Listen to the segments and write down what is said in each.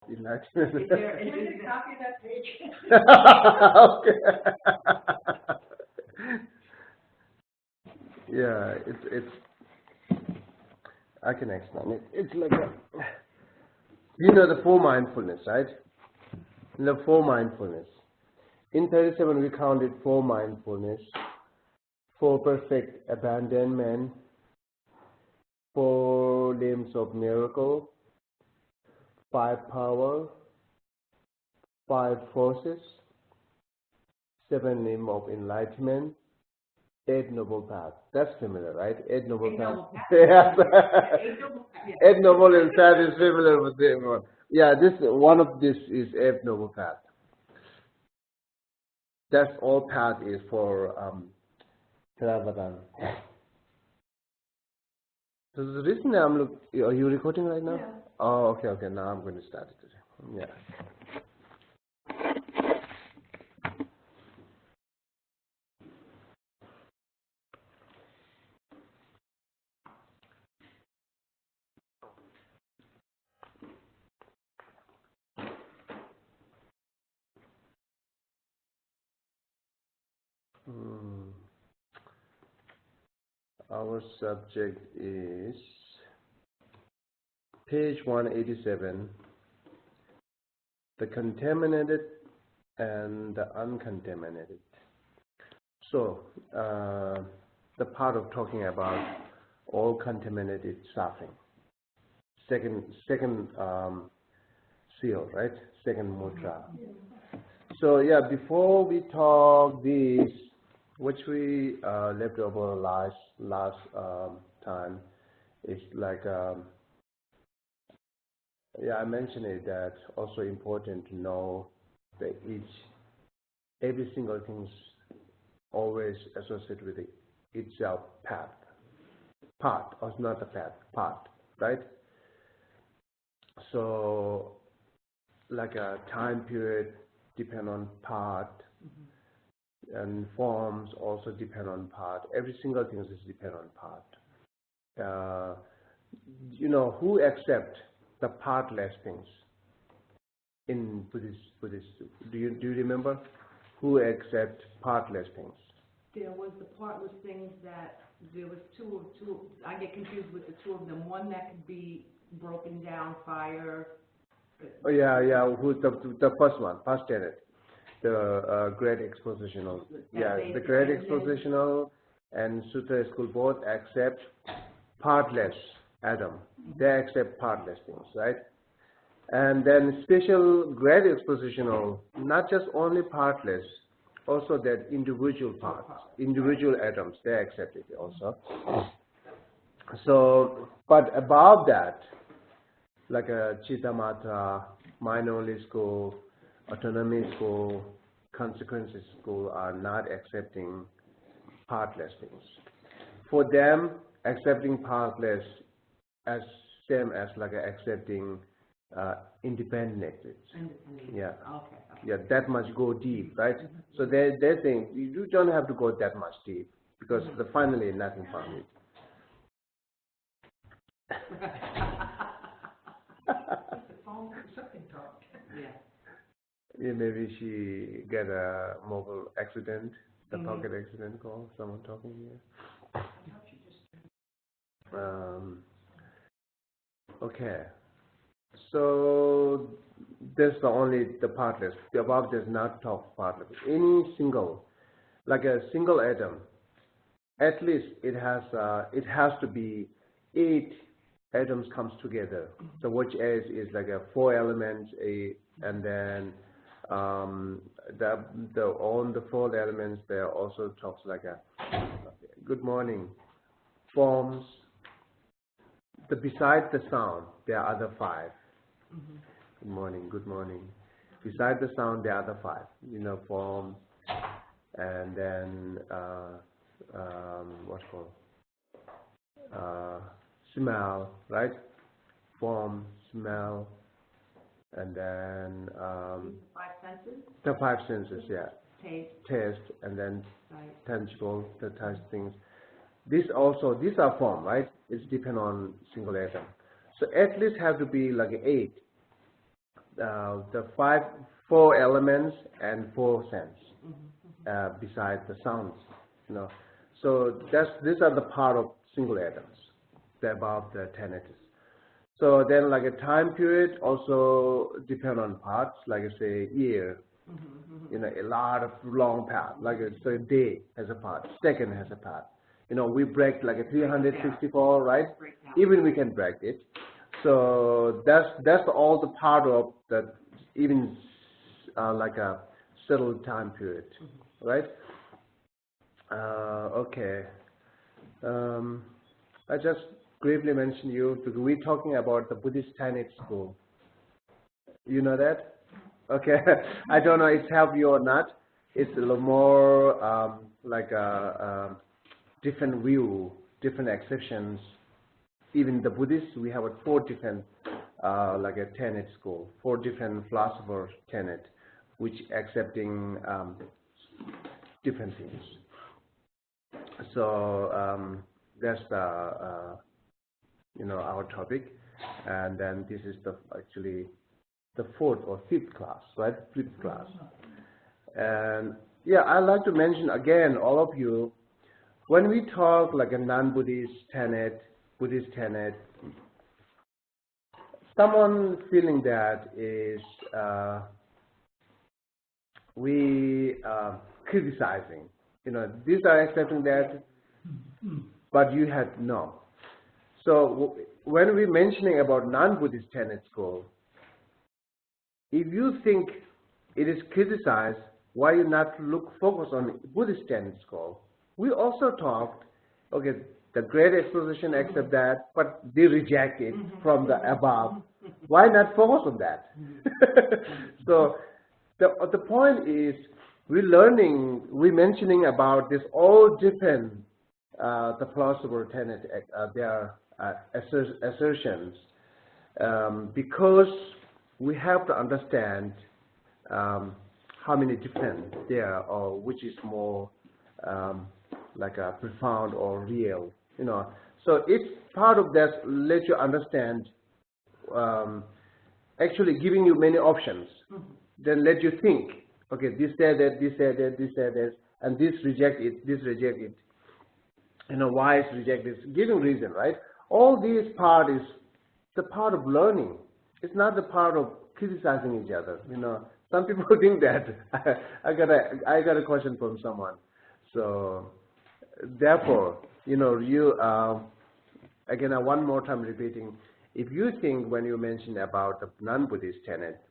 enlightenment. Is there a copy of that page? Okay. Yeah, it's. I can explain it. It's like you know the four mindfulness, right? The four mindfulness. In 37 we counted four mindfulness, four perfect abandonment, four limbs of miracle, five power, five forces, seven limbs of enlightenment, eight noble paths. That's familiar, right? Eight noble paths. Yes. Eight noble path is familiar with everyone. Yeah, this one of this is eight noble path. That's all path is for Theravada. So the reason I'm are you recording right now? Yeah. Oh, okay, okay. Now I'm going to start it. Yeah. Our subject is page 187, the contaminated and the uncontaminated. So, the part of talking about all contaminated suffering. Second seal, right? Second mudra. So yeah, before we talk this, which we left over last time, is like yeah, I mentioned it that also important to know that every single thing's always associated with itself part, or not the path, part, right? So like a time period depend on part, and forms also depend on part. Every single thing is depend on part. You know, who accept the partless things in Buddhist? Do you remember who accept partless things? There was the partless things that there was two. I get confused with the two of them. One that could be broken down, fire. Oh yeah. Who's the first one? First tenant, the great expositional. Yeah, the great expositional and Sutra school both accept partless atom. They accept partless things, right? And then special great expositional, not just only partless, also that individual parts, individual atoms, they accept it also. So, but above that, like a Chittamatra, mind-only school, autonomy school, consequences school are not accepting partless things. For them, accepting partless as same as like accepting independent existence. Yeah. Okay. Yeah, that much go deep, right? So they think you don't have to go that much deep because finally nothing found it. Yeah, maybe she get a mobile accident, the pocket accident call, someone talking here. Okay. So that's the partless. The above does not talk partless. Any single, like a single atom, at least it has to be 8 atoms comes together. So which is like a 4 elements, and then on the 4 elements there also talks like a good morning forms. Beside the sound there are other 5. Good morning, good morning. Beside the sound there are other 5. You know, forms, and then what's called smell, right? Form, smell, and then 5 senses. The 5 senses, yeah. Taste, and then tangible, the touch things. These are form, right? It's depend on single atom. So at least have to be like 8. four elements and four sense besides the sounds, you know. So these are the part of single atoms, the above the tenet. So then, like a time period also depend on parts, like I say year, you know, a lot of long part, like so a day has a part, second has a part. You know, we break like a 364, right? Even we can break it. So that's all the part of that, even like a settled time period, right? Okay. I just briefly mentioned you because we're talking about the Buddhist Tenant school. You know that? Okay. I don't know if it's helped you or not. It's a little more like a different view, different exceptions. Even the Buddhists, we have 4 different like a tenet school, 4 different philosophers tenet, which accepting different things. So that's the you know, our topic, and then this is the actually the 4th or 5th class, right? 5th class. And yeah, I'd like to mention again, all of you, when we talk like a non-Buddhist tenet, Buddhist tenet, someone feeling that is we criticizing, you know, these are accepting that, but you had no. So when we're mentioning about non-Buddhist tenet school, if you think it is criticized, why you not focus on Buddhist tenet school? We also talked, okay, the great exposition accept that, but they reject it from the above. Why not focus on that? So the point is, we're mentioning about this all different the philosopher tenet, their assertions, because we have to understand how many different there are, or which is more like a profound or real, you know. So it's part of that, let you understand, actually giving you many options, then let you think, okay, this said that, this said that, this said that, and this reject it, this reject it. You know, why is reject this? Giving reason, right? All these part is the part of learning. It's not the part of criticizing each other. You know, some people think that. I got a question from someone. So therefore, you know, you again, one more time repeating. If you think when you mention about the non-Buddhist tenet,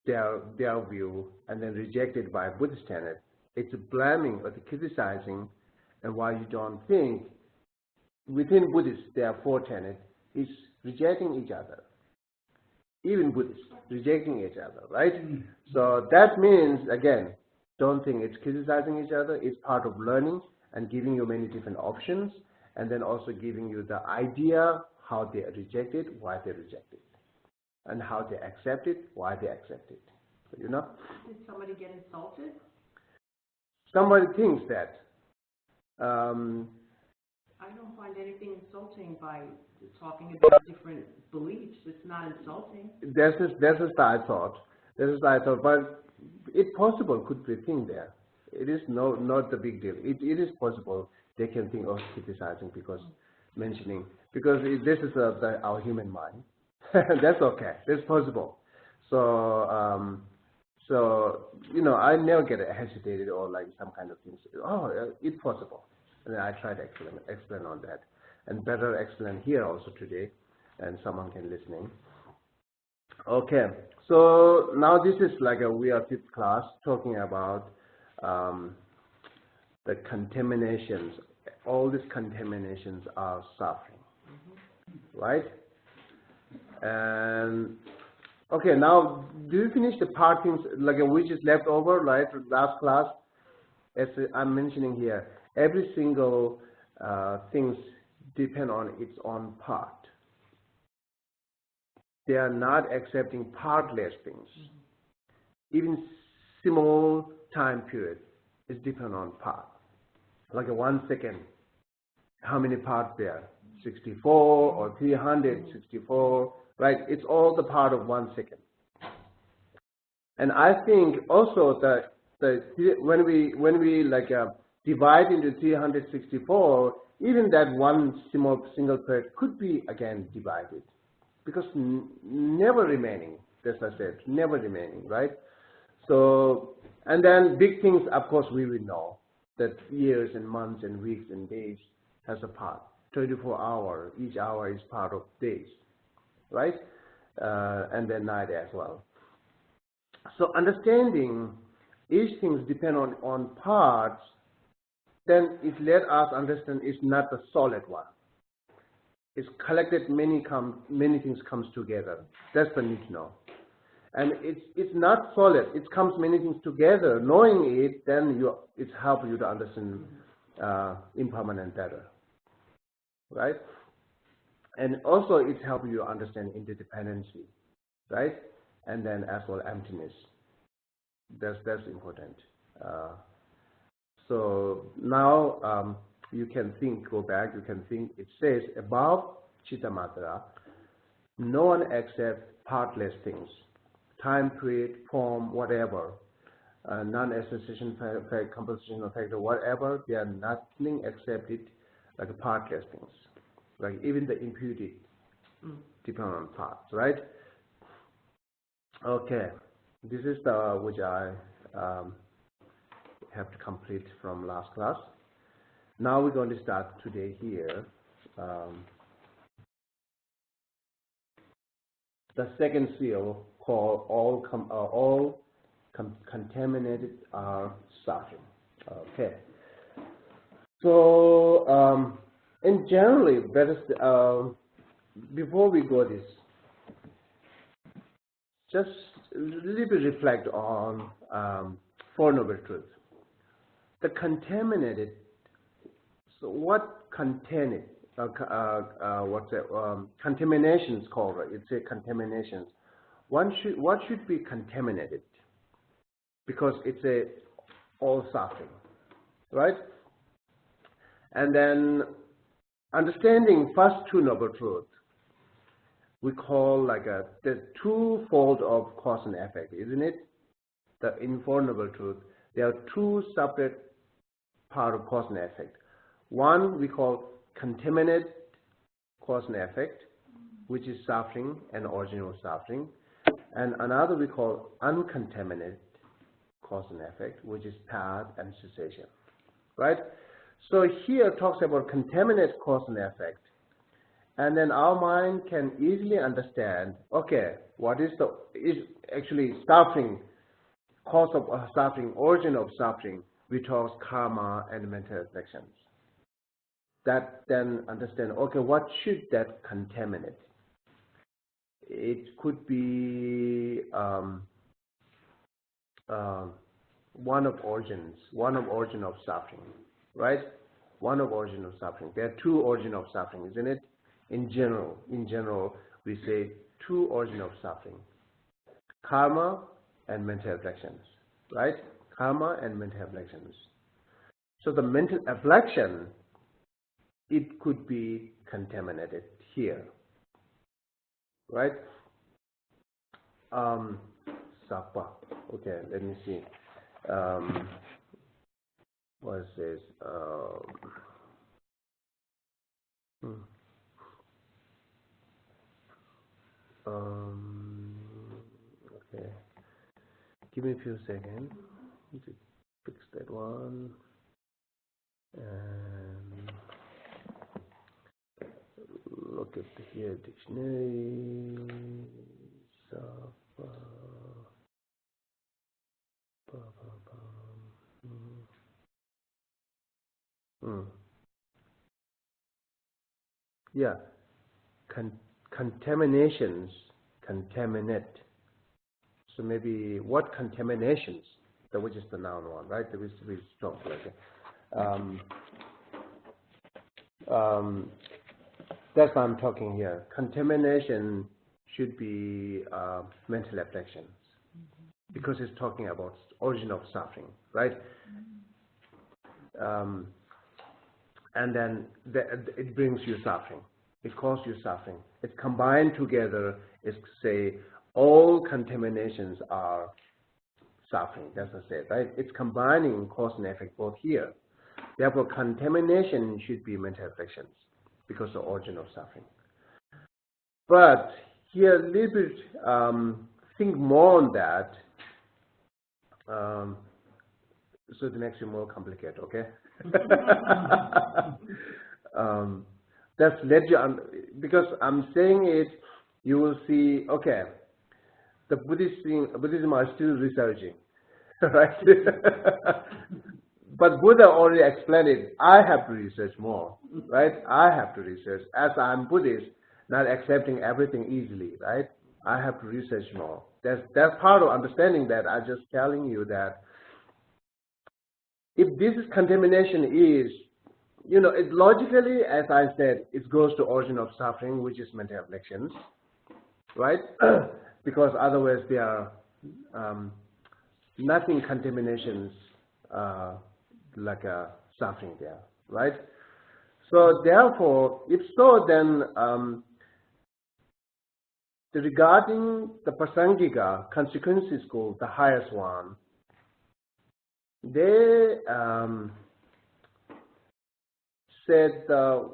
their view, and then rejected by Buddhist tenet, it's blaming or the criticizing, and why you don't think within Buddhists there are 4 tenets, is rejecting each other. Even Buddhists rejecting each other, right? So that means, again, don't think it's criticizing each other. It's part of learning and giving you many different options, and then also giving you the idea how they reject it, why they reject it, and how they accept it, why they accept it. You know? Did somebody get insulted? Somebody thinks that. I don't find anything insulting by talking about different beliefs. It's not insulting. That's a side thought. But it possible could be a thing there. It is not the big deal. It is possible they can think of criticizing because mentioning, because this is our human mind. That's okay. That's possible. So so you know, I never get hesitated or like some kind of things. Oh, it's possible. And then I try to explain on that, and better explain here also today, and someone can listening. Okay, so now this is like we are 5th class talking about the contaminations. All these contaminations are suffering, right? And okay, now do you finish the part things like which is left over, right? Last class, as I'm mentioning here, every single things depend on its own part. They are not accepting partless things. Even small time period is depend on part. Like 1 second, how many parts there? 64 or 364 right? It's all the part of 1 second. And I think also that when we like divide into 364, even that one single period could be again divided, because never remaining, as I said, never remaining, right? So, and then big things, of course, we will know that years and months and weeks and days has a part. 24 hours, each hour is part of days, right? And then night as well. So understanding each thing depend on parts, then it let us understand it's not a solid one. It's collected, many things comes together. That's the need to know. And it's not solid. It comes many things together. Knowing it, then it helps you to understand impermanent better, right? And also it helps you understand interdependency, right? And then as well emptiness. That's important. So now you can think, go back, you can think, it says above Chittamatra, no one accepts partless things, time, period, form, whatever, non-association factor, compositional factor, whatever, they are nothing accepted like partless things, like even the imputed depend on parts, right? Okay, this is the which I have to complete from last class. Now we're going to start today here. The second seal called all contaminated are suffering. Okay. So in generally, before we go this, just a little bit reflect on Four Noble Truths. The contaminated. So what contain it? Contaminations called, right? It's a contaminations. What should be contaminated? Because it's all suffering, right? And then understanding first two noble truths, we call like the twofold of cause and effect, isn't it? In Four Noble Truths, there are two separate part of cause and effect. One we call contaminated cause and effect, which is suffering and original suffering, and another we call uncontaminated cause and effect, which is path and cessation, right? So here talks about contaminated cause and effect, and then our mind can easily understand, okay, what is actually suffering, cause of suffering, origin of suffering, we talk karma and mental affections. That then understand, okay, what should that contaminate? It could be one of origin of suffering, right? One of origin of suffering. There are two origin of suffering, isn't it? In general, we say two origin of suffering: karma and mental afflictions, right? Karma and mental afflictions. So the mental affliction, it could be contaminated here, right? Sapa. Okay, let me see. What it says? Okay. Give me a few seconds to fix that one. And look at here dictionary. Sapa. Yeah, contaminations, contaminate. So maybe what contaminations? That which is the noun one, right? That is to be strong. That's what I'm talking here. Contamination should be mental afflictions, because it's talking about origin of suffering, right? And then it brings you suffering. it causes you suffering. It's combined together. It's say all contaminations are suffering. That's what I said, right? It's combining cause and effect both here. Therefore, contamination should be mental afflictions because the origin of suffering. But here, a little bit think more on that. So it makes it more complicated, okay? That's let you because I'm saying it, you will see. Okay, the Buddhism are still researching, right? But Buddha already explained it. I have to research more, right? I have to research. As I'm Buddhist, not accepting everything easily, right? I have to research more. That's part of understanding that. I'm just telling you that if this is contamination is, it logically, as I said, it goes to origin of suffering, which is mental afflictions, right? Because otherwise there are nothing contaminations like a suffering there, right? So therefore, if so, then regarding the Prasangika consequences school, the highest one, they said the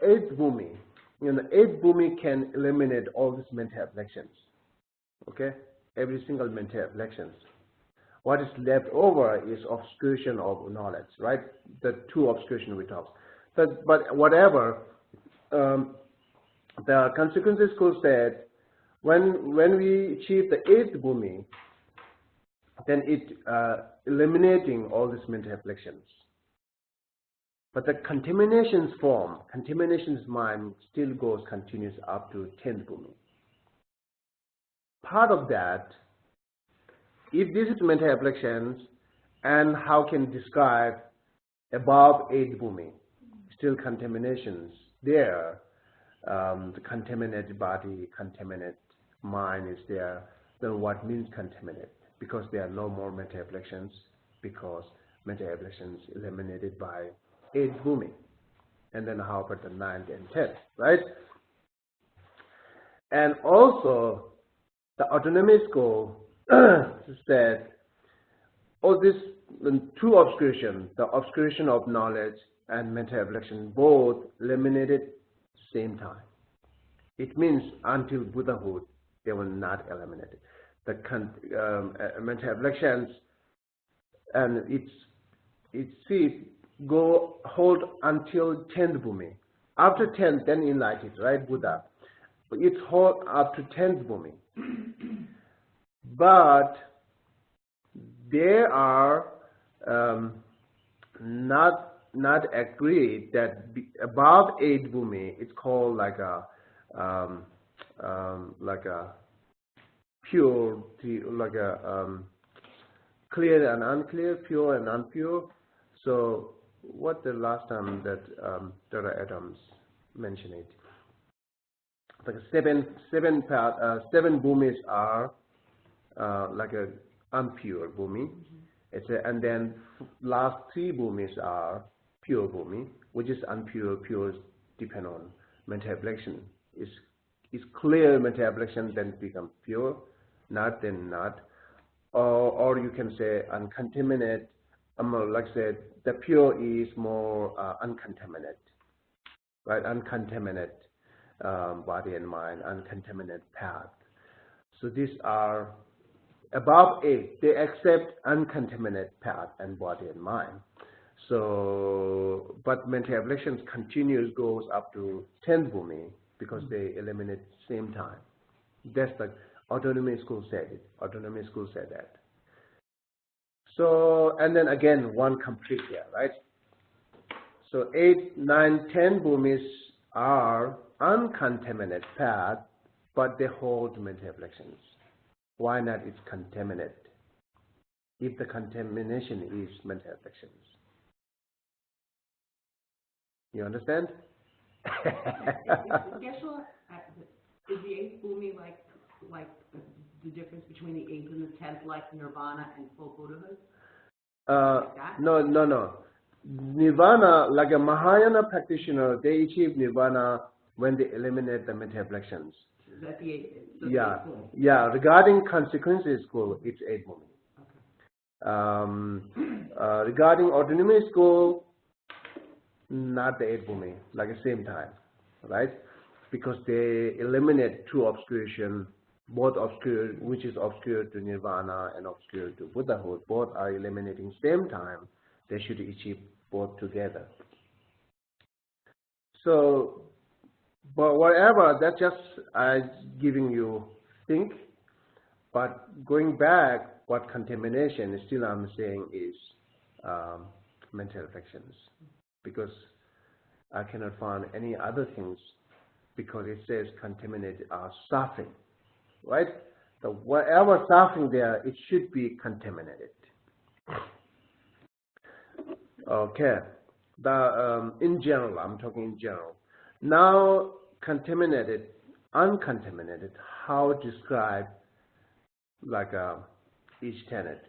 eighth bhumi, eighth bhumi can eliminate all these mental afflictions. Okay, every single mental afflictions. What is left over is obscuration of knowledge, right? The two obscuration we talked. But whatever, the consequences school said, when we achieve the eighth bhumi, then it eliminating all these mental afflictions. But the contaminations form, contaminations mind still continues up to 10th bhumi. Part of that, if this is mental afflictions, and how can describe above 8th bhumi, still contaminations there, the contaminated body, contaminated mind is there, then what means contaminated? Because there are no more mental afflictions, because mental afflictions eliminated by 8th bhumi. And then how about the 9th and 10th, right? And also, the autonomy school said, this two obscuration, the obscuration of knowledge and mental affliction, both eliminated same time. It means until Buddhahood, they were not eliminated. The mental afflictions, and it's hold until 10th bhumi. After 10th, then enlightened, right, Buddha. It's hold up to 10th bhumi. But they are not agreed that above 8th bhumi, it's called like a pure, like a clear and unclear, pure and impure. So what the last time that Dr. Adams mentioned it, like seven bhumis are like a impure bhumi. And then last 3 bhumis are pure bhumi, which is impure. Pure depend on mental affliction. Is clear mental affliction, then become pure. Not, then not. Or you can say uncontaminated. Like I said, the pure is more uncontaminated, right? Uncontaminated body and mind, uncontaminated path. So these are above 8. They accept uncontaminated path and body and mind. So, but mental afflictions goes up to 10th bhumi because they eliminate same time. That's the autonomy school said it. Autonomy school said that. So, and then again, one complete here, right? So 8, 9, 10 bhumis are uncontaminated path, but they hold mental afflictions. Why not? It's contaminated. If the contamination is mental afflictions. You understand? Guess what? Is the 8th bhumi like the difference between the 8th and the 10th, like nirvana and full Buddhahood? No. Nirvana, like a Mahayana practitioner, they achieve nirvana when they eliminate the meta-reflections. Is that the eight? So Yeah, the eight yeah. Regarding consequences school, it's 8 bhumi. Regarding autonomy school, not the 8 bhumi, like the same time, right? Because they eliminate two obscuration, both obscure, which is obscure to nirvana and obscure to Buddhahood. Both are eliminating same time. They should achieve both together. So, but whatever, that's just giving you think. But going back, what contamination still I'm saying is mental affections, because I cannot find any other things, because it says contaminated are suffering, right? So whatever suffering there, it should be contaminated. Okay. In general, I'm talking in general. Now, contaminated, uncontaminated, how to describe like each tenant.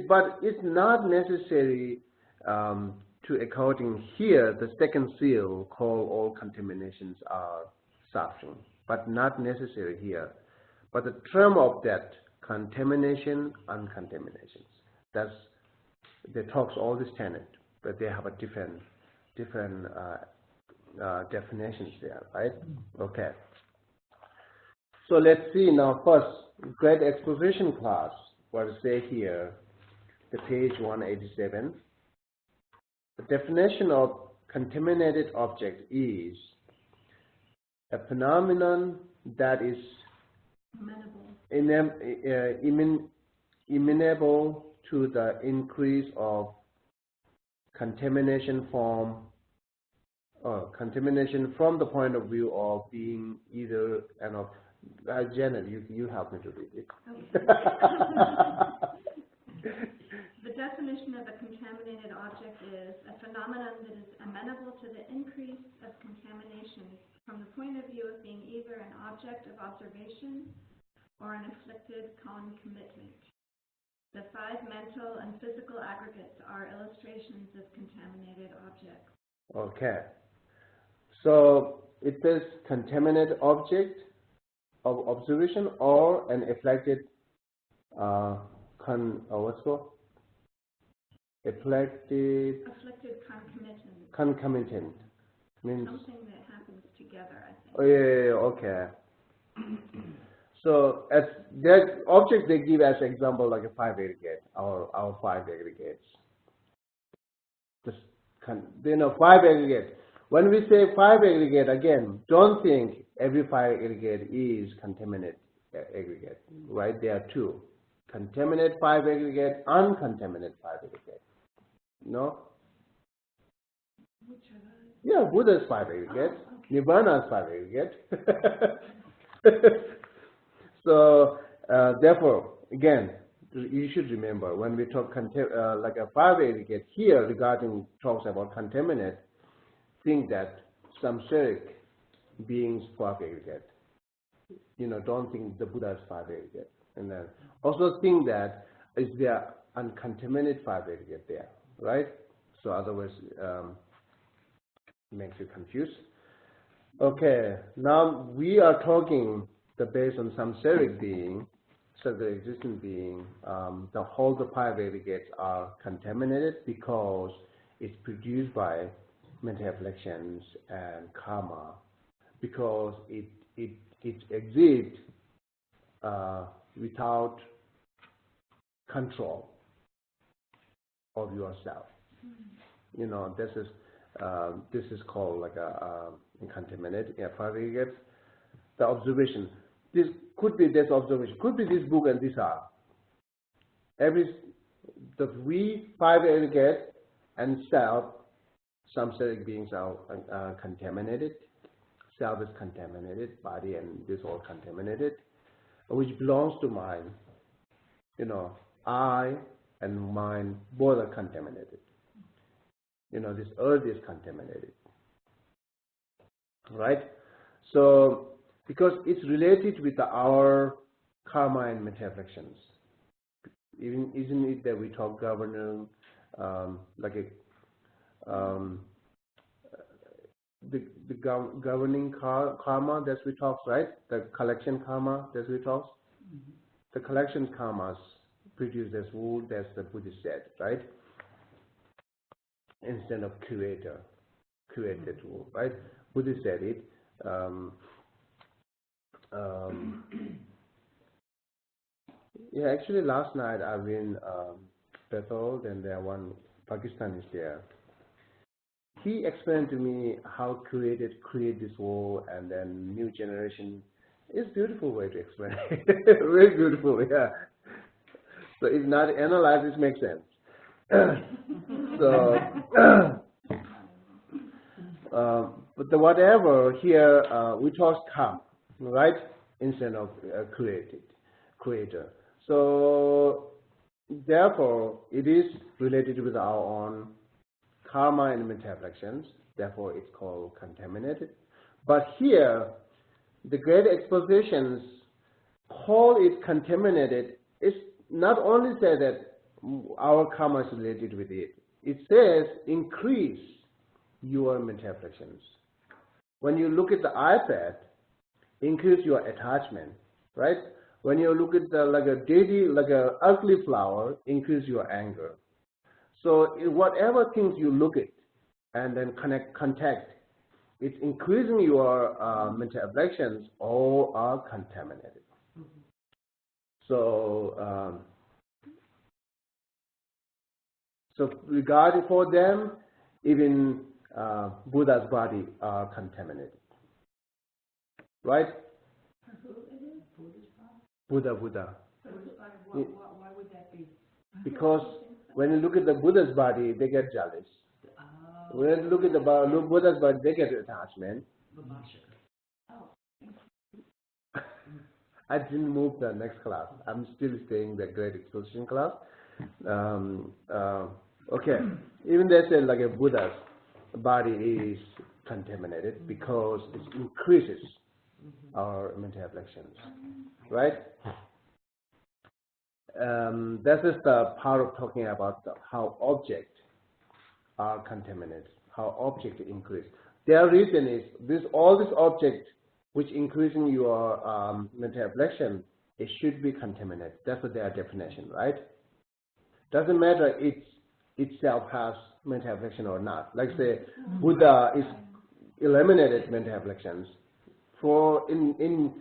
But it's not necessary to according here, the second seal call all contaminations are suffering, but not necessary here. But the term of that, contamination, uncontaminations, that's, they talks all this tenant, but they have a different definitions there, right? Okay. So let's see now first, Great Exposition class, what it say here, the page 187. The definition of contaminated object is a phenomenon that is amenable to the increase of contamination from the point of view of being either an of Janet, you help me to read it. Okay. The definition of a contaminated object is a phenomenon that is amenable to the increase of contamination from the point of view of being either an object of observation or an afflicted concomitant. The 5 mental and physical aggregates are illustrations of contaminated objects. Okay. So it says contaminated object of observation or an afflicted what's called? Afflicted concomitant. Means something that happens together, I think. Oh yeah, okay. So as that object they give as example like a 5 aggregate, our 5 aggregates. Just 5 aggregate. When we say 5 aggregate, again, don't think every 5 aggregate is contaminated aggregate, right? There are 2. Contaminated 5 aggregate, uncontaminated 5 aggregate. No? Which are those? Yeah, Buddha's 5 aggregate, okay. Nirvana's 5 aggregate. So, therefore, again, you should remember when we talk like a 5 aggregate here regarding talks about contaminate, think that samsaric beings 5 aggregate. Don't think the Buddha's 5 aggregate. And then also think that is there uncontaminated 5 aggregate there, right? So otherwise, makes you confused. Okay, now we are talking based on samsaric being, so the existing being, the whole the 5 aggregates are contaminated because it's produced by mental afflictions and karma, because it exists without control of yourself. This is called like a contaminated 5 aggregates. The observation. This could be this observation, could be this book and this are. The we 5 aggregate and self, samsaric beings are contaminated. Self is contaminated, body and this all contaminated, which belongs to mind. I and mind both are contaminated. This earth is contaminated, right? So, because it's related with our karma and mental afflictions. Isn't it that we talk governor, like um, the governing karma that we talk, right? The collection karma that we talk. The collection karmas produce this wool, that's the Buddhist said, right? Instead of created wool, right? Buddhist said it. Yeah, actually last night I've been Bethel, and there one Pakistani is there. He explained to me how create this world, and then new generation. It's beautiful way to explain it. Very beautiful, yeah. So if not analyzed, it makes sense. So, but the whatever here we talk karma, right? Instead of creator. So therefore, it is related with our own karma and mental afflictions. Therefore, it's called contaminated. But here, the great expositions call it contaminated. It's not only say that our karma is related with it. It says increase your mental afflictions. When you look at the iPad, increase your attachment, right? When you look at like a ugly flower, increase your anger. So whatever things you look at and then contact, it's increasing your mental afflictions, all are contaminated. So, so regarding for them, even Buddha's body are contaminated, right? Buddha. Why would that be? Because when you look at the Buddha's body, they get jealous. When you look at the Buddha's body, they get attachment. I didn't move the next class. I'm still staying the Great Exposition class. Okay, even they say like a Buddha's body is contaminated because it increases our mental afflictions, right? That is the part of talking about how objects are contaminated, how objects increase. Their reason is all these objects which increasing your mental affliction, it should be contaminated. That's their definition, right? Doesn't matter it itself has mental affliction or not. Like say, Buddha is eliminated mental afflictions. For in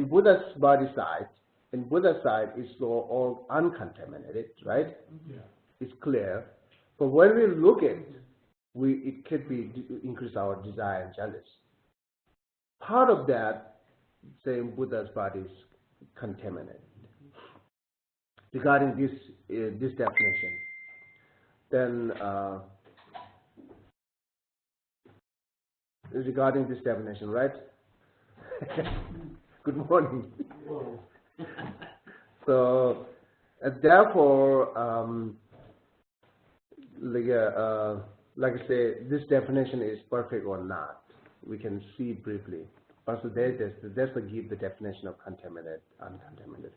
Buddha's body side, in Buddha's side is all uncontaminated, right? Yeah. It's clear. But when we look at it, it could be increase our desire and jealous. Part of that, say Buddha's body is contaminated. Regarding this definition, then regarding this definition, right? Good morning. So therefore, like I say, this definition is perfect or not. We can see briefly. Also, that's to give the definition of contaminated, uncontaminated.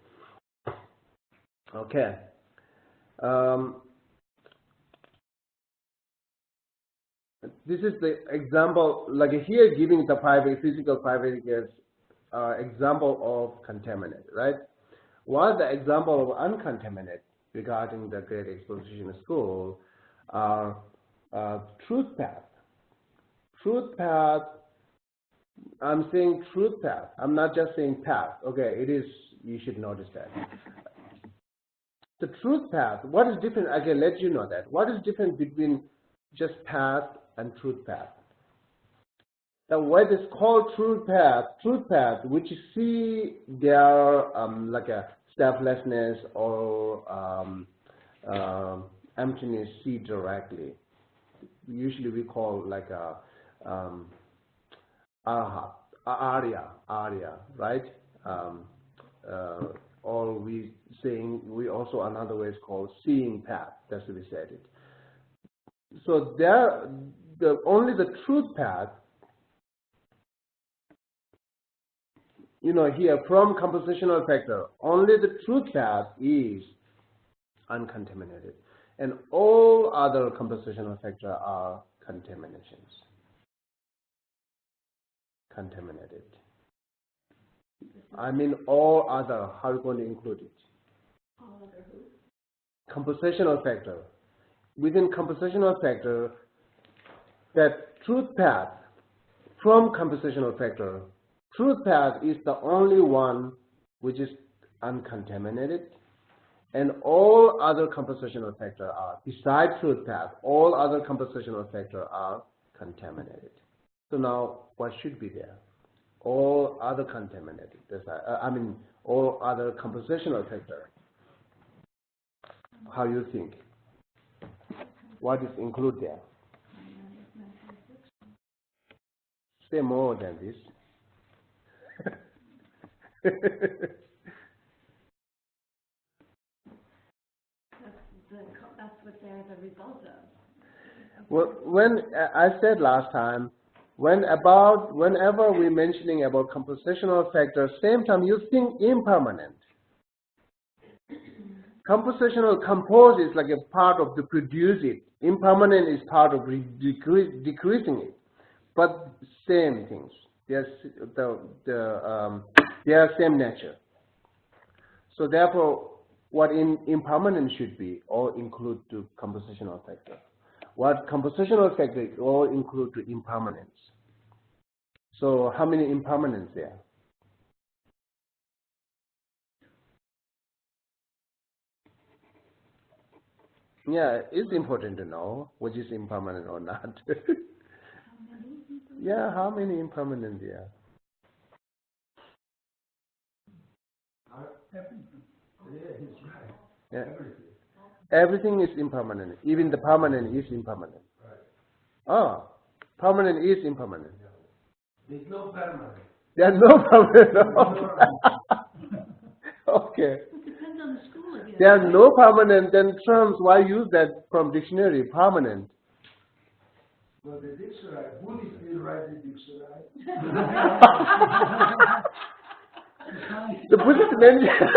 Okay. This is the example, like here giving the physical 5 areas example of contaminated, right? While the example of uncontaminated regarding the Great Exposition School are truth path. Truth path, I'm saying truth path. I'm not just saying path. Okay, it is, you should notice that. The truth path, what is different? I can let you know that. What is different between just path and truth path? The what is called truth path, which you see there like a selflessness or emptiness, see directly. Usually we call like a arya, right? Or we also another way is called seeing path. That's what we said it. So there, only the truth path. You know, here from compositional factor, only the truth path is uncontaminated. and all other compositional factors are contaminations. Contaminated. I mean all other, how are you going to include it? All other who? Compositional factor. Within compositional factor, that truth path from compositional factor, truth path is the only one which is uncontaminated, and all other compositional factors are, besides truth path, all other compositional factors are contaminated. So now, what should be there? All other contaminated. All other compositional factors. How you think? What is included there? Say more than this. That's what they're the result of. Well, when I said last time, whenever we're mentioning about compositional factors, same time you think impermanent. Compositional compose is like a part of to produce it. Impermanent is part of decreasing it. But same things. They are same nature. So therefore, what impermanent should be all include to compositional factor. What compositional factor all include to impermanence. So how many impermanents there? Yeah, it's important to know which is impermanent or not. Yeah, how many impermanent there? Yeah. Everything is impermanent. Even the permanent is impermanent. Oh, permanent is impermanent. There's no permanent. There's no permanent. Okay. It depends on the school again. There's no permanent, then terms, why use that from dictionary, permanent? Well, the dictionary, Buddhists didn't write the dictionary. The Buddhist mention.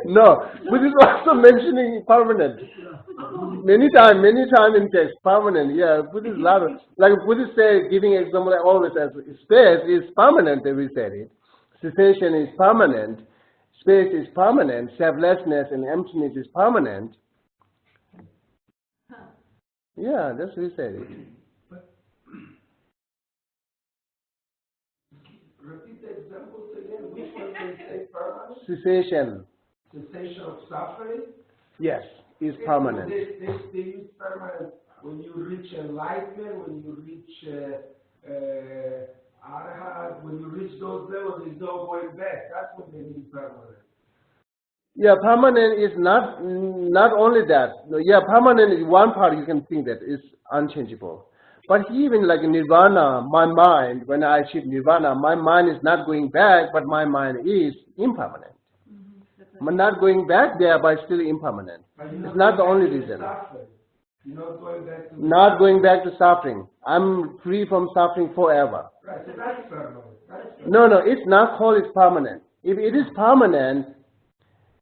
No, Buddhist also mentioning permanent. Many time in text, permanent. Yeah, Buddhist lot of, like Buddhist say, giving example like always as space is permanent. We said it. Cessation is permanent. Space is permanent. Selflessness and emptiness is permanent. Yeah, that's what we said it. Repeat the examples again. Which one they say permanent? Cessation. Cessation of suffering? Yes, is permanent. They use permanent when you reach enlightenment, when you reach arhat, when you reach those levels, there's no going back. That's what they mean permanent. Yeah, permanent is not only that. Yeah, permanent is one part you can think that is unchangeable. But even like nirvana, my mind, when I achieve nirvana, my mind is not going back, but my mind is impermanent. I'm not going back there, but still impermanent. It's not the only reason. You're not going back to not going back to suffering. I'm free from suffering forever. Right, so that's permanent. No, it's not called it's permanent. If it is permanent,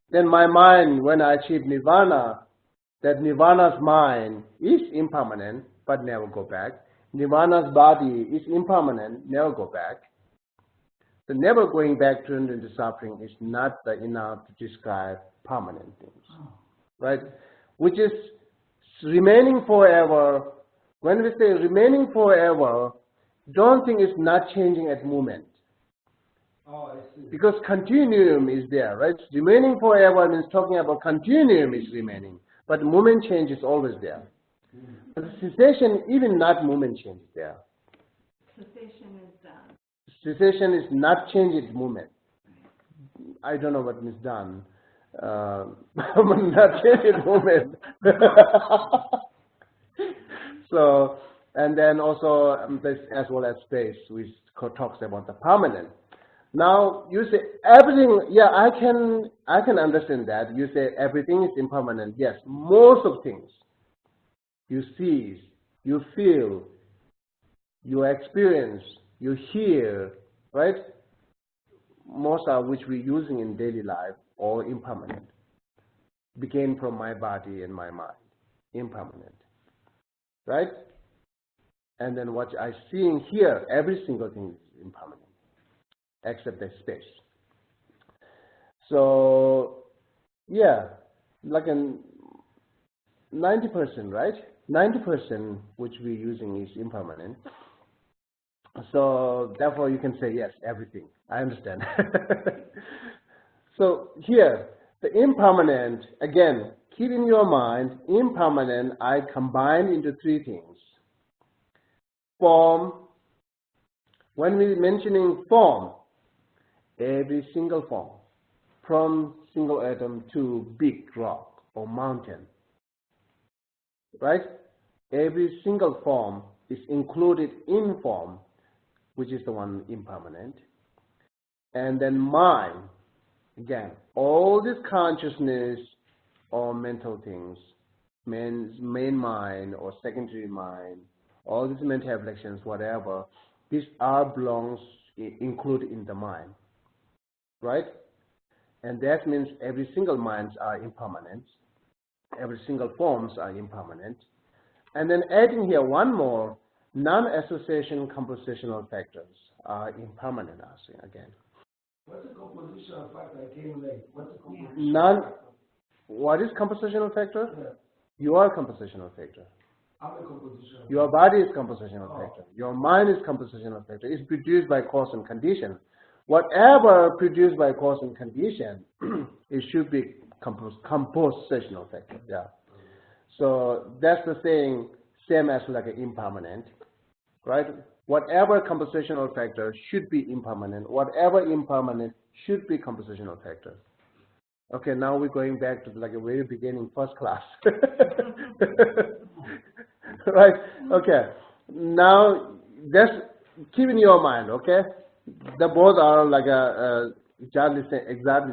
then my mind, when I achieve nirvana, that nirvana's mind is impermanent, but never go back. Nirvana's body is impermanent, never go back. So never going back to into suffering is not enough to describe permanent things, right? Which is remaining forever. When we say remaining forever, don't think it's not changing at moment. Oh, I see. Because continuum is there, right? Remaining forever means talking about continuum is remaining, but moment change is always there. But the cessation, even not moment change is there. Cessation is not changing movement. I don't know what means done. Not changing movement. So, and then also as well as space, which talks about the permanent. Now you say everything. Yeah, I can understand that. You say everything is impermanent. Yes, most of things you see, you feel, you experience, you hear, right? Most of which we're using in daily life, or impermanent. Began from my body and my mind, impermanent, right? And then what I seeing here, every single thing is impermanent, except the space. So, yeah, like a 90%, right? 90% which we're using is impermanent. So, therefore, you can say, yes, everything. I understand. So, here, the impermanent, again, keep in your mind, impermanent, I combine into three things. Form, when we're mentioning form, every single form, from single atom to big rock or mountain, right? Every single form is included in form, which is the one impermanent. And then mind, again, all this consciousness or mental things, main mind or secondary mind, all these mental reflections, whatever, these are belongs included in the mind, right? And that means every single minds are impermanent, every single forms are impermanent. And then adding here one more, non-association compositional factors are impermanent again. What's the compositional factor? I came late. What's the compositional factor? What is compositional factor? Yeah. You are compositional factor. I'm a compositional. Your body is compositional factor. Your mind is compositional factor. It's produced by cause and condition. Whatever produced by cause and condition, it should be compositional factor. Yeah. So that's the saying, same as like an impermanent, right? Whatever compositional factor should be impermanent. Whatever impermanent should be compositional factor. Okay, now we're going back to like a very beginning, first class. Right? Okay. Now, just keep in your mind, okay? The both are like exactly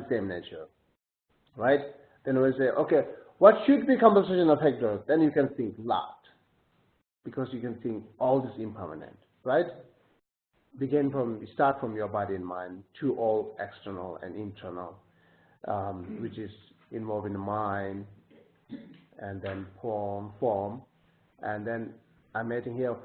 same nature, right? Then we say, okay, what should be compositional factor? Then you can think lot, because you can think all this impermanent, right? Start from your body and mind to all external and internal, which is involved in the mind, and then form, and then I'm adding here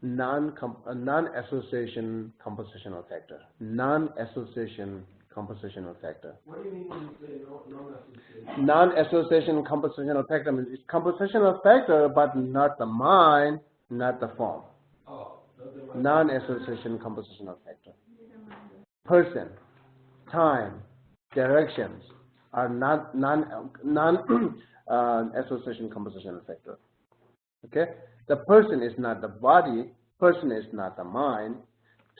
non-association compositional factor. Non-association compositional factor. What do you mean when you say non-association? Non-association compositional factor means it's compositional factor, but not the mind, not the form. Oh, Non-association compositional factor. Person, time, directions are non-association compositional factor. Okay? The person is not the body, person is not the mind,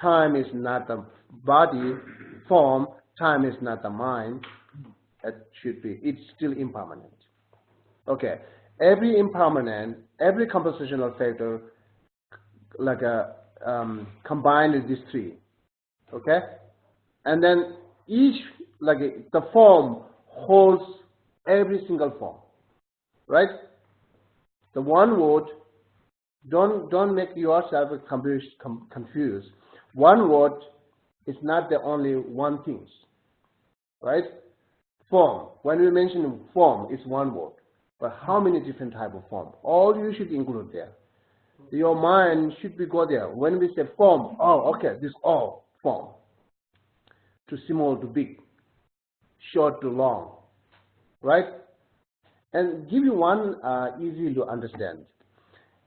time is not the body, form, time is not the mind. That should be, it's still impermanent. Okay, every impermanent, every compositional factor, like combined with these three. Okay? And then each, like the form holds every single form. Right? The one word, don't make yourself confused. One word is not the only one thing, right? Form. When we mention form, it's one word. But how many different type of form? All you should include there. Your mind should be go there. When we say form, oh, okay, this all form. To small to big, short to long, right? And give you one easy to understand.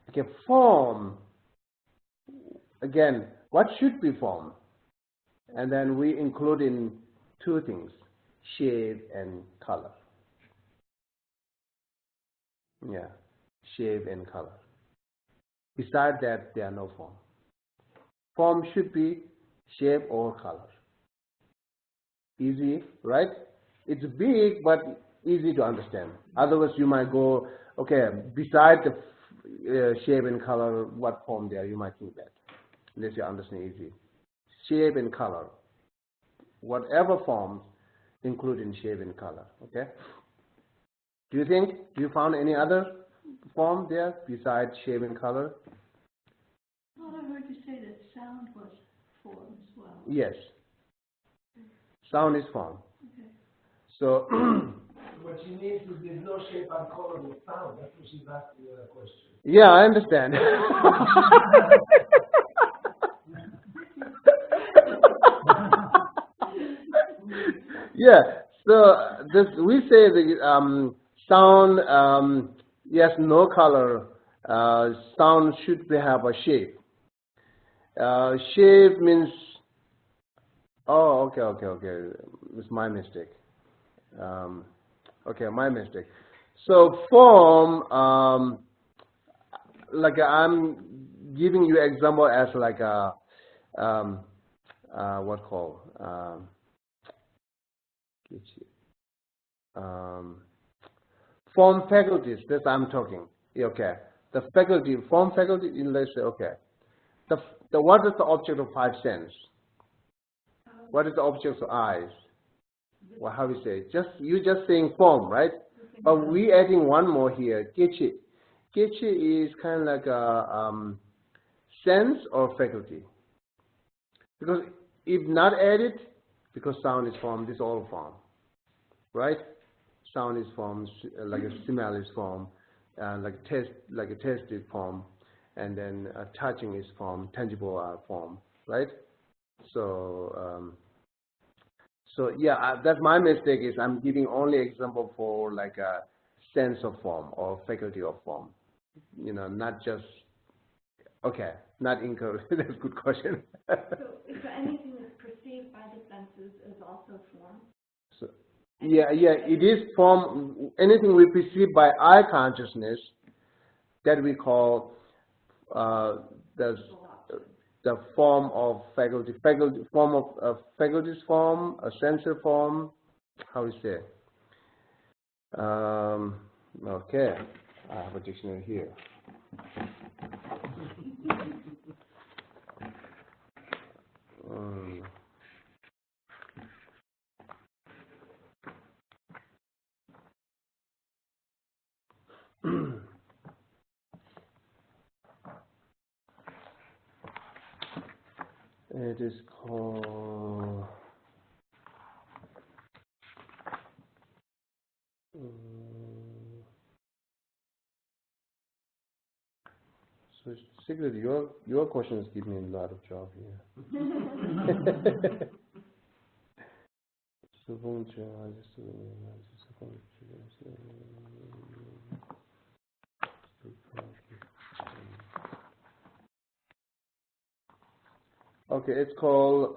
Okay, form, again, what should be form? And then we include in two things, shape and color. Yeah, shape and color. Besides that, there are no form. Form should be shape or color. Easy, right? It's big, but easy to understand. Otherwise, you might go, okay, beside the shape and color, what form there? You might think that. Unless you understand easy. Shape and color. Whatever forms, include in shape and color. Okay? Do you found any other form there besides shape and color? Well, I heard you say that sound was form as well. Yes. Sound is form. Okay. So What she means is there's no shape and color with sound. That's what she's asking the question. yeah, I understand. Yeah, so this we say the sound, yes, no color. Sound should have a shape. Shape means, oh, okay. It's my mistake. Okay, my mistake. So form, like I'm giving you example as like a what called form faculties. That's I'm talking. Okay, the faculty form faculty. Let's say okay. The what is the object of five sense? What is the object of eyes? Well, how we say? You just saying form, right? But we adding one more here. Gechi. Gechi is kind of like a sense or faculty. Because if not added, because sound is form, this all form, right? Sound is form, like a smell is form, like a taste is form, and then touching is form, tangible form, right? So so yeah, that's my mistake. Is I'm giving only example for like a sense of form or faculty of form. You know, not just okay, not incorrect. That's a good question. So anything that's perceived by the senses is also form? So, yeah, it is form. Anything we perceive by eye consciousness that we call the form of faculty, form of faculties form, a sensor form. How we say? Okay, I have a dictionary here. It is called so secretly your questions give me a lot of job here. Okay, it's called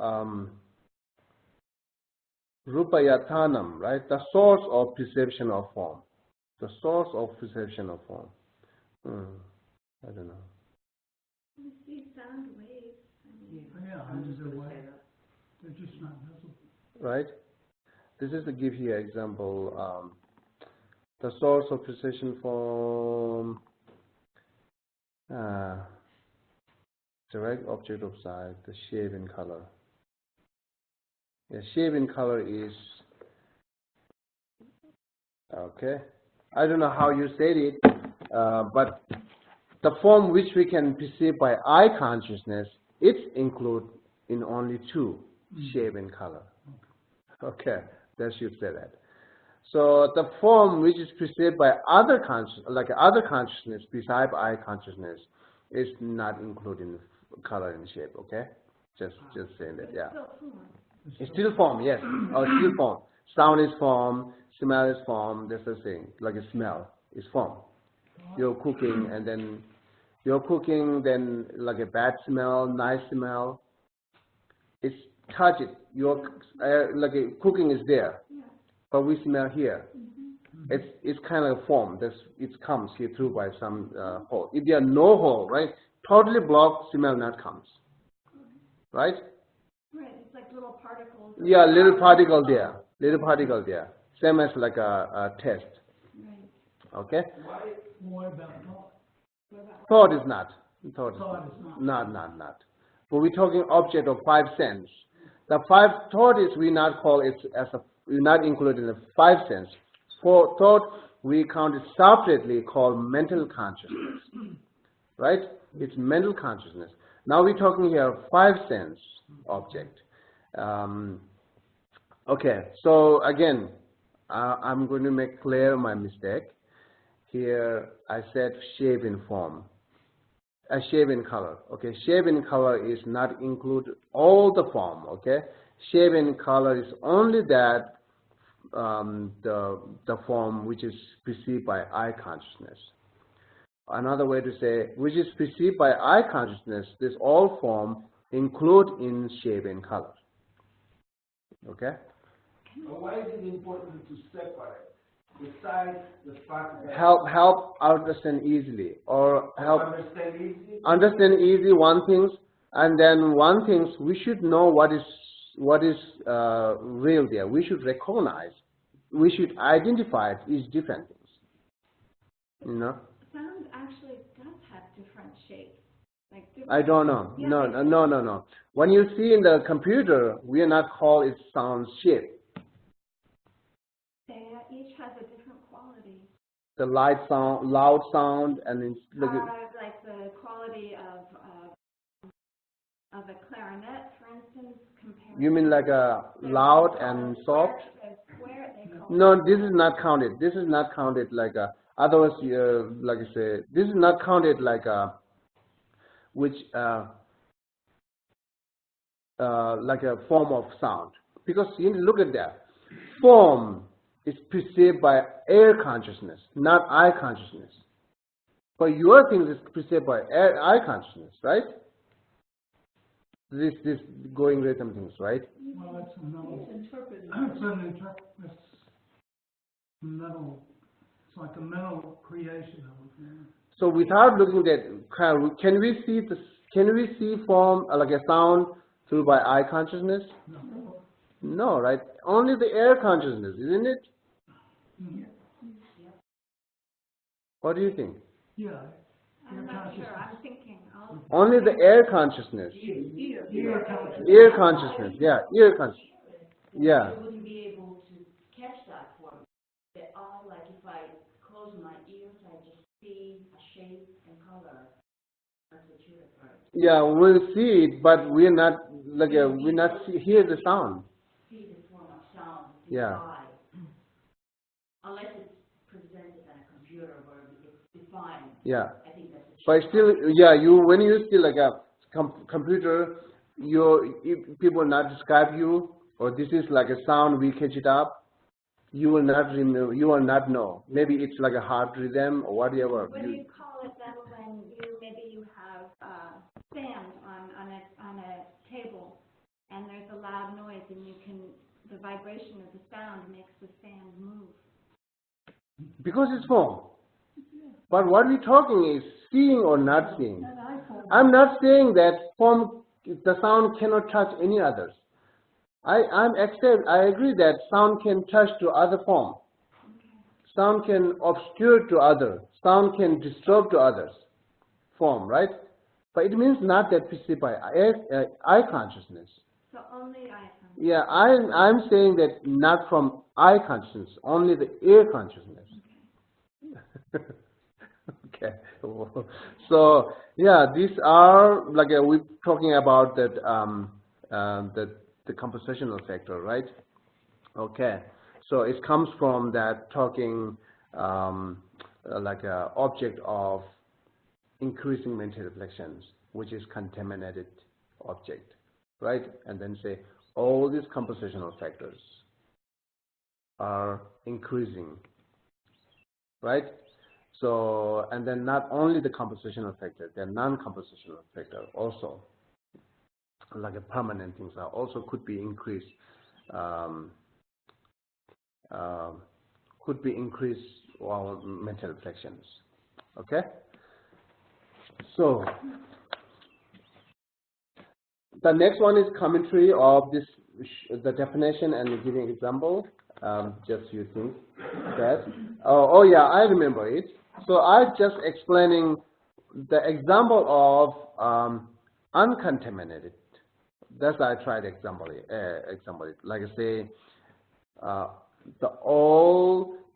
Rupayatanam, right? The source of perception of form. The source of perception of form. I don't know. You see sound waves. Yeah, they're just not visible. Right? This is to give here example. The source of perception form. Direct object of sight, the shape and color. The shape and color is okay. I don't know how you said it, but the form which we can perceive by eye consciousness, it's include in only two, shape and color. Okay, that should say that. So the form which is perceived by other consciousness besides eye consciousness is not including color and shape. Okay, just saying that. Yeah, it's still form. Yes, still form. Sound is form. Smell is form. That's the thing. Like a smell is form. You're cooking and then then like a bad smell, nice smell. It's touch it. Your like a cooking is there, but we smell here. It's kind of a form. It comes here through by some hole. If there are no hole, right, totally blocked, smell not comes. Right? Right. It's like little particles. Yeah, little particle there. Little particle there. Same as like a test. Right. Okay. What about thought? Thought is not. Thought is not. Not. But we're talking object of five sense. The five thought is we not call it as a we not included in the five sense. For thought we count it separately called mental consciousness. Right? It's mental consciousness. Now we're talking here five sense object. Okay. So again, I'm going to make clear my mistake. Here I said shape in form. A shape in color. Okay, shape in color is not include all the form. Okay, shape in color is only that the form which is perceived by eye consciousness. Another way to say, which is perceived by eye consciousness, this all form include in shape and color. Okay? But why is it important to separate? Besides the fact that Help understand easily, or help understand easy, one things, and then one things we should know what is real there. We should recognize, we should identify it is different things. You know. Sound actually does have different shapes. Like different I don't know. Yeah, No. When you see in the computer, we are not call it sound shape. They each has a different quality. The loud sound, and it's Like the quality of a clarinet, for instance, compared. You mean like a loud and soft? Square, they call No, this is not counted. This is not counted like a. Otherwise, like I say, this is not counted like a, which like a form of sound. Because you look at that, form is perceived by air consciousness, not eye consciousness. But your things is perceived by eye consciousness, right? This going rhythm things, right? Well, it's a mental, It's interpreted. It's mental, it's like a mental creation of it. So without looking at, can we see this? Can we see form like a sound through by eye consciousness? No. No, right? Only the air consciousness, isn't it? Mm-hmm. What do you think? Yeah. I'm not sure. I'm thinking. Only the air consciousness. Ear consciousness. Ear consciousness, yeah, ear consciousness. Yeah. You wouldn't be able to catch that form. They are like if I close my ears, I just see a shape and color. That's what you refer to. Yeah, we'll see it, but we're not like we not hear the sound. See the form of sound. Yeah. Unless it's presented on a computer where it's defined. Yeah. I think that's But still, yeah, when you see like a computer, people not describe you, or this is like a sound, we catch it up, you will not remember, you will not know. Maybe it's like a heart rhythm or whatever. What do you call it then when you have sand on a table, and there's a loud noise, and the vibration of the sound makes the sand move. Because it's form. But what we're talking is seeing or not seeing. I'm not saying that form, the sound cannot touch any others. I agree that sound can touch to other form. Sound can obscure to other. Sound can disturb to others form, right? But it means not that perceived by eye consciousness. So only eye consciousness. Yeah, I'm saying that not from eye consciousness, only the ear consciousness. Okay. So yeah, these are like we're talking about that the compositional factor, right? Okay. So it comes from that talking like a object of increasing mental reflections, which is contaminated object, right? And then say all these compositional factors are increasing, right? So, and then not only the compositional factor, the non-compositional factor also, like a permanent things are also could be increased, or mental reflections. Okay. So the next one is commentary of this, the definition and giving example. Just few things. That. Oh yeah, I remember it. So I just explaining the example of uncontaminated. That's I tried example it. Like I say,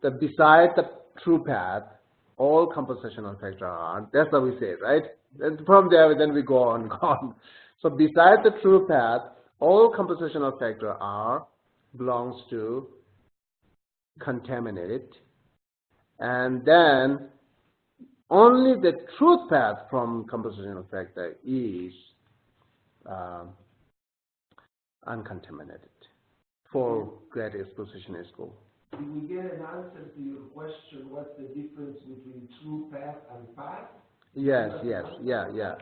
beside the true path, all compositional factors are. That's what we say, right? And from there, then we go on. So beside the true path, all compositional factors belongs to contaminated, and then only the truth path from compositional factor is uncontaminated for great exposition school. Did we get an answer to your question, what's the difference between true path and path? Yes, yeah.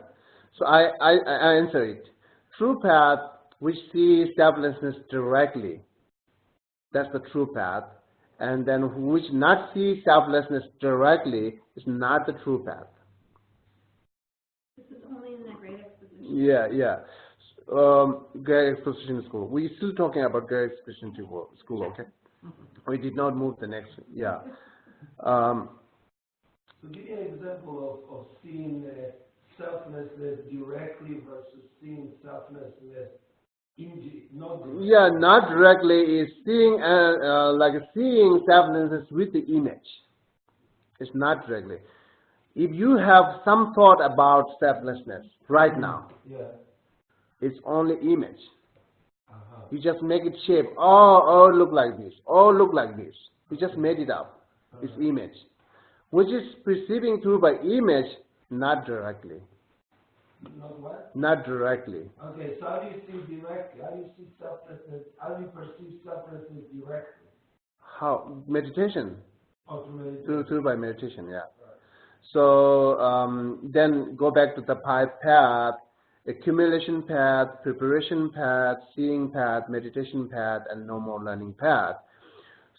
So I answer it. True path, we see selflessness directly. That's the true path. And then which not see selflessness directly is not the true path. This is only in the great exposition. Yeah. Great exposition school. We're still talking about great exposition school, okay? We did not move the next, yeah. So give me an example of seeing selflessness directly versus seeing selflessness not directly. Yeah, not directly is seeing like seeing selflessness with the image. It's not directly. If you have some thought about selflessness right now, it's only image. You just make it shape. Oh, look like this. Oh, look like this. You just made it up. It's image, which is perceiving through by image, not directly. Not what? Not directly. Okay, so how do you see directly? How do you see selflessness? How do you perceive selflessness directly? How? Meditation. Oh, through meditation. Through by meditation, yeah. So then go back to the path, accumulation path, preparation path, seeing path, meditation path, and no more learning path.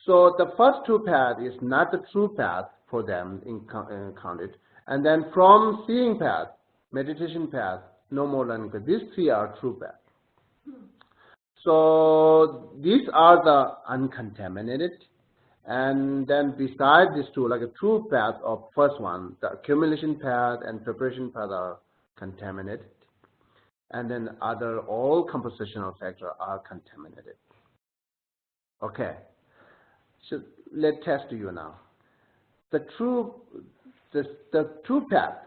So the first two paths is not the true path for them counted. And then from seeing path, meditation path, no more learning path. These three are true path. So these are the uncontaminated. And then beside these two, like a true path of first one, the accumulation path and preparation path are contaminated. And then all compositional factors are contaminated. Okay. So let's test you now. The true path,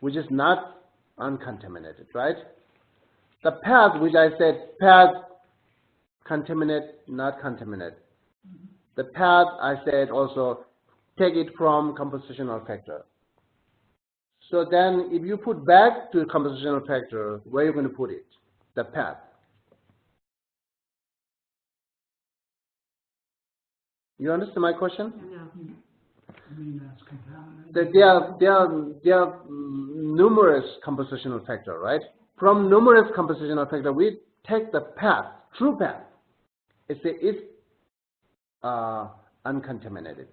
which is not uncontaminated, right? The path, which I said, path contaminate, not contaminate. The path, I said also, take it from compositional factor. So then, if you put back to compositional factor, where are you going to put it? The path. You understand my question? I mean, that's contaminated. There are numerous compositional factors, right? From numerous compositional factors, we take the path, true path. It's uncontaminated.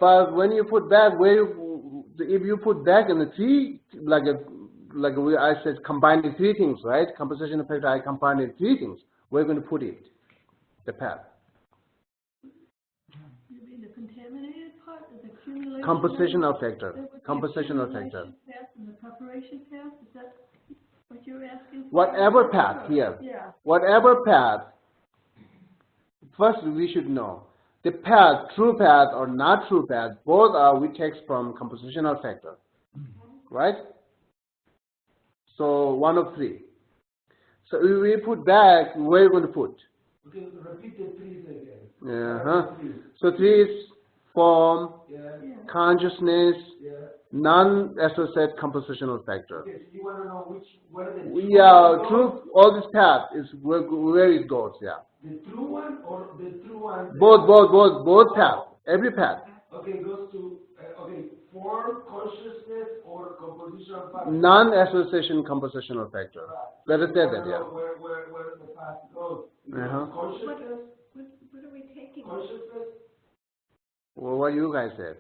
But when you put back, if you put back in the three, I said, combine the three things, right? Compositional factor, I combined the three things. Where are you going to put it? The path. You mean the contaminated part, the accumulation? Compositional factor. Compositional factor. Path and the preparation path, is that what you're asking? Whatever path here. Yeah. Whatever path. First, we should know the path, true path or not true path. Both are we take from compositional factor, right? So one of three. So if we put back, where are you going to put? Okay, repeat the threes again. So three is form, Yeah. consciousness, Yeah. non-associated compositional factor. Okay, so you want to know where the true Yeah, one true. goes? All this path is where it goes. Yeah. The true one or the true one? Both path. Every path. Okay, goes to form, consciousness, or compositional factor. Non-association compositional factor. Let us say that, yeah. Where the path goes. Uh-huh. Consciousness. What are we taking? Consciousness. Well, what you guys said.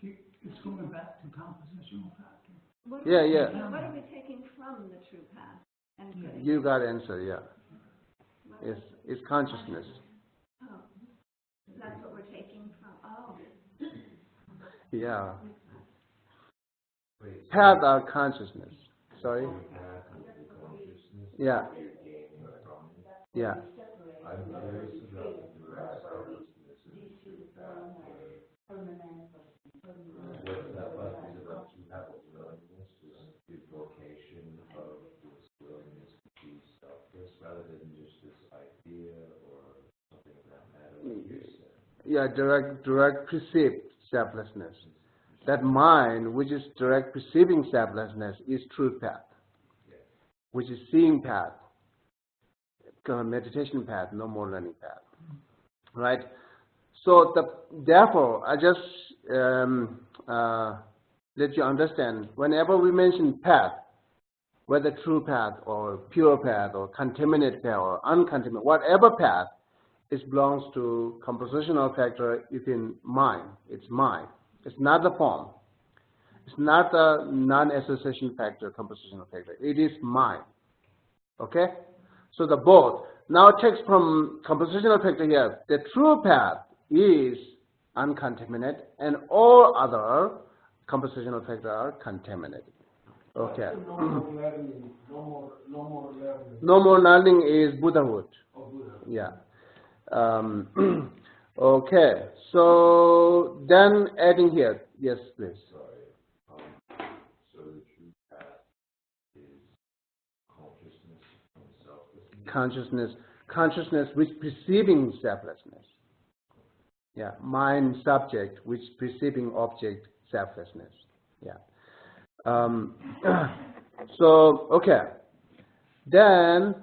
It's going back to compositional factor. What Yeah. What are we taking from the true path? And putting? You got answer, yeah. It's consciousness. Oh, that's what we're taking from. Oh. Yeah. Path are consciousness. Sorry? Yeah. Yeah. direct perceived selflessness. That mind, which is direct perceiving selflessness, is truth path, which is seeing path, meditation path, no more learning path, right? So therefore, I just let you understand, whenever we mention path, whether true path or pure path or contaminated path or uncontaminated, whatever path, it belongs to compositional factor within mind. It's mind. It's not the form. It's not the non-association factor, compositional factor. It is mind. Okay? So the both. Now text from compositional factor here. The true path is uncontaminated and all other compositional factors are contaminated. Okay. No more learning, no more learning. No more learning is Buddhahood. Oh, Buddha. Yeah. Okay. So then adding here. Yes, please. Sorry. So the true path is consciousness from selflessness. Consciousness which perceiving selflessness. Yeah. Mind subject which perceiving object selflessness. Yeah. So okay. Then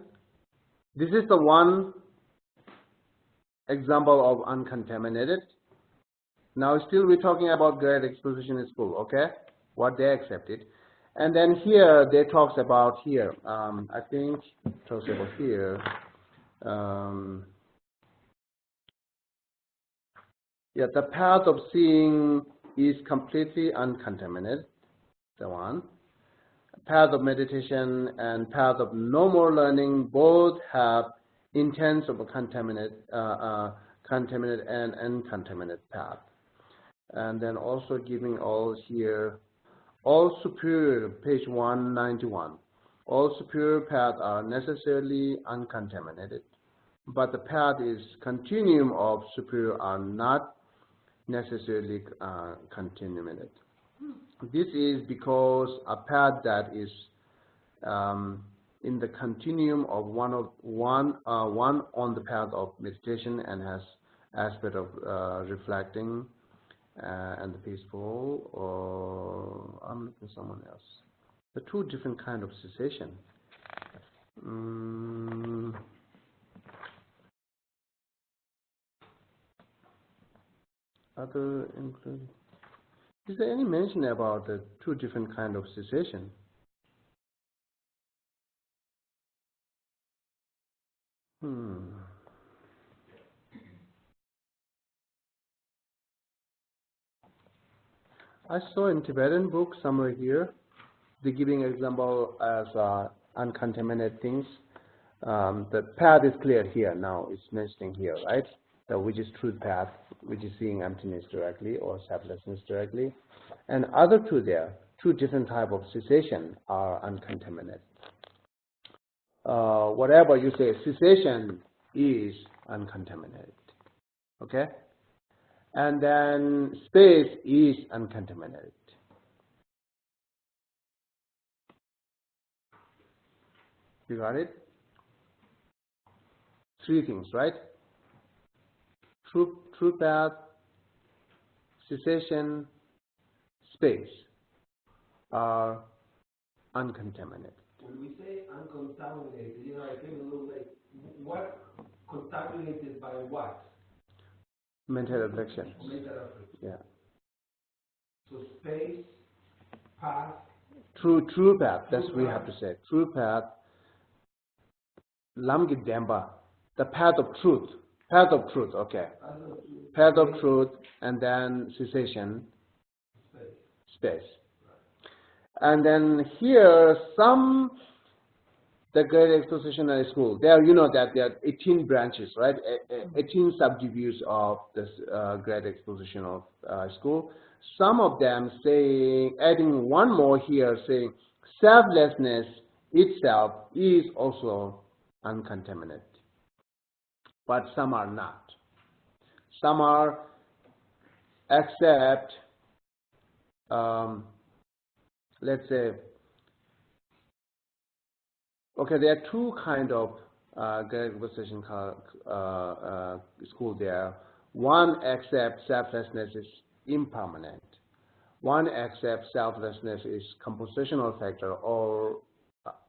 this is the one example of uncontaminated. Now still we're talking about great exposition in school, okay? What they accepted. And then here they talks about here, I think talks about here, yeah, the path of seeing is completely uncontaminated, the one. Path of meditation and path of no more learning both have intents of a contaminated and uncontaminated path. And then also giving all here, all superior, page 191, all superior paths are necessarily uncontaminated, but the path is continuum of superior are not necessarily contaminated. This is because a path that is in the continuum of one on the path of meditation and has aspect of reflecting and the peaceful, or I'm looking at someone else. The two different kind of cessation. Other include. Is there any mention about the two different kind of cessation? I saw in Tibetan book somewhere here, they're giving example as uncontaminated things. The path is clear here now, it's mentioning here, right? So which is truth path, which is seeing emptiness directly or selflessness directly. And other two there, two different type of cessation are uncontaminated. Whatever you say, cessation is uncontaminated. Okay? And then space is uncontaminated. You got it? Three things, right? True path, cessation, space are uncontaminated. When we say uncontaminated, I feel a little like, what contaminated by what? Mental reflection. Mental reflection. Yeah. So space, path. True path. That's what we have to say. True path. Lamgit Demba. The path of truth. Path of truth. Okay. Path of truth, and then cessation. Space. And then here the great expositional school. There, you know that there are 18 branches, right? 18 subdivisions of this great expositional school. Some of them saying, adding one more here, saying selflessness itself is also uncontaminated, but some are not. Some are accept. Let's say, okay, there are two kind of great exposition school there. one accepts selflessness is impermanent. One accepts selflessness is compositional factor or,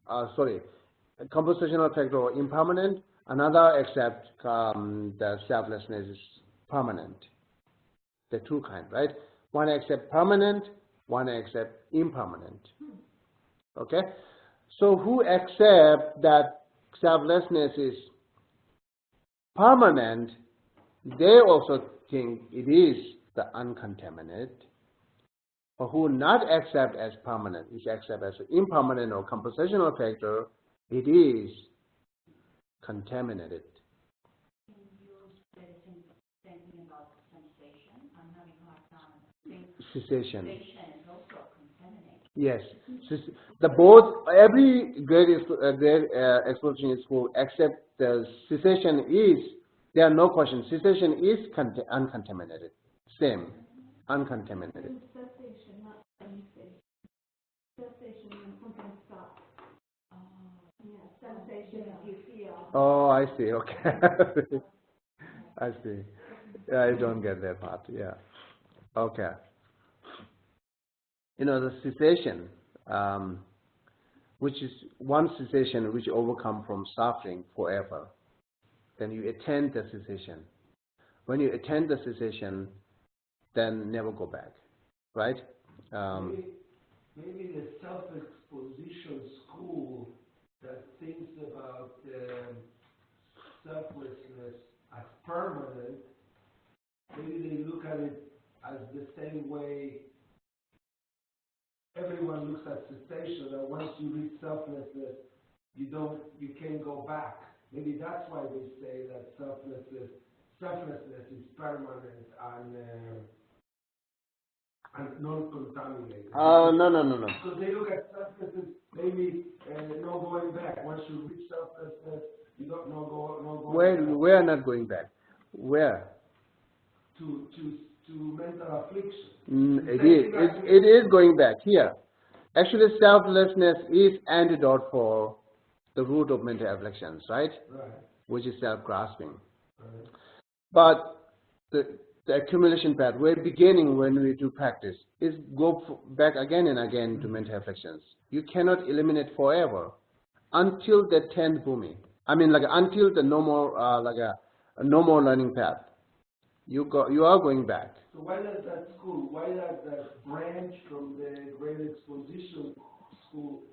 compositional factor or impermanent. Another accepts that selflessness is permanent. The two kind, right? One accepts permanent, one accepts impermanent. Okay? So who accept that selflessness is permanent, they also think it is the uncontaminated. Or who not accept as permanent, is accept as impermanent or compositional factor, it is contaminated. Can you say the same thing about sensation? I'm having a hard time thinking. Cessation. Sensation is also contaminated. Yes. The both, every great exploration school except the cessation is, there are no questions. Cessation is uncontaminated. Same. Uncontaminated. Cessation, not sensation. Cessation when something stops. Yeah, sensation you feel. Oh, I see. Okay. I see. Yeah, I don't get that part. Yeah. Okay. You know, the cessation, which is one cessation which overcome from suffering forever. Then you attain the cessation. When you attain the cessation, then never go back, right? Maybe the self-exposition school that thinks about selflessness as permanent, maybe they look at it as the same way everyone looks at cessation, that once you reach selflessness, you can't go back. Maybe that's why they say that selflessness is permanent and non-contaminated. No. Because they look at selflessness, maybe no going back. Once you reach selflessness, you don't no going back. We're not going back. Where? To mental affliction. It is going back here. Actually, selflessness is antidote for the root of mental afflictions, right? Right. Which is self-grasping. Right. But the accumulation path, we're beginning when we do practice, is go back again and again to mental afflictions. You cannot eliminate forever until the 10th bhumi. I mean, until the no more learning path. You are going back. So why does that school, that branch from the Great Exposition School,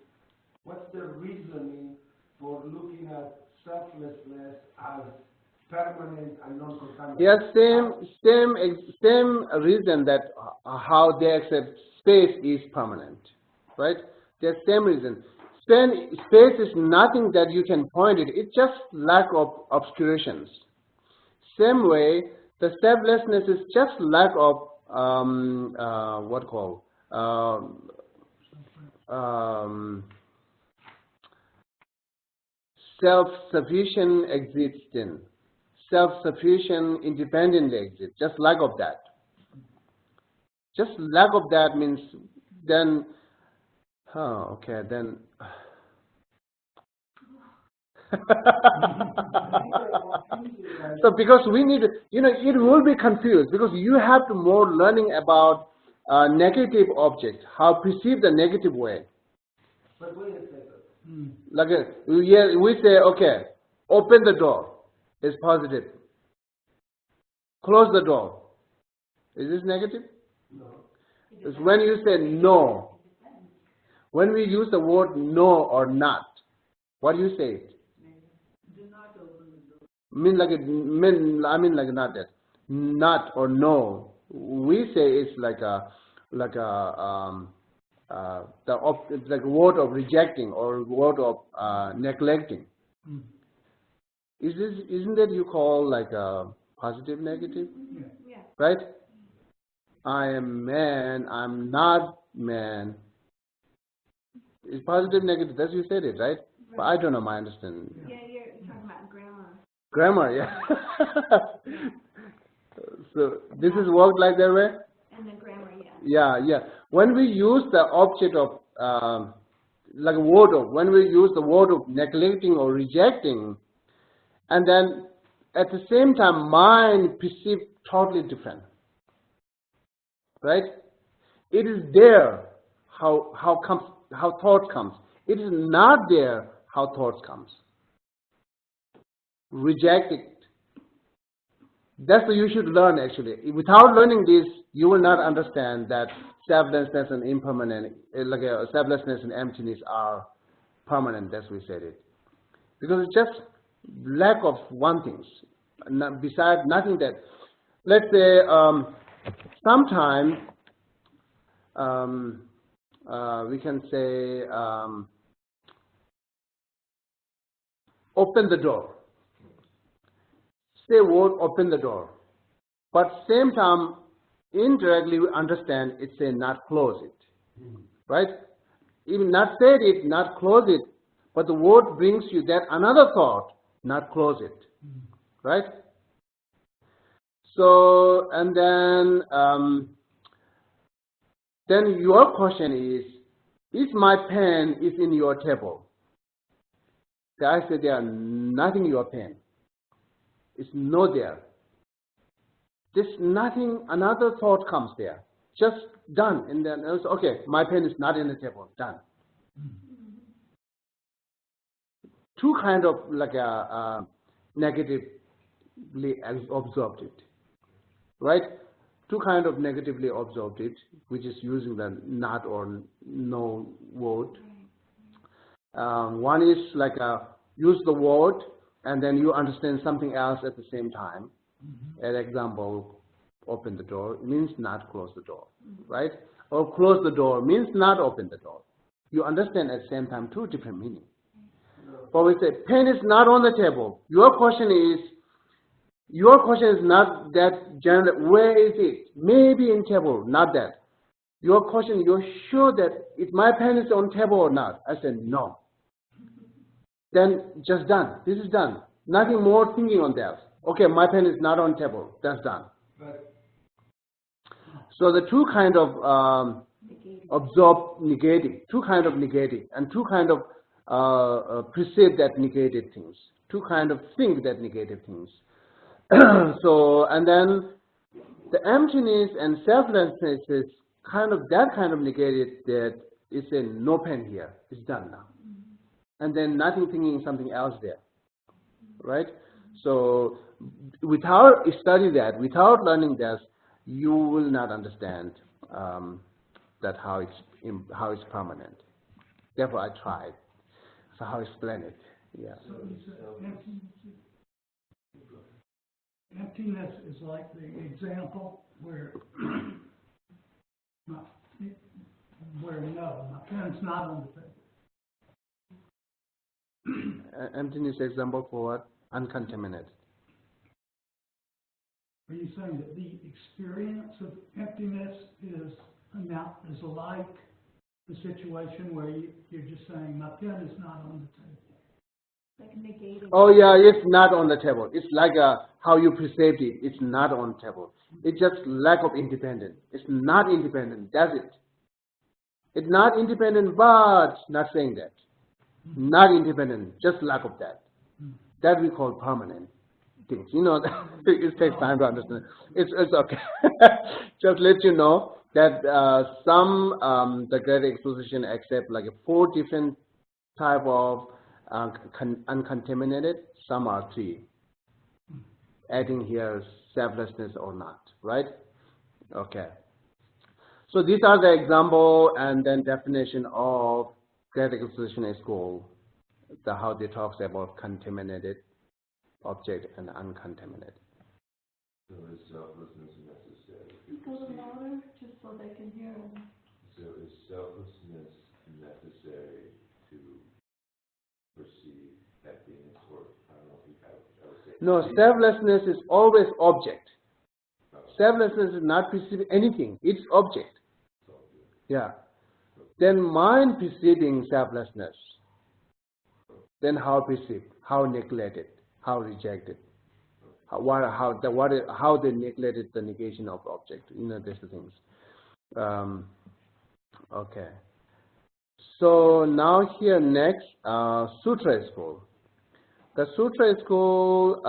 what's the reasoning for looking at selflessness as permanent and non-contaminated? Yeah, same reason that how they accept space is permanent, right? The same reason. Space is nothing that you can point it. It's just lack of obscurations. Same way, the selflessness is just lack of self-sufficient existence. Self-sufficient, independently exist. Just lack of that. Just lack of that means then. Oh, okay, then. So because we need, it will be confused because you have to more learning about negative object, how perceive the negative way. But wait a second. We say, okay, open the door. It's positive. Close the door. Is this negative? No. It's when you say no. When we use the word no or not, what do you say? Not that. Not or no. We say it's like a word of rejecting or word of neglecting. Isn't that you call like a positive negative? Yeah. Right? I am man, I'm not man. It's positive negative, that's you said it, right? But I don't know my understanding. Yeah, you're talking about grammar. Grammar, yeah. So this is worked like that way? And the grammar, yeah. Yeah. When we use the object of when we use the word of neglecting or rejecting, and then at the same time, mind perceived totally different, right? It is there how thought comes. It is not there how thought comes. Reject it. That's what you should learn actually. Without learning this, you will not understand that selflessness and impermanent, like selflessness and emptiness are permanent, as we said it. Because it's just lack of one thing. Besides nothing that, let's say, sometime we can say, open the door. Say word, open the door. But same time, indirectly we understand it say not close it. Right? Even not said it, not close it, but the word brings you that another thought, not close it. Right? So, and then your question is my pen is in your table? The I say there are nothing in your pen. It's no there. There's nothing, another thought comes there. Just done. And then, okay, my pen is not in the table. Done. Two kind of like negatively observed it. Right? Two kind of negatively observed it, which is using the not or no word. One is like use the word and then you understand something else at the same time. An example, open the door means not close the door, right? Or close the door means not open the door. You understand at the same time two different meanings. But we say pen is not on the table. Your question is not that general. Where is it? Maybe in table, not that. Your question, you're sure that if my pen is on table or not? I said no. Then just done. This is done. Nothing more thinking on that. Okay, my pen is not on table. That's done. So the two kind of absorb negating, two kind of negating, and two kind of perceive that negated things. Two kind of think that negative things. So, and then the emptiness and selflessness is kind of that kind of negated that it's a no pen here. It's done now. And then nothing thinking something else there. Right? So without studying that, without learning that, you will not understand that how it's permanent. Therefore, I tried. So how to explain it? Yeah. So emptiness is like the example where no, my pen's not on the table. Emptiness example for what? Uncontaminated. Are you saying that the experience of emptiness is like the situation where you're just saying my pen is not on the table? Like negating. Oh yeah, it's not on the table. It's like how you perceived it. It's not on the table. It's just lack of independence. It's not independent. That's it. It's not independent, but not saying that. Not independent, just lack of that. That we call permanent things. You know, it takes time to understand. It's okay. Just let you know that the Great Exposition accept like 4 different type of uncontaminated. Some are 3. Adding here selflessness or not, right? Okay. So these are the example and then definition of Great Exposition School. How they talks about contaminated object and uncontaminated. So is selflessness necessary? Speak a little louder, just so they can hear. So is selflessness necessary to perceive happiness, or I don't know if you have, I would say. No, selflessness is always object. Selflessness is not perceiving anything. It's object. Yeah. Then mind perceiving selflessness. Then how perceived, how neglected, how rejected, how they neglected the negation of object. You know, these things. Okay. So now here next, Sutra School. The sutra school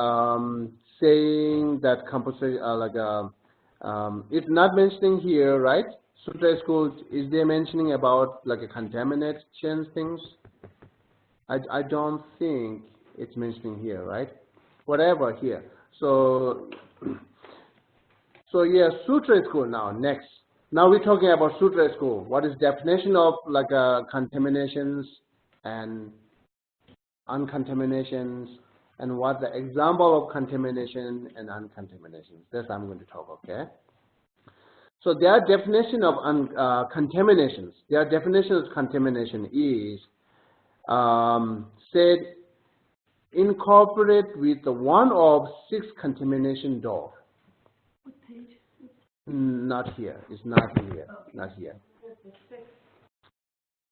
saying that composition, it's not mentioning here, right? Sutra school, is they mentioning about like a contamination things? I don't think it's mentioning here, right? Whatever here. So yeah, sutra school now. Next, now we're talking about sutra school. What is definition of like contaminations and uncontaminations, and what the example of contamination and uncontamination. That's I'm going to talk. Okay. So their definition of contaminations. Their definition of contamination is said incorporate with the one of 6 contamination door. What page? Not here. It's not here. Not here.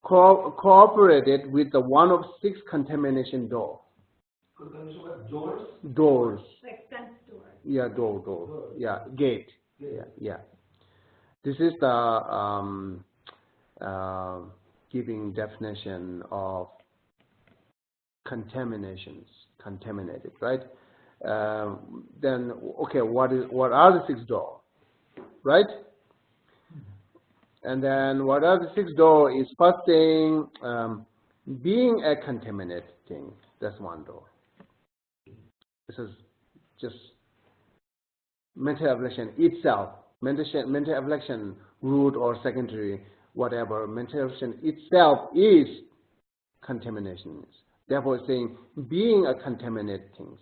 Cooperated with the one of 6 contamination door. Doors? Doors. Like fence doors. Yeah, door. Yeah, gate. Yeah. This is the giving definition of contaminations, contaminated, right? Then, okay, what are the 6 doors, right? And then what are the 6 doors is first thing, being a contaminated thing. That's one door. This is just mental affliction itself. Mental affliction, root or secondary, whatever. Mental affliction itself is contaminations. Therefore, it's saying being a contaminated things,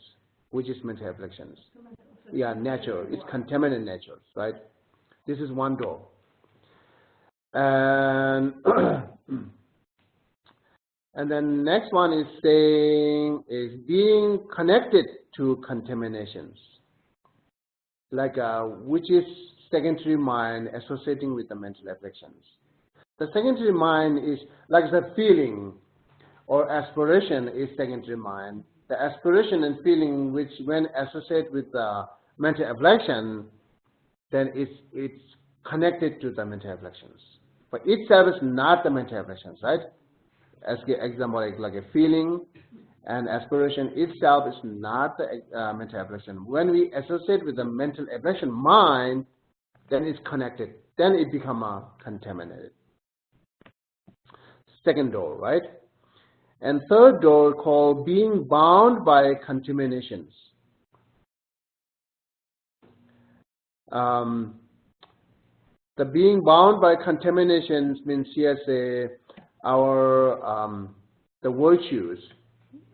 which is mental afflictions. Yeah, nature. It's contaminated natures, right? This is one door. And and then next one is saying is being connected to contaminations, like which is secondary mind associating with the mental afflictions. The secondary mind is like the feeling or aspiration is secondary mind. The aspiration and feeling which when associated with the mental affliction, then it's connected to the mental afflictions. But itself is not the mental afflictions, right? As an example, like a feeling and aspiration itself is not the mental affliction. When we associate with the mental affliction mind, then it's connected. Then it becomes contaminated. Second door, right? And third door called being bound by contaminations. The being bound by contaminations means here say our the virtues,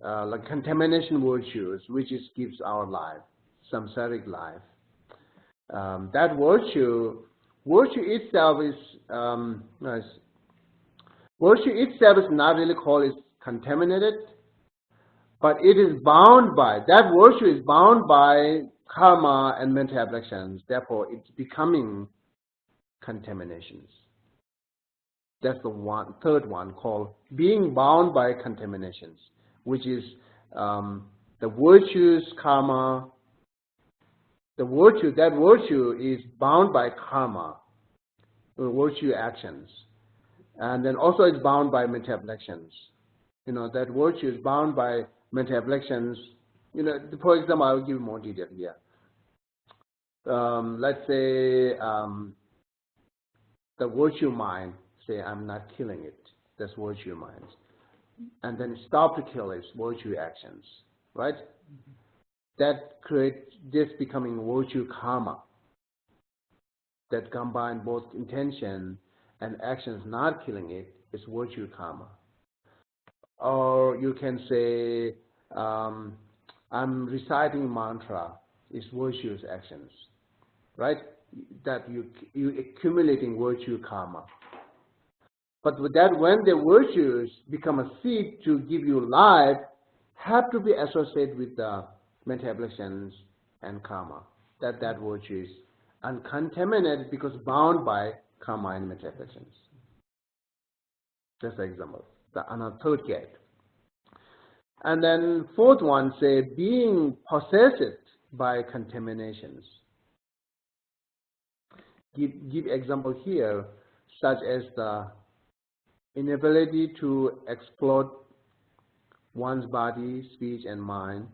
like contamination virtues, which is gives our life, samsaric life. That virtue itself is virtue itself is not really called is contaminated, but it is bound by, that virtue is bound by karma and mental afflictions. Therefore, it's becoming contaminations. That's the third one called being bound by contaminations, which is the virtues, karma. That virtue is bound by karma, virtue actions, and then also it's bound by mental afflictions. That virtue is bound by mental afflictions. For example, I will give you more detail here. Let's say the virtue mind, say I'm not killing it. That's virtue mind. And then stop to kill its virtue actions, right? That creates this becoming virtue karma that combine both intention and actions not killing it is virtue karma. Or you can say I'm reciting mantra is virtuous actions, right? That you accumulating virtue karma. But with that, when the virtues become a seed to give you life, have to be associated with the mental afflictions and karma. That virtue is uncontaminated because bound by karma and mental afflictions. Just an example. Another third gate. And then fourth one, say being possessed by contaminations. Give example here, such as the inability to explode one's body, speech, and mind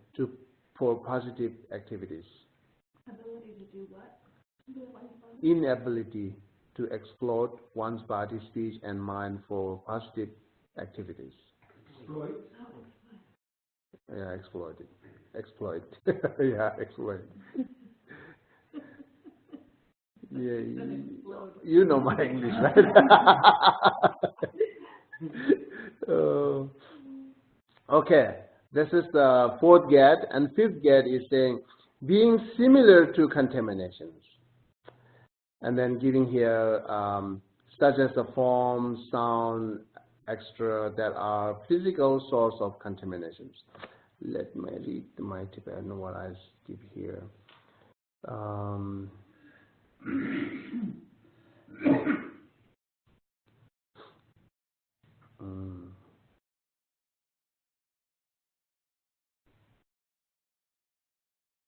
for positive activities. Ability to do what? Inability to exploit one's body, speech, and mind for positive activities. Exploit. Yeah, exploit it. Exploit. Yeah, exploit. Yeah, you know my English, right? Okay, this is the fourth gate, and fifth gate is saying being similar to contaminations. And then giving here such as the form, sound, extra that are physical source of contaminations. Let me read my tip. I know what I give here.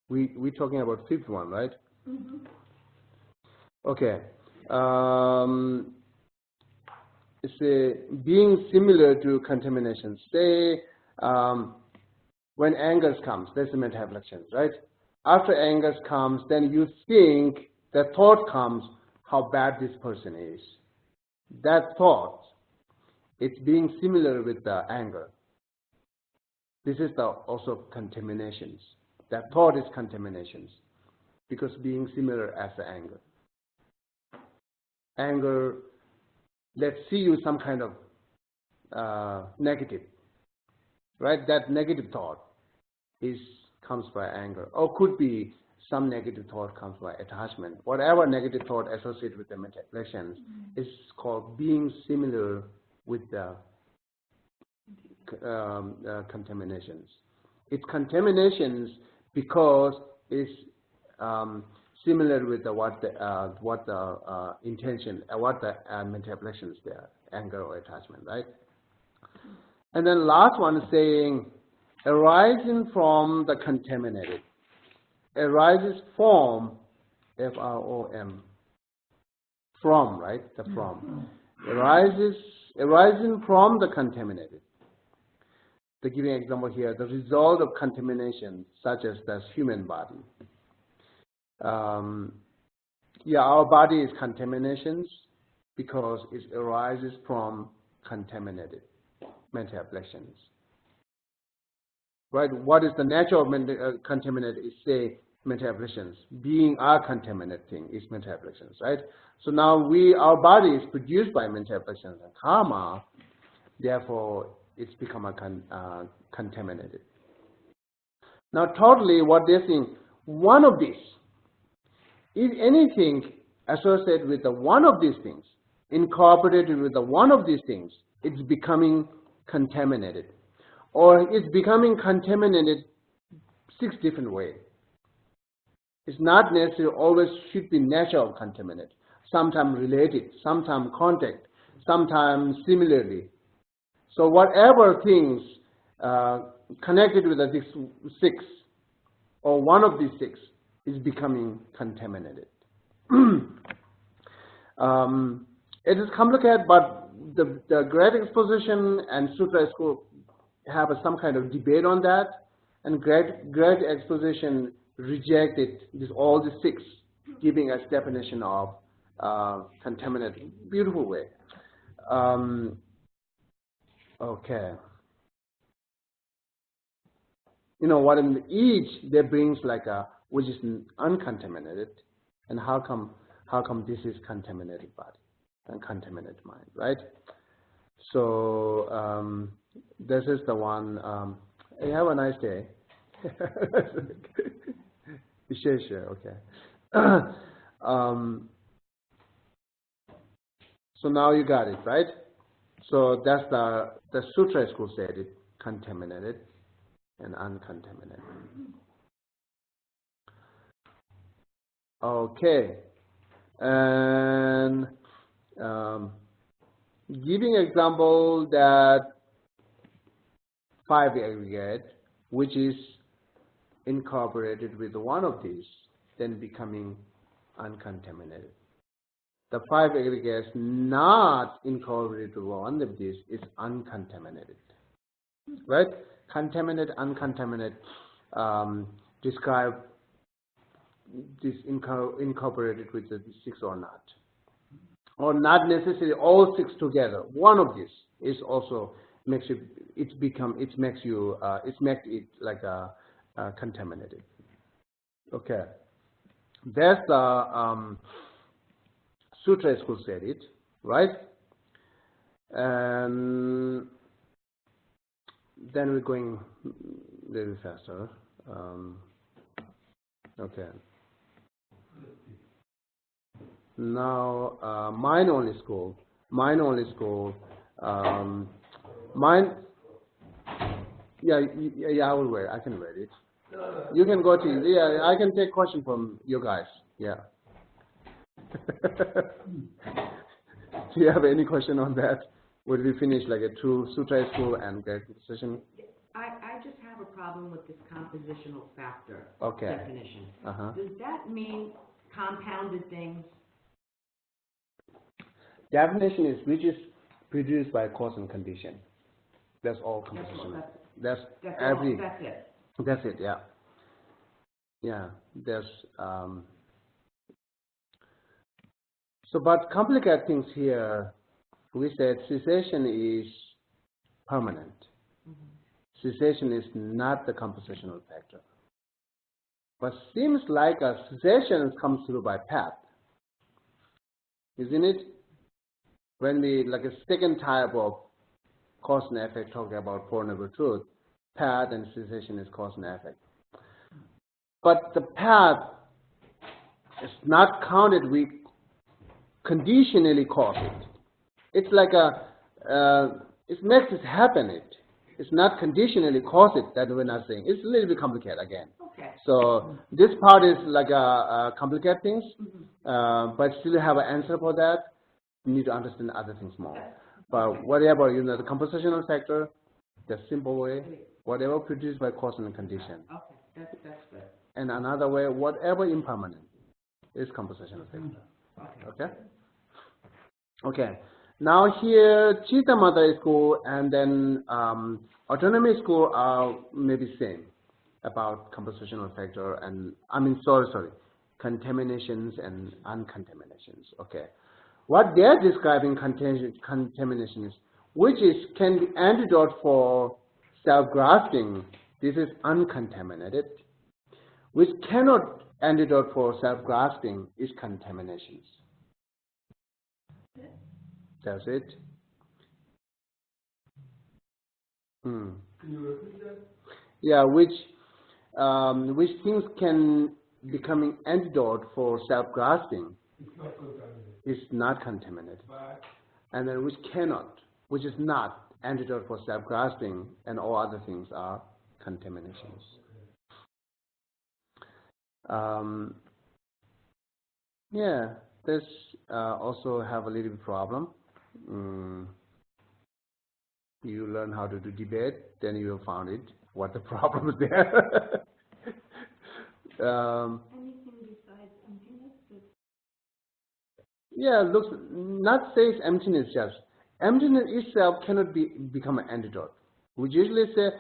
We're talking about fifth one, right? Mm-hmm. Okay. It's being similar to contamination. Say when anger comes, that's the mental afflictions, right? After anger comes, then you think, the thought comes, how bad this person is. That thought, it's being similar with the anger. This is also contaminations. That thought is contaminations, because being similar as the anger. Anger, let's see you some kind of negative, right? That negative thought comes by anger, or could be some negative thought comes by attachment. Whatever negative thought associated with the mental afflictions is called being similar with the contaminations. It's contaminations because it's similar with what the intention, what the mental afflictions there, anger or attachment, right? And then last one is saying arising from the contaminated. Arises from, F-R-O-M, from, right? The from. Arising from the contaminated. To give you an example here, the result of contamination, such as the human body. Yeah, our body is contaminations because it arises from contaminated mental afflictions. Right? What is the nature of contaminated? Is say mental afflictions. Being a contaminated thing is mental afflictions, right? So now our body is produced by mental afflictions and karma. Therefore, it's become contaminated. Now, totally, what they're saying, one of these, if anything associated with the one of these things, incorporated with the one of these things, it's becoming contaminated. Or it's becoming contaminated 6 different ways. It's not necessarily always should be natural contaminated. Sometimes related, sometimes contact, sometimes similarly. So whatever things connected with the 6 or one of these 6 is becoming contaminated. It is complicated, but the Great Exposition and Sutra School have some kind of debate on that, and Great Exposition rejected all the 6, giving us definition of contaminated. Beautiful way. Okay. You know what? In each there brings like which is uncontaminated, and how come this is contaminated body and contaminated mind, right? So this is the one. Hey, have a nice day. Okay. So now you got it, right? So that's the Sutra school said it, contaminated and uncontaminated. Okay, and giving example that 5 aggregate, which is incorporated with one of these, then becoming uncontaminated. The 5 aggregates not incorporated with one of these is uncontaminated, right? contaminated, uncontaminated, describe this incorporated with the 6 or not necessarily all 6 together. One of these is also makes you it makes it like a contaminated. Okay, that's the Sutra school said it, right? And then we're going a little faster. Okay. Now, mind only school. Mind only school. Mind. Yeah, I will wait. I can wait it. You can go to. Yeah, I can take question from you guys. Yeah. Do you have any question on that? Would we finish like a true Sutra school and get session? I just have a problem with this compositional factor Okay. definition. Uh-huh. Does that mean compounded things? Definition is which is produced by cause and condition. That's all composition. That's every. That's it. That's it. Yeah. Yeah. There's so, but complicated things here. We said cessation is permanent. Cessation is not the compositional factor. But seems like a cessation comes through by path, isn't it? When we, like a second type of cause and effect, talking about Four Noble Truth, path and cessation is cause and effect. But the path is not counted, we conditionally cause it. It's like it makes it happen. It's not conditionally cause it that we're not saying. It's a little bit complicated again. Okay. So this part is like a complicated things, but still have an answer for that. You need to understand other things more. But whatever, the compositional factor, the simple way, whatever produced by cause and condition. Okay, that's good. And another way, whatever impermanent is compositional factor. Okay? Okay. Now here, Chitta Mother School and then Autonomy School are maybe same about compositional factor and, sorry, contaminations and uncontaminations. Okay. What they're describing contamination is, which can be antidote for self-grasping. This is uncontaminated. Which cannot antidote for self-grasping is contaminations. That's it. Can you repeat that? Yeah, which things can becoming antidote for self-grasping It's not contaminated. is not contaminated. But And then which cannot, which is not antidote for self-grasping, and all other things are contaminations. Yeah, this also have a little bit problem. You learn how to do debate, then you will find it, what the problem is there. Anything besides emptiness? Yeah, looks, not says emptiness just. Emptiness itself cannot become an antidote. We usually say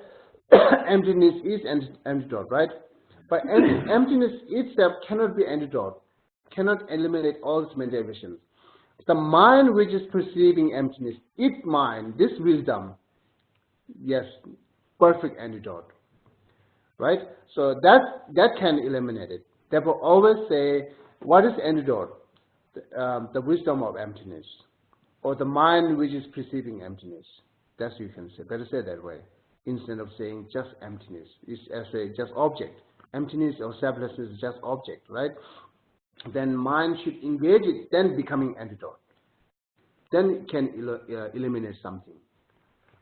emptiness is antidote, right? But emptiness itself cannot be antidote, cannot eliminate all its mental visions. The mind which is perceiving emptiness, its mind, this wisdom, yes, perfect antidote, right? So that can eliminate it. Therefore, always say, what is antidote? The wisdom of emptiness, or the mind which is perceiving emptiness. That's what you can say. Better say that way, instead of saying just emptiness. It's as a just object. Emptiness or selflessness is just object, right? Then mind should engage it, then becoming antidote. Then it can eliminate something.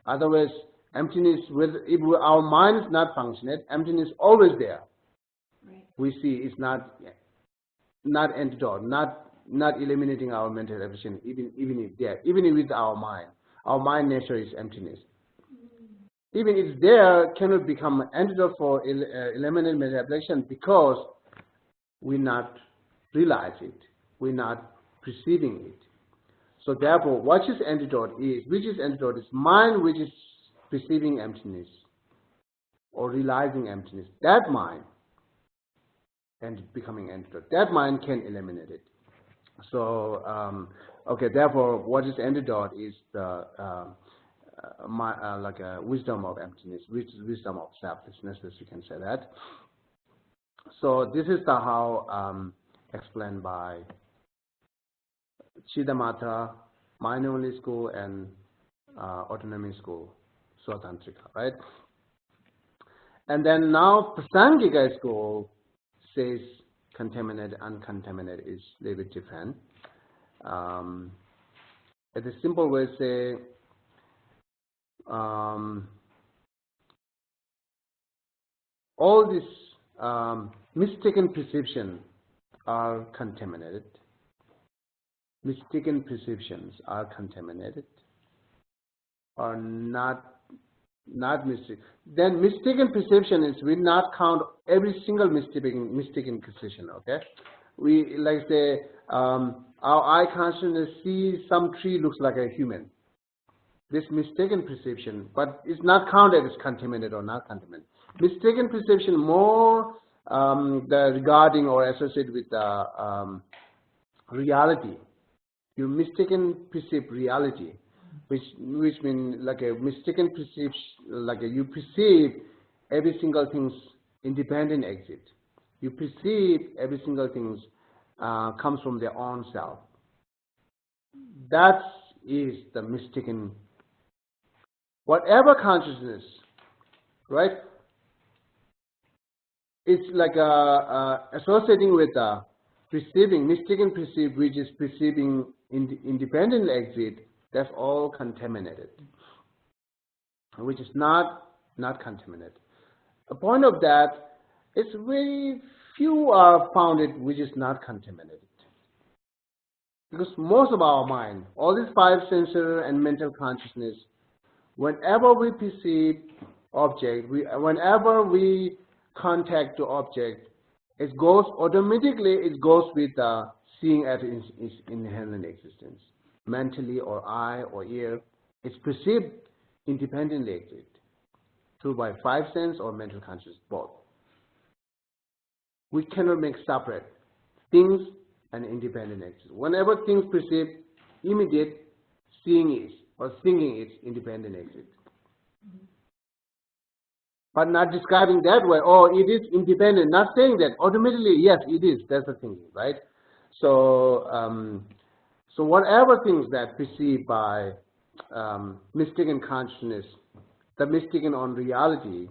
Otherwise, emptiness, if our mind is not functioning, emptiness always there. Right. We see it's not antidote, not eliminating our mental evasion, even if there, even with our mind nature is emptiness. Even if it's there, cannot become an antidote for eliminating mental evasion because we not realize it, we're not perceiving it. So therefore, what is antidote is, which is antidote is mind which is perceiving emptiness. or realizing emptiness, that mind, and becoming antidote, that mind can eliminate it. So, okay, therefore, what is antidote is the like a wisdom of emptiness, wisdom of selflessness, as you can say that. So this is the how explained by Chidamata, Mind Only School, and Autonomy School, Swatantrika, right? And then now Prasangika School says contaminated, uncontaminated is a little bit different. At a simple way, say all these mistaken perceptions are contaminated. Mistaken perceptions are contaminated, or not mistaken. Then mistaken perception is we not count every single mistaken perception. Okay, we like say our eye consciousness sees some tree looks like a human. This mistaken perception, but it's not counted as contaminated or not contaminated. Mistaken perception more the regarding or associated with the reality. You mistaken perceive reality, which means like a mistaken perception, like you perceive every single thing's independent exit. You perceive every single thing comes from their own self. That is the mistaken. Whatever consciousness, right? It's like associating with perceiving, mistaken perceive, which is perceiving independent exit. That's all contaminated, which is not contaminated. A point of that is very few are found it which is not contaminated. Because most of our mind, all these five sensory and mental consciousness, whenever we perceive object, whenever we contact the object, it goes automatically. It goes with seeing at its inherent existence, mentally or eye or ear. It's perceived independently exist through by five sense or mental consciousness, both. We cannot make separate things and independent exist. Whenever things perceive, immediate seeing is or thinking is independent exist. But not describing that way, oh, it is independent, not saying that, automatically, yes, it is, that's the thing, right? So, so whatever things that perceived by mistaken consciousness, the mistaken on reality,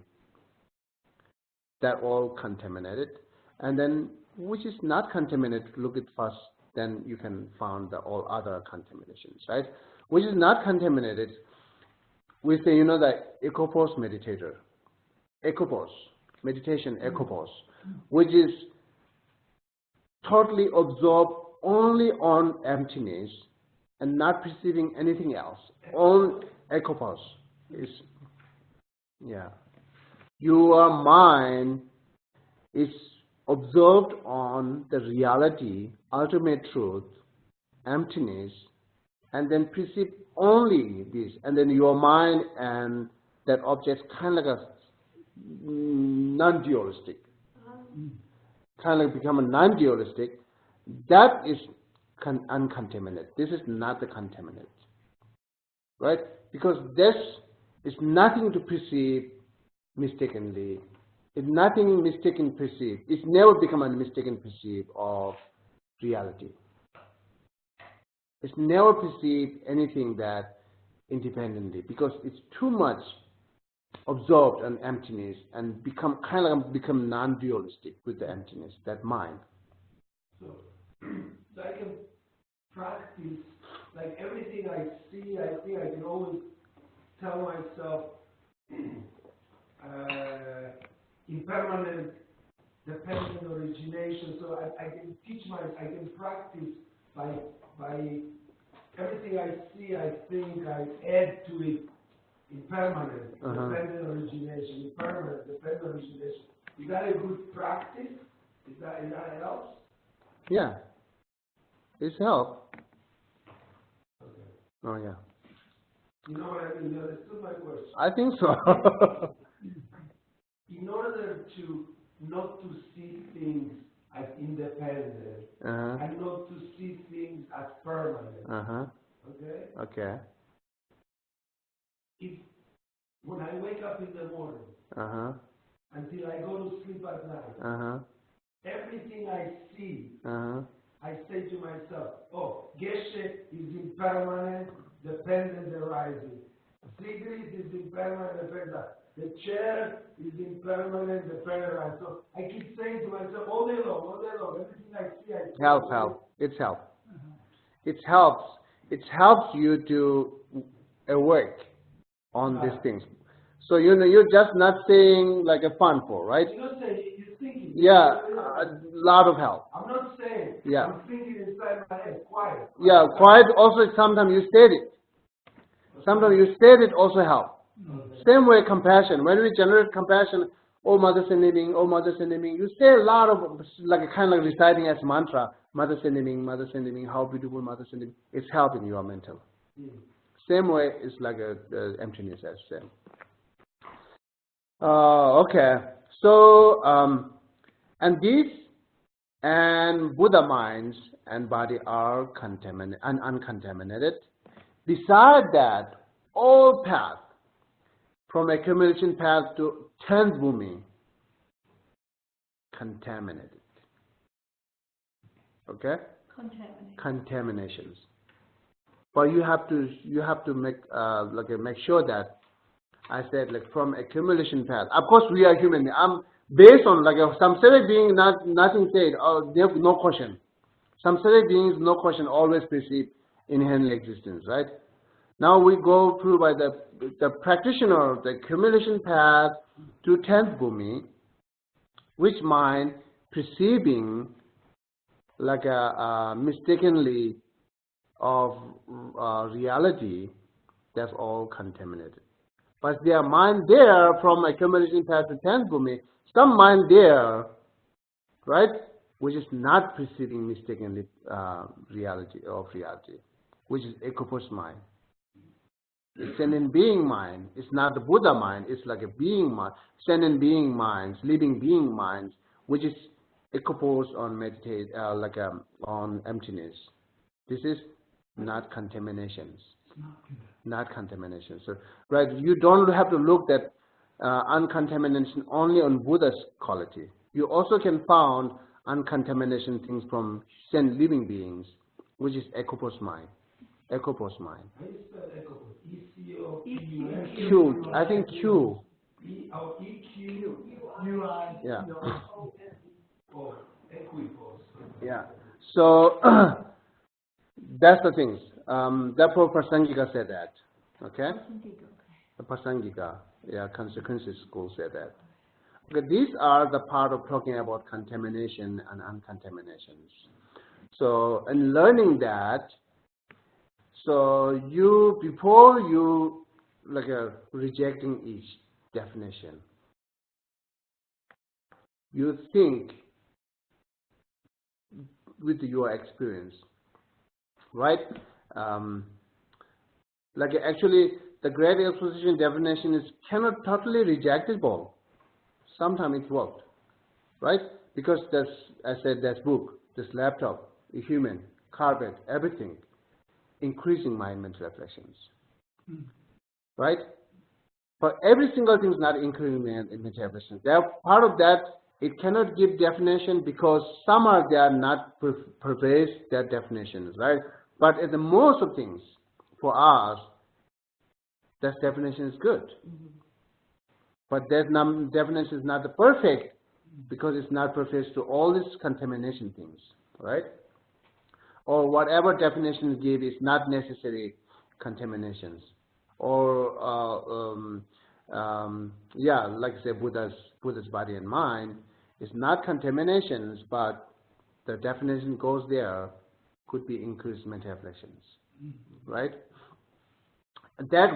that all contaminated. And then, which is not contaminated, look at first, then you can find the all other contaminations, right? Which is not contaminated, we say, you know, the ecopause meditator. Ecopause, meditation ecopause, which is totally absorbed only on emptiness and not perceiving anything else. On ecopause is, yeah. Your mind is observed on the reality, ultimate truth, emptiness, and then perceive only this. And then your mind and that object kind of like a non-dualistic, kind of become a non-dualistic. That is uncontaminated. This is not the contaminated, right? Because this is nothing to perceive mistakenly. It's nothing mistaken perceived. It's never become a mistaken perceive of reality. It's never perceived anything that independently, because it's too much absorbed in emptiness and become non-dualistic with the emptiness, that mind. So I can practice, like everything I see, I think I can always tell myself impermanent, dependent origination. So I can I can practice by everything I see, I think I add to it impermanent, dependent origination, impermanent, dependent origination. Is that a good practice? Is that helps? Yeah, it's help. Okay. Oh yeah. You know what I mean? You understood my question. I think so. in order to not to see things as independent and not to see things as permanent. Okay? Okay. If when I wake up in the morning until I go to sleep at night, everything I see, I say to myself, oh, Geshe is impermanent, dependent, arising. Sigrid is impermanent, dependent. The chair is impermanent, dependent, arising. So I keep saying to myself all day long, everything I see, I see. Help. It's help. It helps. It helps you to awake on these things. So you're just not saying like a fun for, right? You're not saying, you're thinking. Yeah, a lot of help. I'm not saying. Yeah. I'm thinking inside my head, quiet. Yeah, quiet also sometimes you state it. Sometimes you state it also help. Same way compassion. When we generate compassion, oh Mother Sending, oh Mother Sending, you say a lot of like kind of like reciting as mantra, Mother Sending, how beautiful Mother Sending. It's helping your mental. Same way it's like a emptiness as same. Okay, so and these and Buddha minds and body are contaminated and uncontaminated. Beside that, all path from accumulation path to 10th bhumi contaminated. Okay? Contaminations. But you have to make make sure that I said like from accumulation path. Of course we are human. I'm based on like some Samsaric being nothing said, there's no question. Samsaric beings no question always perceive inherent existence, right? Now we go through by the practitioner of the accumulation path to 10th bhumi, which mind perceiving like a mistakenly of reality, that's all contaminated. But there are mind there from accumulation path to 10th bhumi, some mind there, right, which is not perceiving mistakenly reality, which is Ekopos mind. It's an being mind. It's not the Buddha mind. It's like a being mind. Sentient being minds, living being minds, which is Ekopos on meditate, on emptiness. This is not contaminations. Not contamination. So, right, you don't have to look at uncontamination only on Buddha's quality. You also can find uncontamination things from sentient living beings, which is Ekopos mind. Ekopos mind. How do you spell Ekopos? E-C-O-P-U-S? Q. I think Q. E-Q. UI. Yeah. Oh, Equipos. Yeah. So that's the things. Therefore, Prasangika said that. Okay. The Prasangika, yeah, consequences school said that. Okay, these are the part of talking about contamination and uncontaminations. So, in learning that, so you before you like rejecting each definition, you think with your experience, right? Like actually, the great exposition definition is cannot totally rejectable. Sometimes it worked, right? Because there's, I said, there's book, this laptop, a human, carpet, everything, increasing my mental reflections, right? But every single thing is not increasing mental reflections. They are part of that. It cannot give definition because some are they are not pervasive their definitions, right? But at the most of things, for us, that definition is good. But that definition is not the perfect because it's not perfect to all these contamination things, right? Or whatever definition you give is not necessary contaminations. Or yeah, like say Buddha's body and mind is not contaminations, but the definition goes there could be increased mental reflections, right? That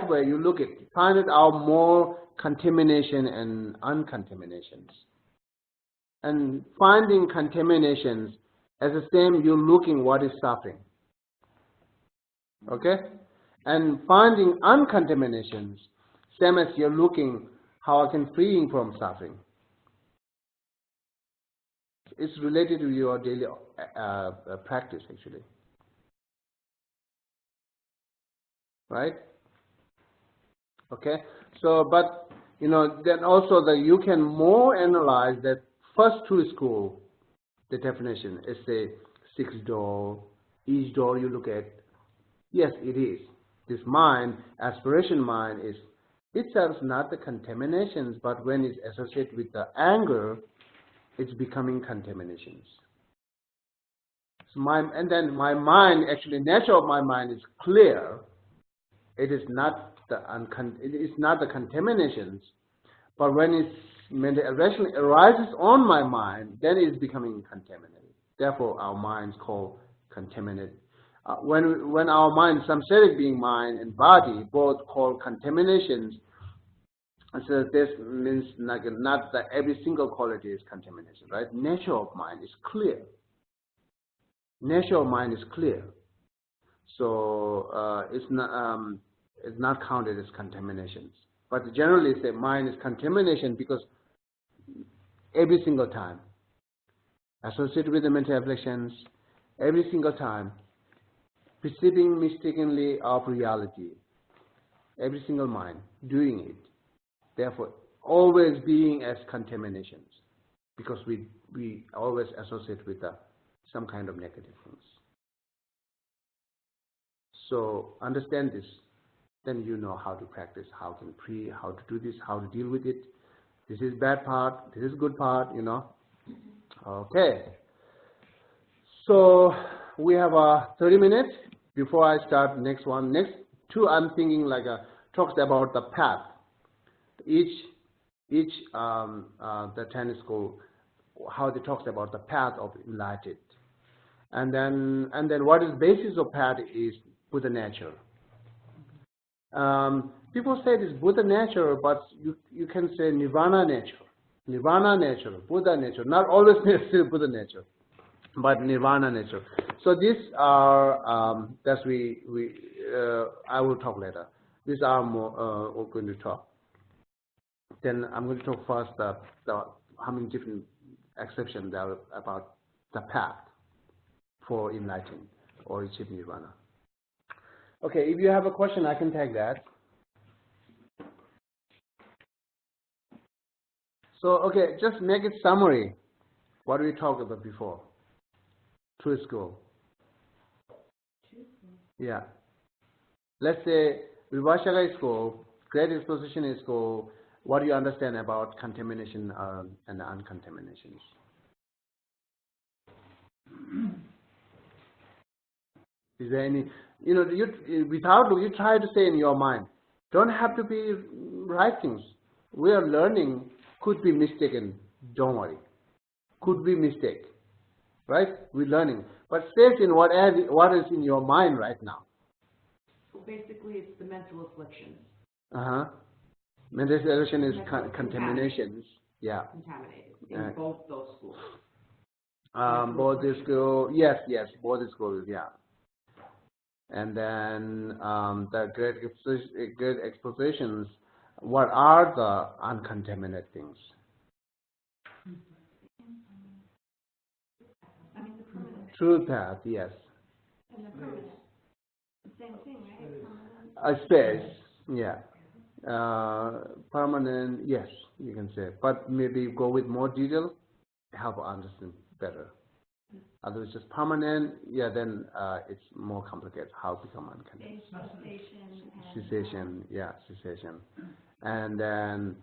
way you look at find it out more contamination and uncontaminations, and finding contaminations as the same you're looking what is suffering, okay, and finding uncontaminations same as you're looking how I can freeing from suffering. It's related to your daily practice, actually. Right? Okay. So, but you know, then also that you can more analyze that first two school. The definition is a 6 door. Each door you look at. Yes, it is. This mind, aspiration mind, is itself not the contaminations, but when it's associated with the anger, it's becoming contaminations. So and then my mind, actually, nature of my mind is clear. It is not the contaminations, but when the aggression arises on my mind, then it's becoming contaminated. Therefore, our minds called contaminated. When our mind, samsaric being mind and body, both called contaminations, so this means not that every single quality is contamination, right? Nature of mind is clear. Nature of mind is clear. So it's not counted as contaminations. But generally, say mind is contamination because every single time, associated with the mental afflictions, every single time, perceiving mistakenly of reality, every single mind doing it. Therefore, always being as contaminations, because we always associate with some kind of negative things. So understand this, then you know how to practice, how to do this, how to deal with it. This is bad part, this is good part, you know. Okay. So we have 30 minutes before I start next one. Next two, I'm thinking like talks about the path. Each the Tenant school, how they talks about the path of enlightened, and then what is the basis of path is Buddha nature. People say this Buddha nature, but you can say Nirvana nature, Buddha nature. Not always necessarily Buddha nature, but Nirvana nature. So these are that I will talk later. These are more we're going to talk. Then I'm going to talk first how many different exceptions there are about the path for enlightenment or achieving Nirvana. Okay, if you have a question, I can take that. So, okay, just make it summary. What we talked about before? True school. Yeah. Let's say Vivashaka school, great exposition is school. What do you understand about contamination and uncontaminations? Is there any, you try to say in your mind, don't have to be right things. We are learning, could be mistaken, don't worry. Could be mistake, right? We're learning. But says in what is in your mind right now. Basically, it's the mental afflictions. Mental affliction is contaminations. Yeah. Contaminated in both those schools. Both the school, yes, both the schools, yeah. And then the great expositions. What are the uncontaminated things? I mean, the permanent. True path, yes. And the permanent. Same thing, right? A space, yeah. Permanent, yes, you can say. But maybe go with more detail, help understand better. Otherwise, just permanent, yeah, then it's more complicated. How to become uncontaminated? Cessation, yeah, cessation. And then,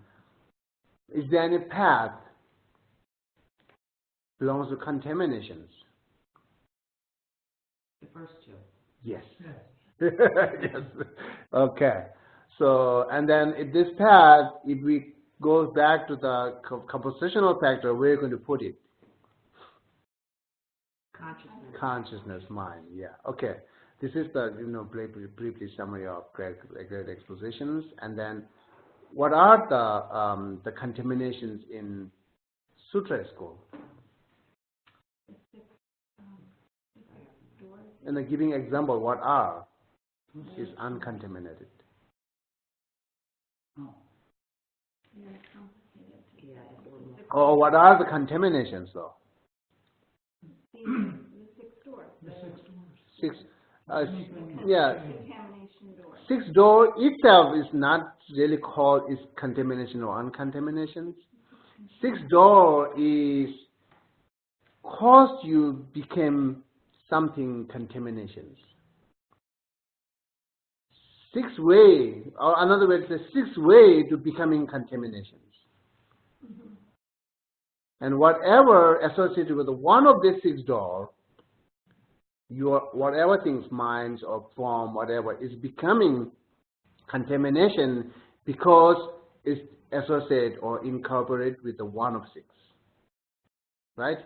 is there any path belongs to contaminations? The first two. Yes. Yes. Okay. So, and then if this path, if we go back to the compositional factor, where are you going to put it? Consciousness, mind. Yeah. Okay. This is the briefly summary of great expositions, and then what are the contaminations in Sutra school? And then giving example, what are is uncontaminated. Yeah, complicated to Yeah, say. it's a little more. Or what are the contaminations though? The 6 doors. The 6 doors. Six, Anything- yeah, Contamination doors. 6 door itself is not really called is contamination or uncontamination. 6 door is caused you became something contaminations. 6 way, or another way to say 6 way to becoming contaminations. And whatever associated with one of these 6 door, your whatever things, minds or form, whatever, is becoming contamination because it's associated or incorporated with the one of 6. Right?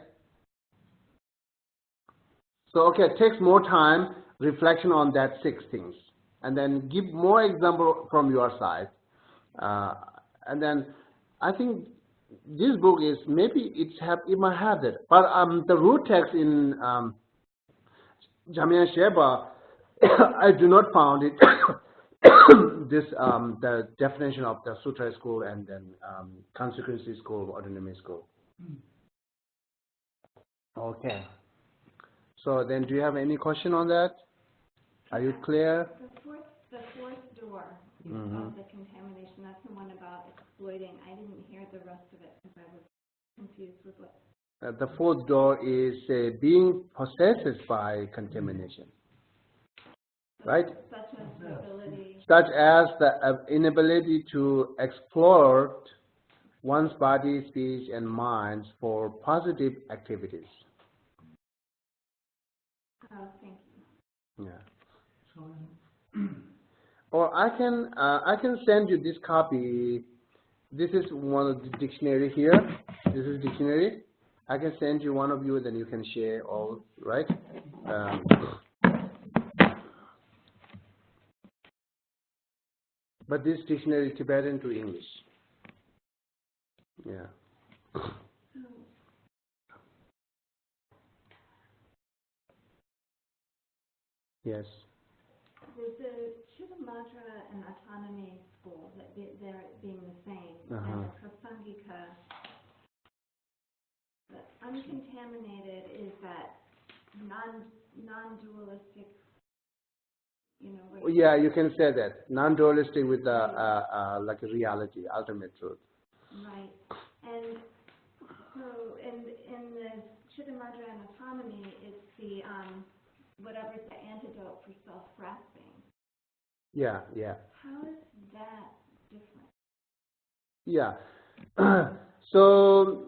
So, okay, it takes more time, reflection on that 6 things. And then give more example from your side. And then I think this book is, maybe it might have that. But the root text in Jamia Sheba, I do not found it, this, the definition of the Sutra school and then consequences school, autonomy school. Okay. So then do you have any question on that? Are you clear? The fourth door of the contamination, that's the one about exploiting. I didn't hear the rest of it because I was confused with what. The 4th door is being possessed by contamination. Right? Such as the ability. Such as the inability to exploit one's body, speech, and minds for positive activities. Oh, thank you. Yeah. So, Or I can send you this copy. This is one of the dictionary here. This is dictionary. I can send you one of you, then you can share all, right? But this dictionary is Tibetan to English. Yeah. Yes. There's the Chittamatra and autonomy school, that they're being the same, and the Prasangika. The uncontaminated is that non-dualistic, where Yeah, you can say that. Non-dualistic with the like a reality, ultimate truth. right. And so in the Chittamatra and autonomy, it's the whatever's the antidote for self-grasping. Yeah, yeah. How is that different? Yeah. So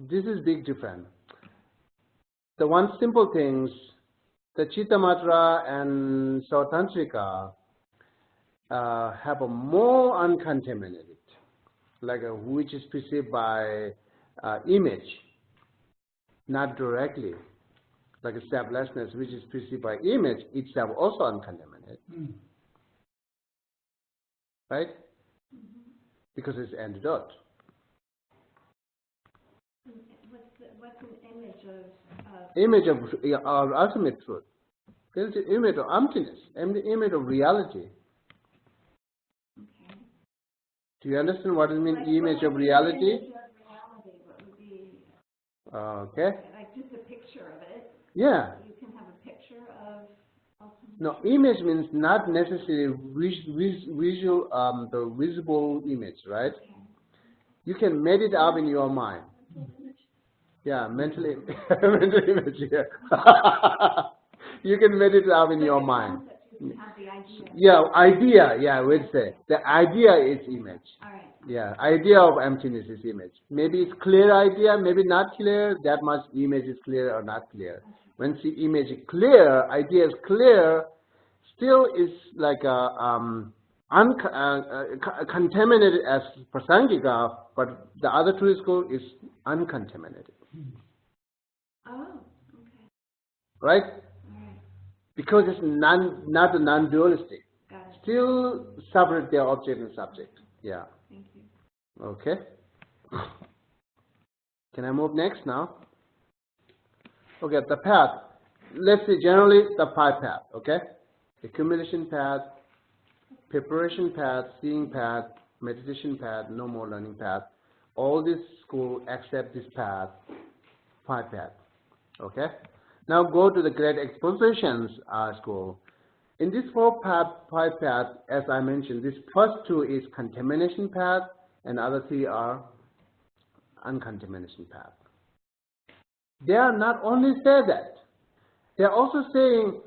this is big difference. The one simple things, the Chittamatra and Sautantrika have a more uncontaminated, like which is perceived by image, not directly. Like a selflessness, which is perceived by image, itself also uncontaminated. Right? Because it's antidote. What's an image of? Image of our ultimate truth. It's the image of emptiness, and the image of reality. Okay. Do you understand what it means, image of reality? Image of reality, what would be? Okay. Like just a picture of it. Yeah. You can have a picture of. No, image means not necessarily visual, the visible image, right? Okay. You can make it up in your mind. Yeah, mental image. Yeah. You can make it up in your mind. You can have the idea. Yeah, idea. Yeah, we'd say the idea is image. All right. Yeah, idea of emptiness is image. Maybe it's clear idea, maybe not clear. That much image is clear or not clear. When see image is clear, idea is clear, still is like a contaminated as Prasangika, but the other two school is uncontaminated. Oh, okay. Right? All right. Because it's not a non-dualistic. Got it. Still separate their object and subject. Yeah. Thank you. Okay. Can I move next now? Okay, the path. Let's say generally the 5 path, okay? Accumulation path, preparation path, seeing path, meditation path, no more learning path. All this school accept this path, 5 path. Okay. Now go to the Great Expositions school. In this 5 path, as I mentioned, this first 2 is contamination path, and other 3 are uncontamination path. They are not only say that, they are also saying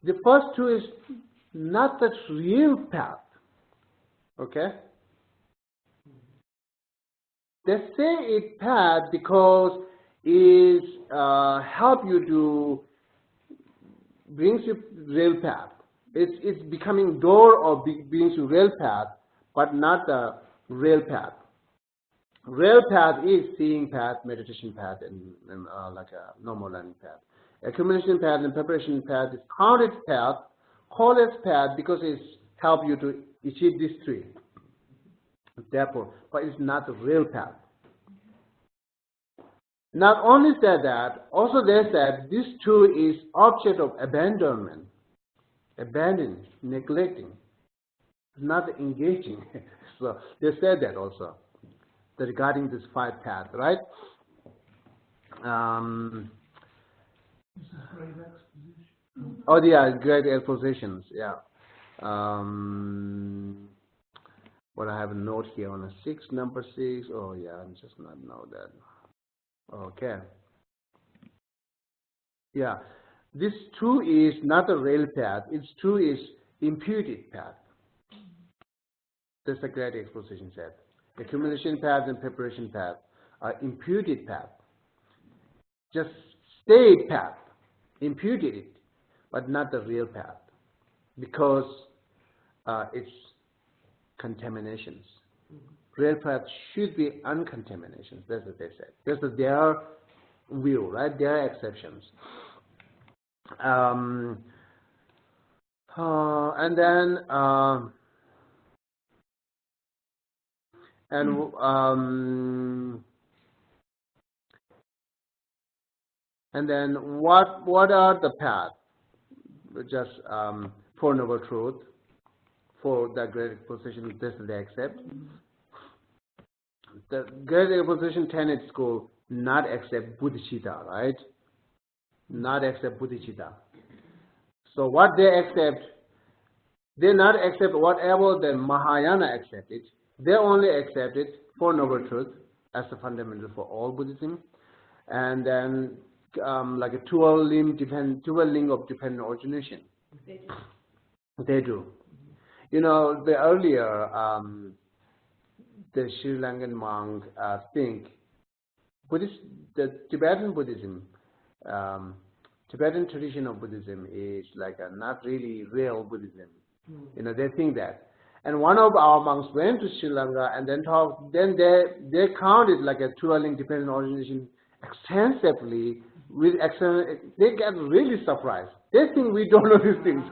the first 2 is not the real path. Okay? They say it path because it help you to brings you real path. It's becoming door or brings you real path, but not the real path. Real path is seeing path, meditation path, and like a normal learning path. Accumulation path and preparation path is counted path, college path, because it's help you to achieve these 3. Therefore, but it's not the real path. Not only said that, also they said this 2 is object of abandonment, abandoning, neglecting, not engaging. So they said that also, that regarding this 5 path, right? This is great exposition. Oh, yeah, great expositions, yeah. Well, I have a note here on a 6, number 6. Oh, yeah, I just not know that. Okay. Yeah, this 2 is not a real path. It's 2 is imputed path. That's the great exposition said. Accumulation path and preparation path are imputed path. Just stayed path, imputed it, but not the real path, because it's contaminations. Real path should be uncontaminations. That's what they said. That's their view, right? Their exceptions. And then what are the paths? Just Four Noble Truth, for the Great Exposition, this they accept. The Great Exposition Tenant School not accept Bodhicitta, right? Not accept Bodhicitta. So what they accept, they not accept whatever the Mahayana accepted. They only accepted Four Noble Truth as the fundamental for all Buddhism, and then like a 12 ling of dependent origination. They do. You know, the earlier the Sri Lankan monk think the Tibetan Buddhism, Tibetan tradition of Buddhism is like a not really real Buddhism. You know, they think that. And one of our monks went to Sri Lanka and then talked. Then they counted like a 12 ling dependent origination extensively. They get really surprised. They think we don't know these things.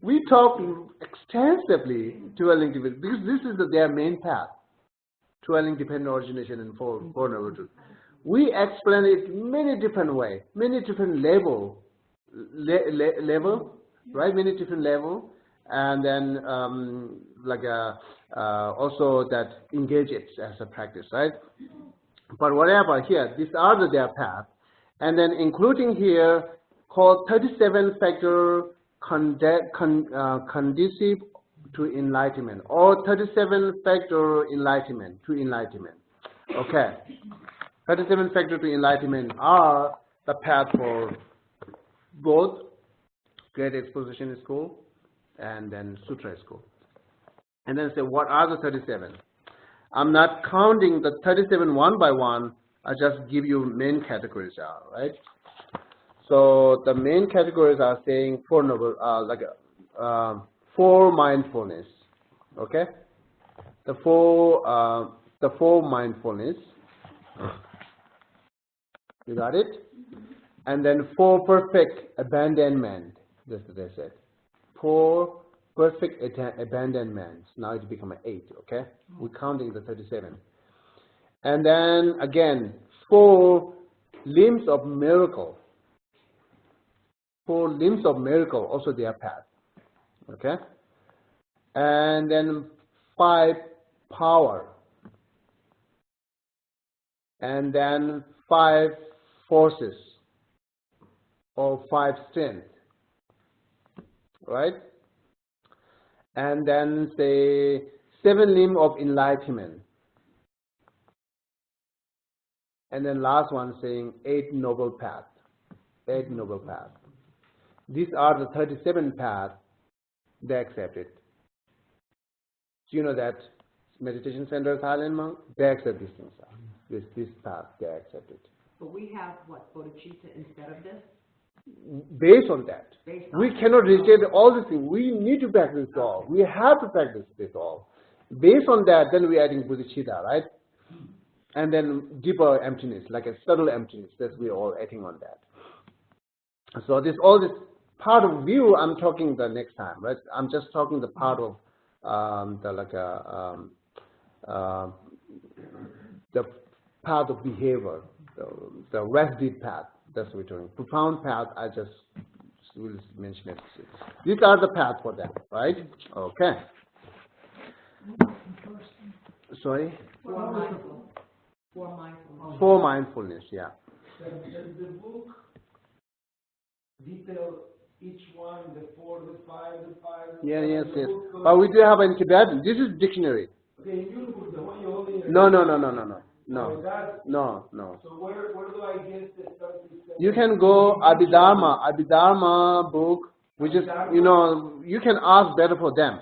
We talk extensively to a link dependent, because this is their main path, to a link dependent origination and four noble truth. We explain it many different ways, many different level, right? Many different level, and then also that engage it as a practice, right? But whatever here, these are their path, and then including here called 37 factor conducive to enlightenment, or 37 factor enlightenment to enlightenment. Okay, 37 factor to enlightenment are the path for both Great Exposition School and then Sutra School. And then say, what are the 37? I'm not counting the 37 one by one. I just give you main categories are, right? So the main categories are saying four noble, four mindfulness. Okay, the four mindfulness. You got it? And then four perfect abandonment. That's what they said. Four perfect abandonments. Now it become an 8. Okay, we're counting the 37. And then again, four limbs of miracle. 4 limbs of miracle, also their path. Okay? And then 5 power, and then 5 forces, or 5 strength, right? And then say 7 limb of enlightenment. And then last one saying 8 noble paths. 8 noble paths. These are the 37 paths they accepted. So you know that meditation centers, Highland monk, they accept these things. This path they accepted. But we have what, bodhicitta instead of this? Based on that, Based we on cannot reject all these things. We need to practice it all. We have to practice this all. Based on that, then we are adding bodhicitta, right? And then deeper emptiness, like a subtle emptiness. That we are all adding on that. So this all this part of view I'm talking the next time, right? I'm just talking the part of the path of behavior, the rest deep path. That's what we're talking. Profound path, I just will mention it. These are the paths for that, right? Okay. Sorry? For mindfulness. For mindfulness. For mindfulness, yeah. Does the book detail each one, the 4, the 5, the 5? Yeah, yes. But we do have in Tibetan. This is dictionary. Okay, you put the one you only. No. So where do I get the 37? You can go Abhidharma book, which is, you can ask better for them.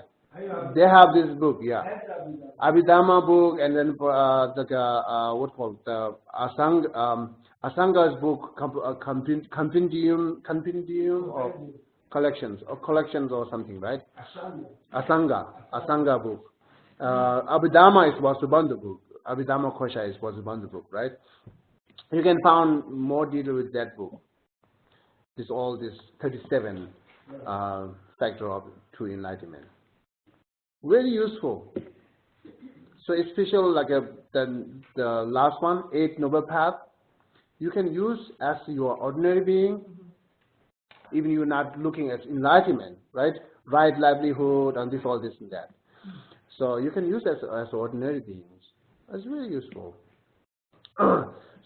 They have this book, yeah. Abhidharma book, and then what called the Asanga's book, compendium or collections or something, right? Asanga book. Abhidharma is Vasubandhu book. Abhidharma Kosha is Vasubandhu book, right? You can find more detail with that book. This all this 37 factor of true enlightenment. Very useful. So it's special, like the last one, 8 noble path. You can use as your ordinary being, even you're not looking at enlightenment, right? Right livelihood and this, all this and that. So you can use as ordinary beings. It's very useful.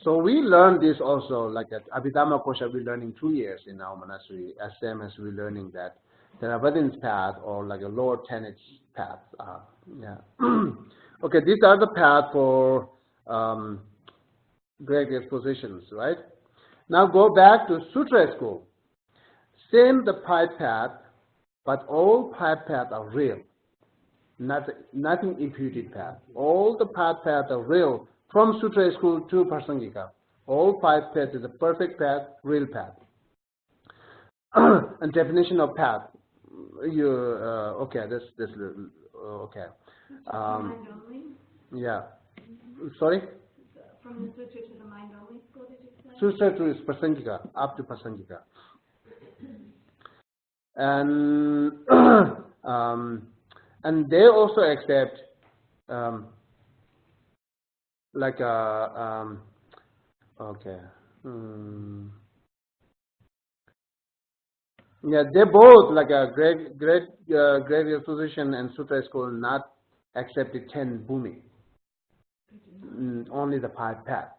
So we learn this also, like at Abhidharma Kosha, we're learning 2 years in our monastery, as same as we're learning that Theravadin's path or like a Lord Tenet's path. Yeah. Okay, these are the paths for great expositions, right? Now go back to Sutra school. Same the 5 paths, but all 5 paths are real. Nothing imputed path. All the 5 paths are real from Sutra school to Prasangika. All 5 paths is a perfect path, real path. And definition of path. Okay, this okay. Mind only? Yeah. Sorry? From the sutra to the mind only school, did you say? Sutra to Prasangika, up to Prasangika. And they also accept okay. Yeah, they both like a great association and Sutra school not accepted 10 bhumi. Only the 5 paths,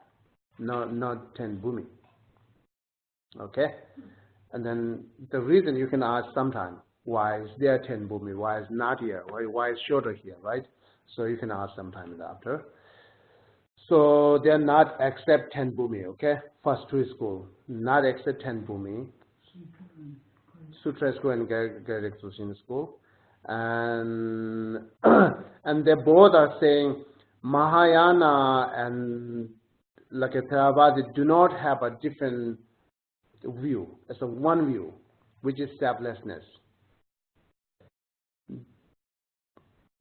not 10 bhumi. Okay, and then the reason you can ask sometime, why is there 10 bhumi? Why is not here? Why is shorter here? Right? So you can ask sometime after. So they are not accept 10 bhumi. Okay, first 2 school not accept 10 bhumi. Sutra school and Great Association school, and and they both are saying Mahayana and like a Theravada do not have a different view. It's a one view, which is selflessness.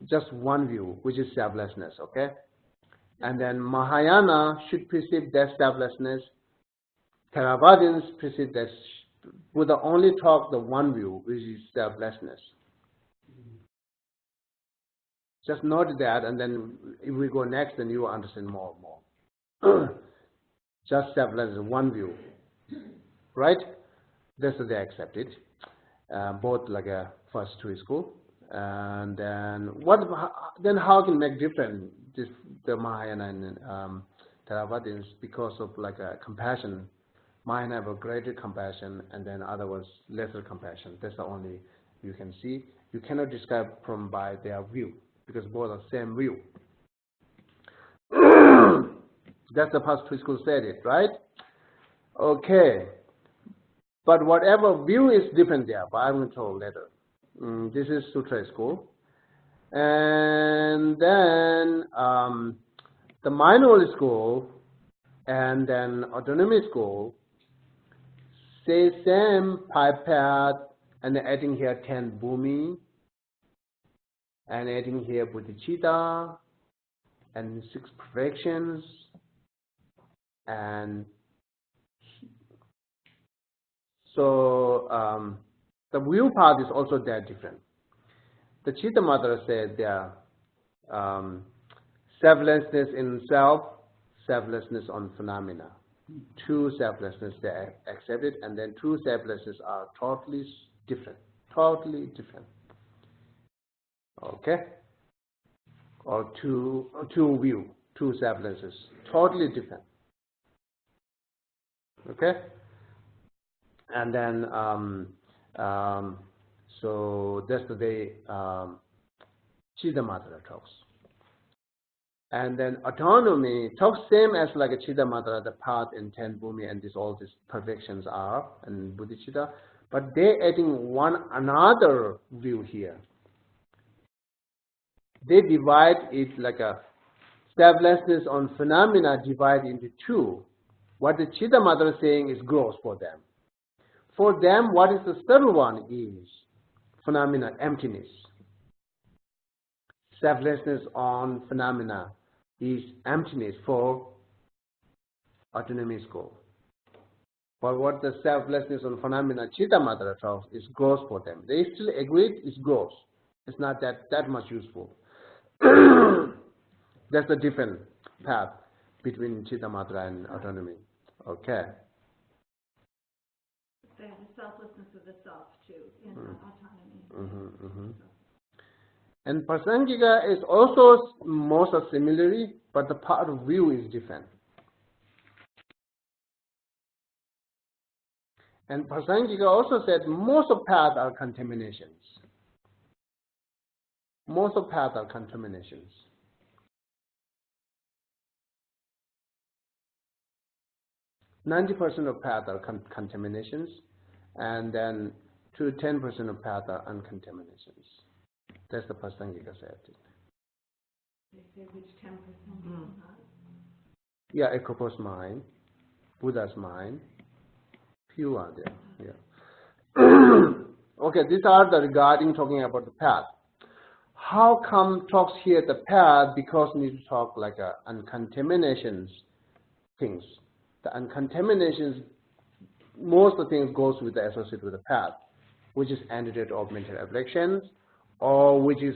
Just one view, which is selflessness. Okay, and then Mahayana should perceive that selflessness. Theravadins perceive that. Buddha only talk the one view, which is selflessness. Just note that, and then if we go next, then you will understand more and more. Just selflessness, one view, right? That's what they accepted. Both like a first 2 school, And then then how can make different the Mahayana and Theravada is because of like a compassion. Mahayana have a greater compassion, and then other ones lesser compassion. That's the only you can see. You cannot describe from by their view because both are same view. That's the past preschool said it, right? Okay. But whatever view is different there, but I will tell later. This is Sutra school. And then the minority school and then autonomy school say same pipe path and adding here 10 bhumi and adding here bodhicitta and 6 perfections and so the view path is also that different. The Chitta Matra said there selflessness in self, selflessness on phenomena. 2 selflessness they accepted, and then 2 selflessness are totally different. Totally different. Okay? Or two view, 2 selflessness. Totally different. Okay? And then so that's the way Chitta Matra talks. And then autonomy talks same as like a Chitta Matra, the path and 10 bhumi and all these perfections are and bodhicitta, but they adding one another view here. They divide it like a selflessness on phenomena divide into 2. What the Chitta Matra is saying is gross for them. For them, what is the third one is phenomena, emptiness. Selflessness on phenomena is emptiness for autonomy school. But what the selflessness on phenomena Chitta Matra talks is gross for them. They still agree it's gross. It's not that much useful. That's a different path between Chitta Matra and autonomy. Okay. They have the selflessness of the self too in autonomy. And Prasangika is also most similarly, but the part of view is different. And Prasangika also said most of paths are contaminations. Most of paths are contaminations. %90 of paths are contaminations, and then 10% of paths are uncontaminations. That's the Prasangika said. They say which 10% is not. Yeah, Ekopo's mind, Buddha's mind, few are there. Yeah. Okay, these are the regarding talking about the path. How come talks here the path? Because we need to talk like uncontaminations things. The uncontaminations, most of the things goes with the associated with the path, which is antidote of mental afflictions, or which is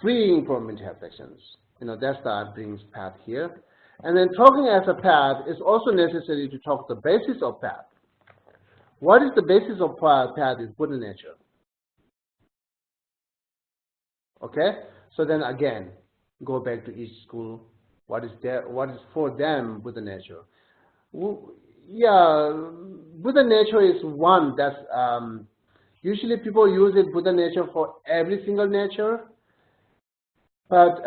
freeing from mental afflictions. That's the brings path here. And then talking as a path is also necessary to talk the basis of path. What is the basis of path is Buddha nature. Okay? So then again, go back to each school. What is for them Buddha nature? Yeah, Buddha nature is one that's usually people use it Buddha nature for every single nature, but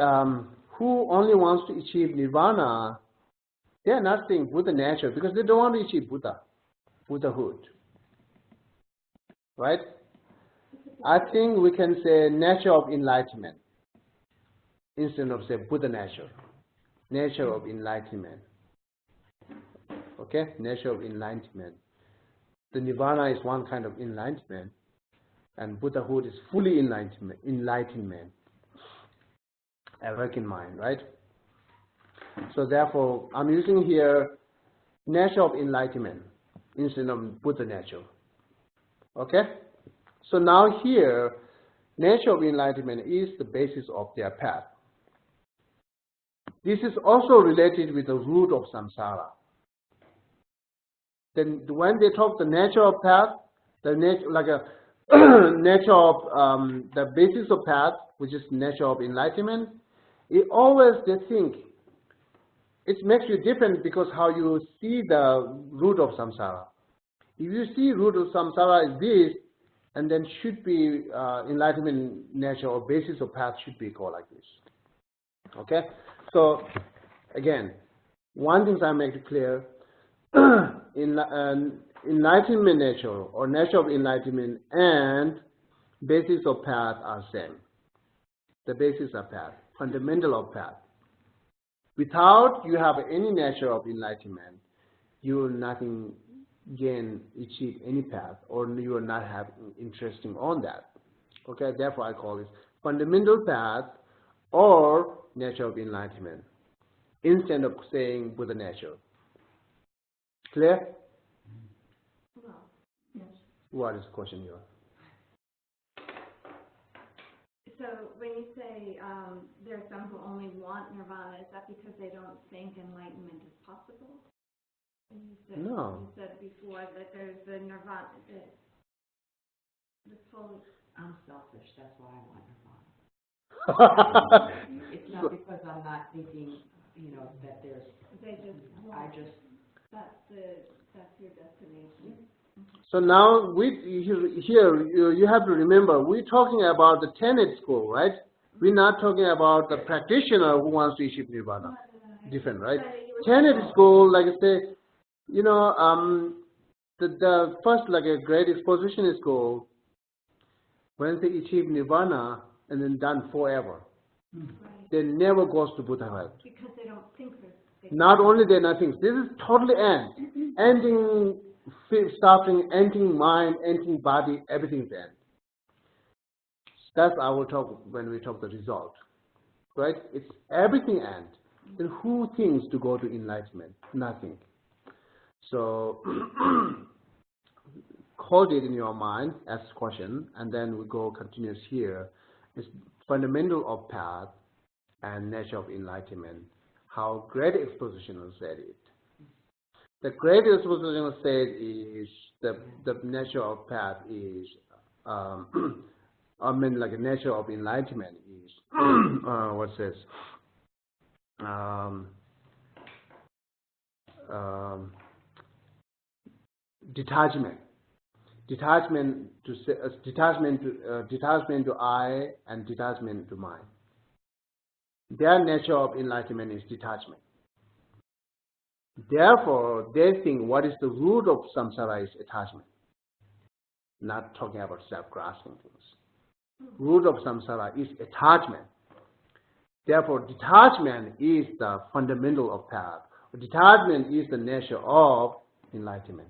who only wants to achieve nirvana, they are not saying Buddha nature because they don't want to achieve Buddhahood. Right? I think we can say nature of enlightenment instead of say Buddha nature. Nature of enlightenment. Okay? Nature of enlightenment. The nirvana is one kind of enlightenment, and Buddhahood is fully enlightenment. Awakened mind, right? So therefore, I'm using here nature of enlightenment instead of Buddha nature. Okay? So now here, nature of enlightenment is the basis of their path. This is also related with the root of samsara. Then when they talk the nature of path, the nature, like nature of the basis of path, which is nature of enlightenment, it always they think it makes you different because how you see the root of samsara. If you see root of samsara is this, and then should be enlightenment nature or basis of path should be called like this. Okay, so again, one thing I make it clear: enlightenment nature or nature of enlightenment and basis of path are same. The basis of path, fundamental of path. Without you have any nature of enlightenment, you will nothing gain, achieve any path, or you will not have interesting on that. Okay, therefore I call it fundamental path or nature of enlightenment instead of saying Buddha nature. Clear? Well, yes. What is the question here? So when you say there are some who only want nirvana, is that because they don't think enlightenment is possible? And No. You said before that there's the nirvana, the full. I'm selfish, that's why I want nirvana. It's not because I'm not thinking, you know, that there's, that's your destination. So now here you have to remember we're talking about the Tenant school, right? We're not talking about the practitioner who wants to achieve nirvana. Different, right? Tenant school, like I say, you know, the first like a great exposition school, when they achieve nirvana and then done forever, they never goes to Buddhahood. Because they don't think there's. Not only they're not things. This is totally ending suffering, ending mind, ending body, everything's end. That's I will talk when we talk the result, right? It's everything end. Then who thinks to go to enlightenment? Nothing. So hold it in your mind as a question, and then we go continuous here. It's fundamental of path and nature of enlightenment. How great expositional said it. The great expositional said is the nature of path is I mean like the nature of enlightenment is what says detachment to I and detachment to mind. Their nature of enlightenment is detachment. Therefore, they think what is the root of samsara is attachment. Not talking about self-grasping things. Root of samsara is attachment. Therefore, detachment is the fundamental of path. Detachment is the nature of enlightenment.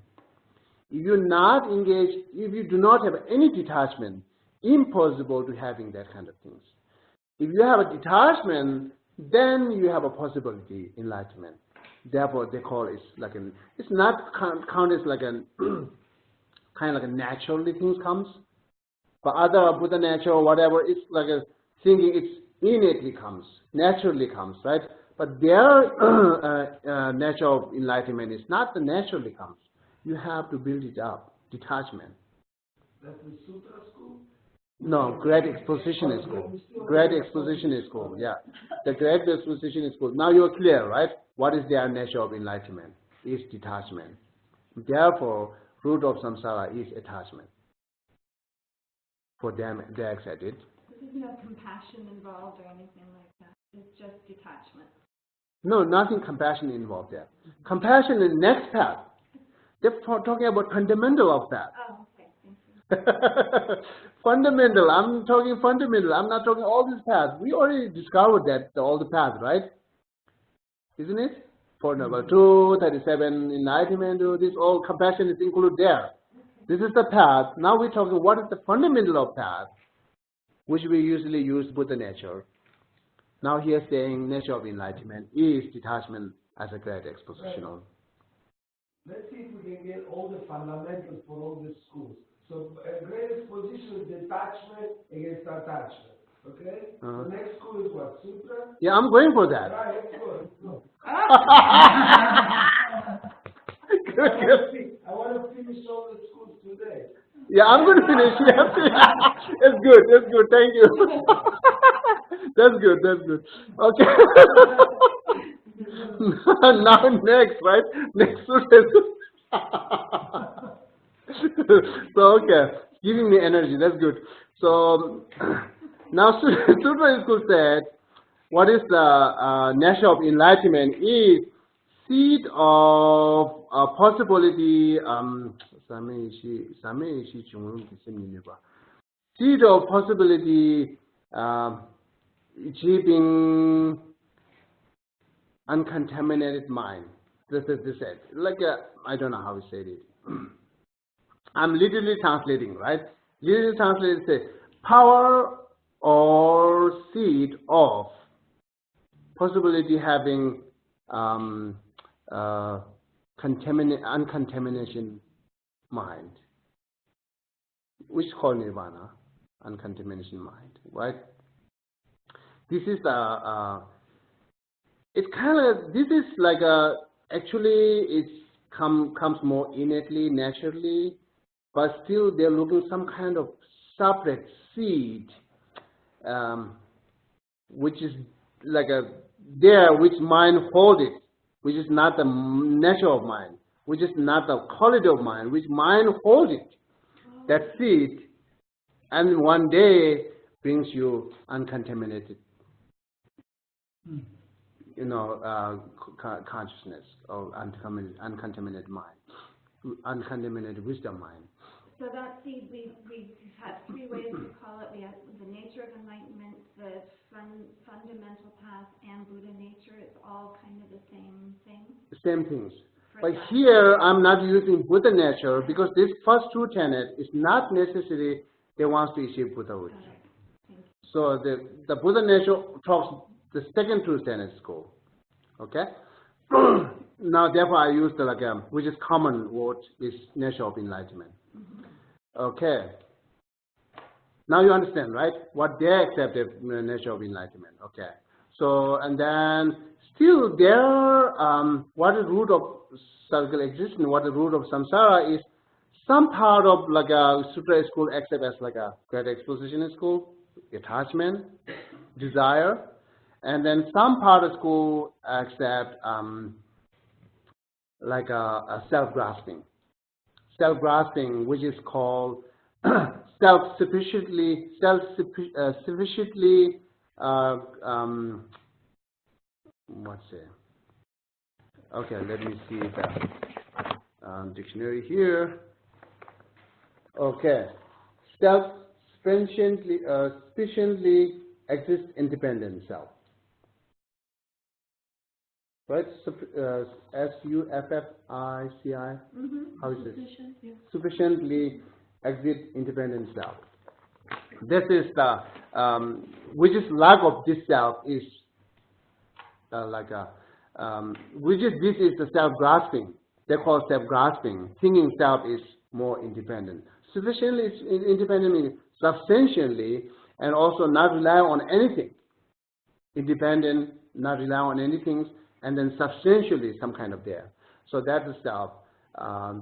If you're not engaged, if you do not have any detachment, impossible to having that kind of things. If you have a detachment, then you have a possibility enlightenment. Therefore, they call it like an. It's not counted as like an kind of like a naturally things comes, but other Buddha nature or whatever, it's like a thinking. It's innately comes, naturally comes, right? But their nature of enlightenment is not the naturally comes. You have to build it up, detachment. That's the Sutra school? No, great exposition is school. Great exposition is school, yeah. The great exposition is school. Now you're clear, right? What is their nature of enlightenment? Is detachment. Therefore, root of samsara is attachment. For them, they accept it. There's no compassion involved or anything like that. It's just detachment. No, nothing compassion involved there. Compassion is next path. They're talking about fundamental of that. Oh, okay. Thank you. Fundamental. I'm talking fundamental. I'm not talking all these paths. We already discovered that all the paths, right? Isn't it? For number 2, 37, enlightenment, this all compassion is included there. This is the path. Now we're talking what is the fundamental of path, which we usually use Buddha nature. Now here saying nature of enlightenment is detachment as a great expositional. Let's see if we can get all the fundamentals for all the schools. So a great exposition is detachment against attachment. Okay? The next school is what? Sutra? Yeah, I'm going for that. Right, good. Good. Good. I want to finish all the schools today. Yeah, I'm going to finish. Yes. It's good. That's good. Thank you. That's good. That's good. Okay. Now next, right? Next student. So okay, giving me energy. That's good. So now Sutra School said, what is the nature of enlightenment is seed of possibility. Seed of possibility achieving uncontaminated mind. This is said. Like I don't know how we said it. I'm literally translating, right? Literally translated say power or seed of possibility having uncontamination mind, which is called nirvana, uncontamination mind, right? This is it's kind of, this is like actually it's comes more innately, naturally, but still they're looking some kind of separate seed, which is like there, which mind hold it, which is not the nature of mind, which is not the quality of mind, which mind hold it, that seed, and one day brings you uncontaminated, consciousness or uncontaminated mind, uncontaminated wisdom mind. So that seed, we have three ways to call it. We have the nature of enlightenment, the fundamental path, and Buddha nature. It's all kind of the same thing. Same things. But here, I'm not using Buddha nature because this first two tenet is not necessary they want to achieve Buddhahood. So the Buddha nature talks the second two tenets go. Okay? Now, therefore, I use the which is common word is nature of enlightenment. Okay. Now you understand, right? What they accepted nature of enlightenment. Okay. So, and then still there, what is root of circle existence, what the root of samsara is some part of like a sutra school accept as like a great exposition school, attachment, desire, and then some part of school accept like a self-grasping. Self-grasping, which is called self-sufficiently, what's it? Okay, let me see the dictionary here. Okay, sufficiently exists independent self. Right? S-U-F-F-I-C-I. How is this? Sufficiently exist independent self. This is the which is lack of this self is like a which is this is the self-grasping. They call self-grasping. Thinking self is more independent. Sufficiently is independent means substantially and also not rely on anything. Independent, not rely on anything, and then substantially some kind of there. So that is self.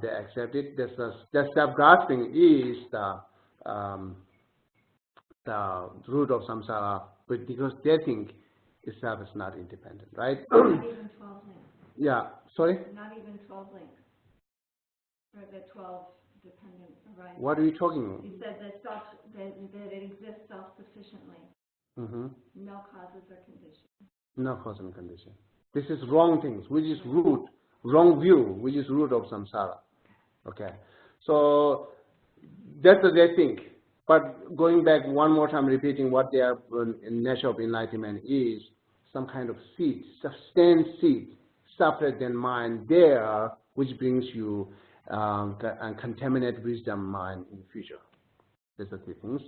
They accept it. The self-grasping is the root of samsara, but because they think itself is not independent, right? Not even 12 links. Yeah, sorry? Not even 12 links. Or the 12 dependent arising. What are you talking about? You said that that it exists self-sufficiently. No causes or conditions. No cause and condition. This is wrong things, which is root, wrong view, which is root of samsara. Okay, so that's what they think. But going back one more time, repeating what their nature of enlightenment is, some kind of seed, sustained seed, separate than mind there, which brings you a contaminated wisdom mind in the future. These are the things.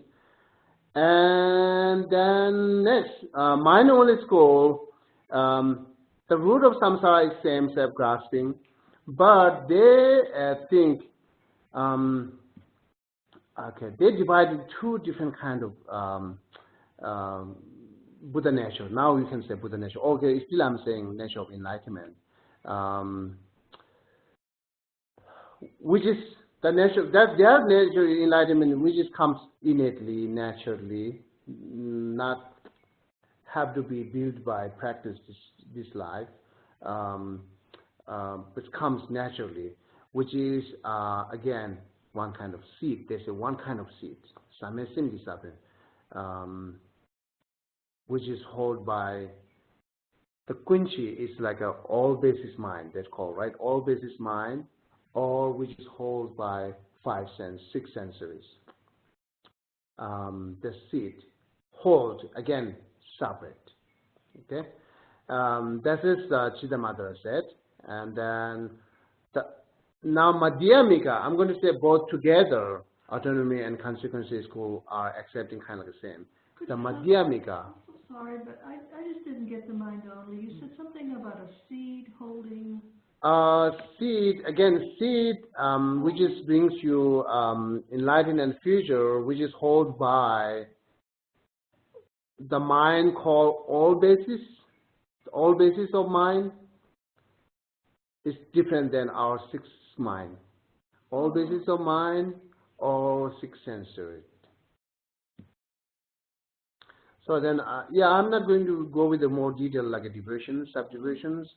And then next, mind only school. The root of samsara is same, self-grasping, but they think, okay, they divided two different kind of Buddha nature. Now you can say Buddha nature. Okay, still I'm saying nature of enlightenment, which is The natural, that their natural enlightenment, which is comes innately, naturally, not have to be built by practice this life, which comes naturally, which is again one kind of seed. There's a one kind of seed, which is held by the Kunchi is like a all basis mind, that's called, right? All basis mind, or which is held by six sensories. The seed hold again separate. Okay, that is Chidamatra said, and then now Madhyamika. I'm going to say both together. Autonomy and consequences school are accepting kind of the same. The Madhyamika. Sorry, but I just didn't get the mind only. You said something about a seed holding. Seed, again, seed, which is brings you enlightenment and future, which is held by the mind called all basis of mind is different than our sixth mind. All basis of mind or sixth sensory. So then, yeah, I'm not going to go with the more detail like a division, subdivisions.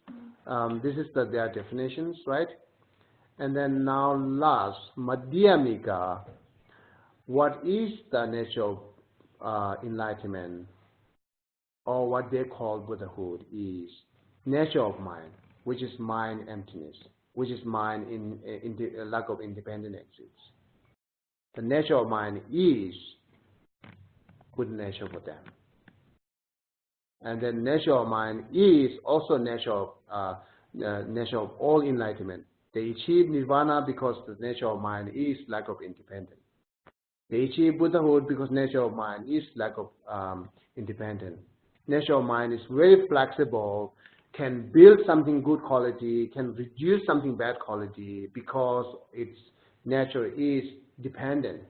This is their definitions, right? And then now last, Madhyamika. What is the nature of enlightenment, or what they call Buddhahood is nature of mind, which is mind emptiness, which is mind in lack of independent exits. The nature of mind is good nature for them. And then nature of mind is also nature of all enlightenment. They achieve nirvana because the nature of mind is lack of independence. They achieve Buddhahood because nature of mind is lack of independence. Nature of mind is very flexible, can build something good quality, can reduce something bad quality because its nature is dependent.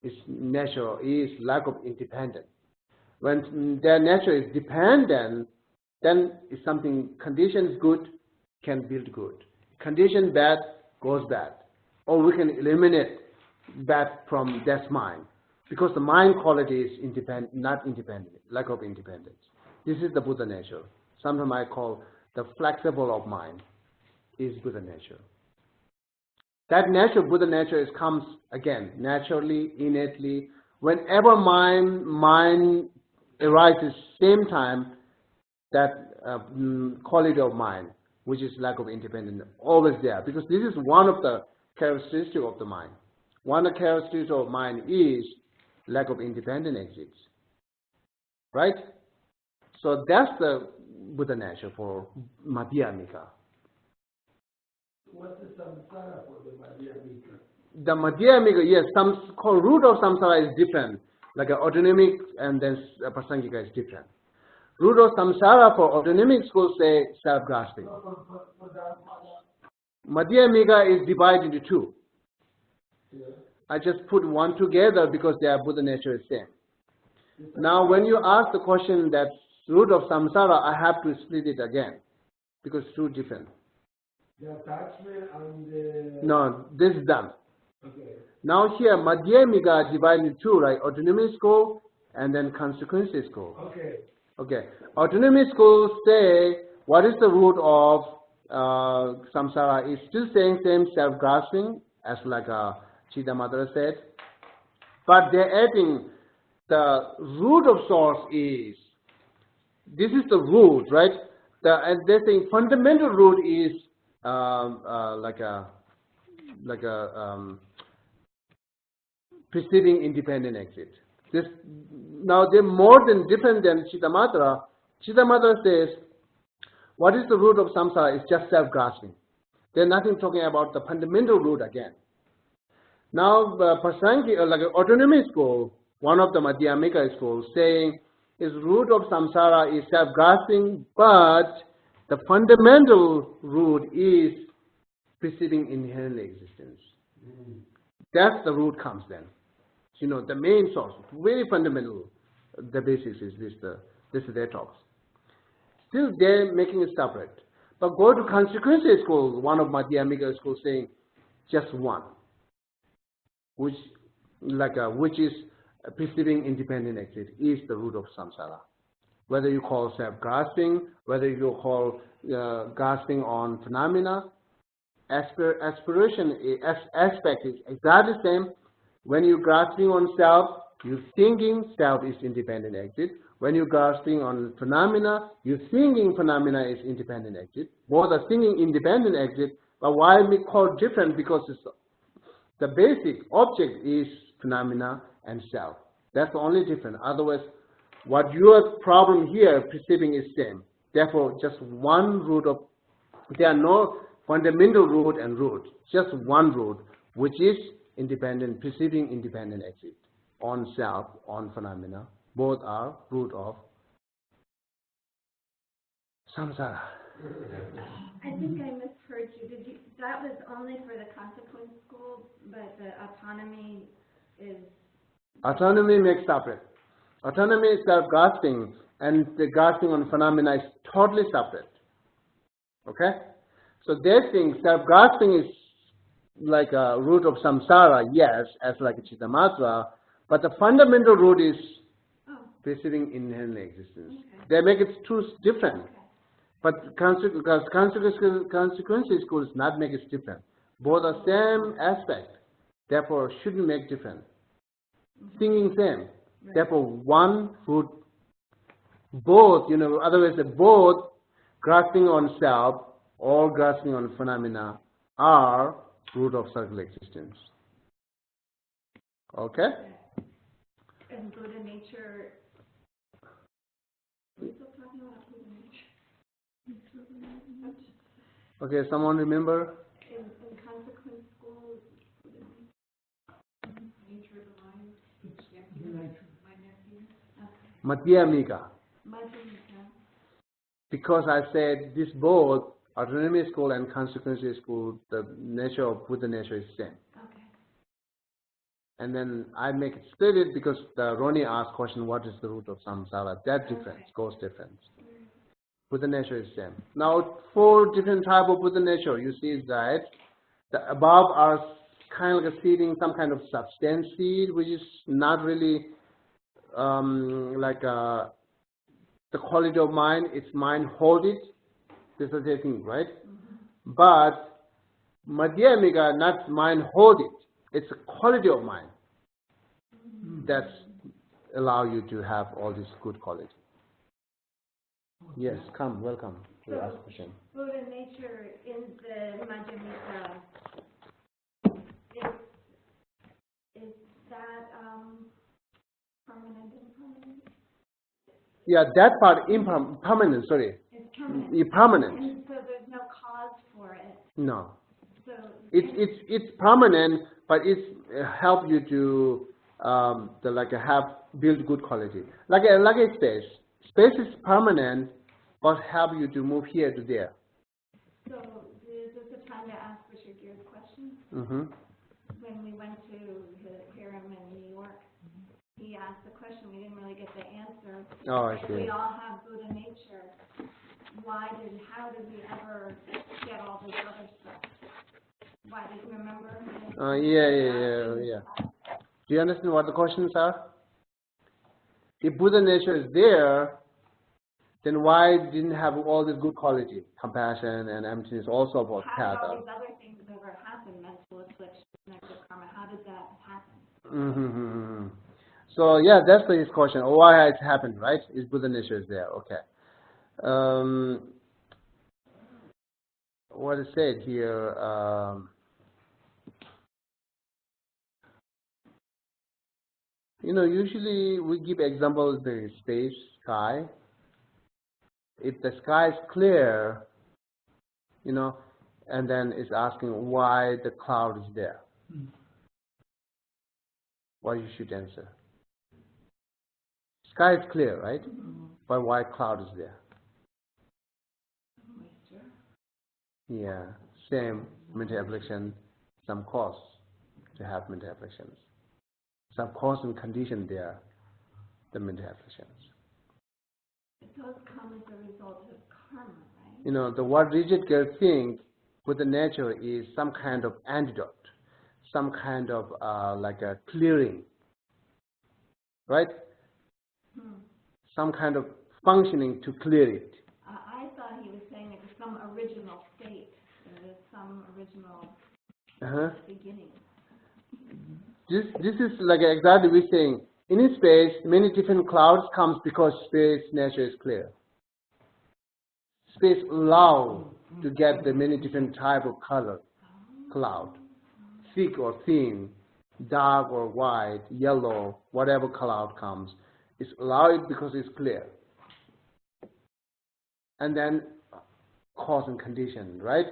Its nature is lack of independence. When their nature is dependent, then if something condition is good, can build good. Condition bad, goes bad. Or we can eliminate bad from that mind. Because the mind quality is not independent, lack of independence. This is the Buddha nature. Sometimes I call the flexible of mind is Buddha nature. That nature, Buddha nature, comes again naturally, innately. Whenever mind arises, same time, that quality of mind, which is lack of independence, always there. Because this is one of the characteristics of the mind. One of the characteristics of mind is lack of independent exits. Right? So that's the Buddha nature for Madhyamika. What's the samsara for the Madhyamika? The Madhyamika, yes, some root of samsara is different. Like autonomic and then prasangika is different. Root of samsara for autonomic schools say self-grasping. Madhyamika is divided into two. Yeah. I just put one together because their Buddha nature is same. Now when you ask the question that root of samsara, I have to split it again because it's two different. The attachment and the... No, this is done. Okay. Now here, Madhyamika divided into two, right? Autonomy school and then consequences school. Okay. Okay. Autonomy schools say, what is the root of samsara? Is still saying same self-grasping, as like Chidamatra said. But they're adding the root of source is, this is the root, right? And they're saying fundamental root is preceding independent exit. This, now they're more than different than Chidamatra. Chidamatra says, what is the root of samsara? It's just self-grasping. They're nothing talking about the fundamental root again. Now, Prasangika, like autonomy school, one of the Madhyamika schools, saying is root of samsara is self-grasping, but the fundamental root is preceding inherent existence. That's the root comes then. You know, the main source, very fundamental, the basis is this is their talks. Still they're making it separate. But go to consequences school, one of Madhyamika schools saying, just one, which is perceiving independent exit is the root of samsara. Whether you call self-grasping, whether you call grasping on phenomena, aspiration aspect is exactly the same. When you're grasping on self, you're thinking self is independent exit. When you're grasping on phenomena, you're thinking phenomena is independent exit. Both are thinking independent exit, but why we call different? Because the basic object is phenomena and self. That's the only difference. Otherwise, what your problem here perceiving is same. Therefore, just one root of, there are no fundamental root and root, just one root, which is independent, perceiving independent exit on self, on phenomena. Both are root of samsara. I think I misheard you. That was only for the consequence school, but the autonomy is... Autonomy makes separate. Autonomy is self-grasping, and the grasping on phenomena is totally separate. Okay? So they think self-grasping is like a root of samsara, yes, as like a Chittamatra, but the fundamental root is perceiving inherent existence. Okay. They make it two different. Okay. But consequences schools not make it different. Both are same aspect, therefore shouldn't make different. Thinking same, therefore one root, both, otherwise both grasping on self or grasping on phenomena are root of circle existence. Okay? And Buddha nature, we're still talking about Buddha nature. Okay, someone remember? In consequence school, Nature of the mind. Madhyamika. Madhyamika. Because I said this both autonomy school and consequences school, the nature of Buddha nature is same. Okay. And then I make it split because the Roni asked question, what is the root of samsara? That difference, goes difference. Buddha nature is same. Now, 4 different type of Buddha nature. You see that the above are kind of like seeding some kind of substance seed, which is not really the quality of mind. It's mind hold it. This is the thing, right? But Madhyamika, not mind hold it. It's a quality of mind that allow you to have all this good quality. Yes, come, welcome to ask question. Buddha nature in the Madhyamika, is that permanent, impermanent? Yeah, that part permanent, sorry. It's permanent. Permanent. And so there's no cause for it. No. So It's permanent, but it's help you to build good quality. Like a space. Space is permanent, but help you to move here to there. So is this a time to ask Richard Gere's question? When we went to hear him in New York, he asked the question. We didn't really get the answer. Oh, I see. We all have Buddha nature. How did we ever get all this other stuff? Why did you remember? Yeah. Do you understand what the questions are? If Buddha nature is there, then why didn't have all this good quality, compassion and emptiness, also about How did all Kata? these other things ever happen? Mental affliction, negative karma. How did that happen? So yeah, that's his question. Why it happened, right? Is Buddha nature is there? Okay. What is said here? Usually we give examples the space, sky. If the sky is clear, and then it's asking why the cloud is there. What you should answer? Sky is clear, right? But why cloud is there? Yeah, same mental affliction, some cause to have mental afflictions. Some cause and condition there, the mental afflictions. Those come as a result of karma, right? The what rigid girl think with the nature is some kind of antidote, some kind of like a clearing, right? Some kind of functioning to clear it. I thought he was saying it was some original state. There is some original beginning. This is like exactly we're saying. In space, many different clouds comes because space nature is clear. Space allows to get the many different type of color cloud, thick or thin, dark or white, yellow, whatever cloud comes. It's allowed because it's clear. And then cause and condition, right?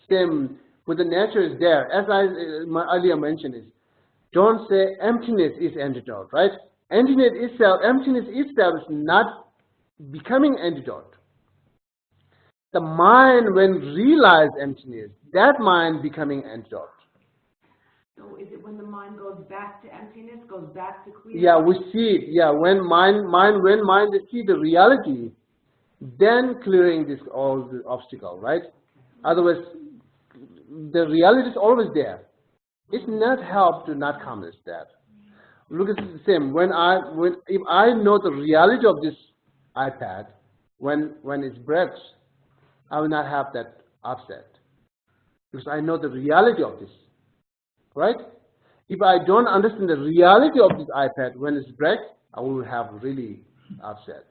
Same with the nature is there. As I earlier mentioned is, don't say emptiness is antidote, right? Emptiness itself is not becoming antidote. The mind when realize emptiness, that mind becoming antidote. So is it when the mind goes back to emptiness, goes back to clear? Yeah, we see it. Yeah, when mind see the reality, then clearing this all the obstacle, right? Otherwise, the reality is always there. It's not help to not come as that. Look at the same. If I know the reality of this iPad, when it breaks, I will not have that upset because I know the reality of this, right? If I don't understand the reality of this iPad when it breaks, I will have really upset.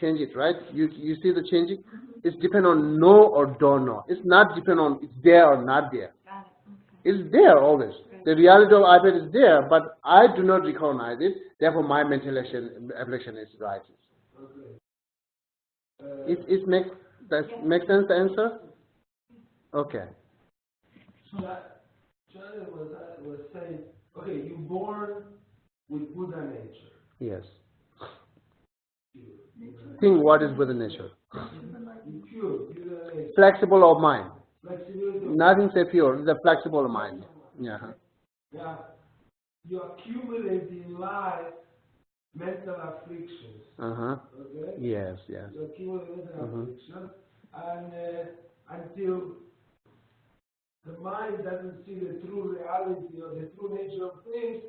Change it, right? You see the changing? It's depend on know or don't know. It's not depend on it's there or not there. Got it. It's there always. The reality of iPad is there, but I do not recognize it. Therefore, my mental affliction is rises. Okay. It makes sense, the answer? Okay. So that Johnny was saying, okay, you're born with Buddha nature. Yes. Think what is Buddha nature? You're pure, Buddha nature. Flexible of mind. Flexibility. Nothing say pure. The flexible of mind. Yeah. Yeah. You accumulate in life mental afflictions. Okay? Yes. You accumulate mental afflictions, and until the mind doesn't see the true reality or the true nature of things,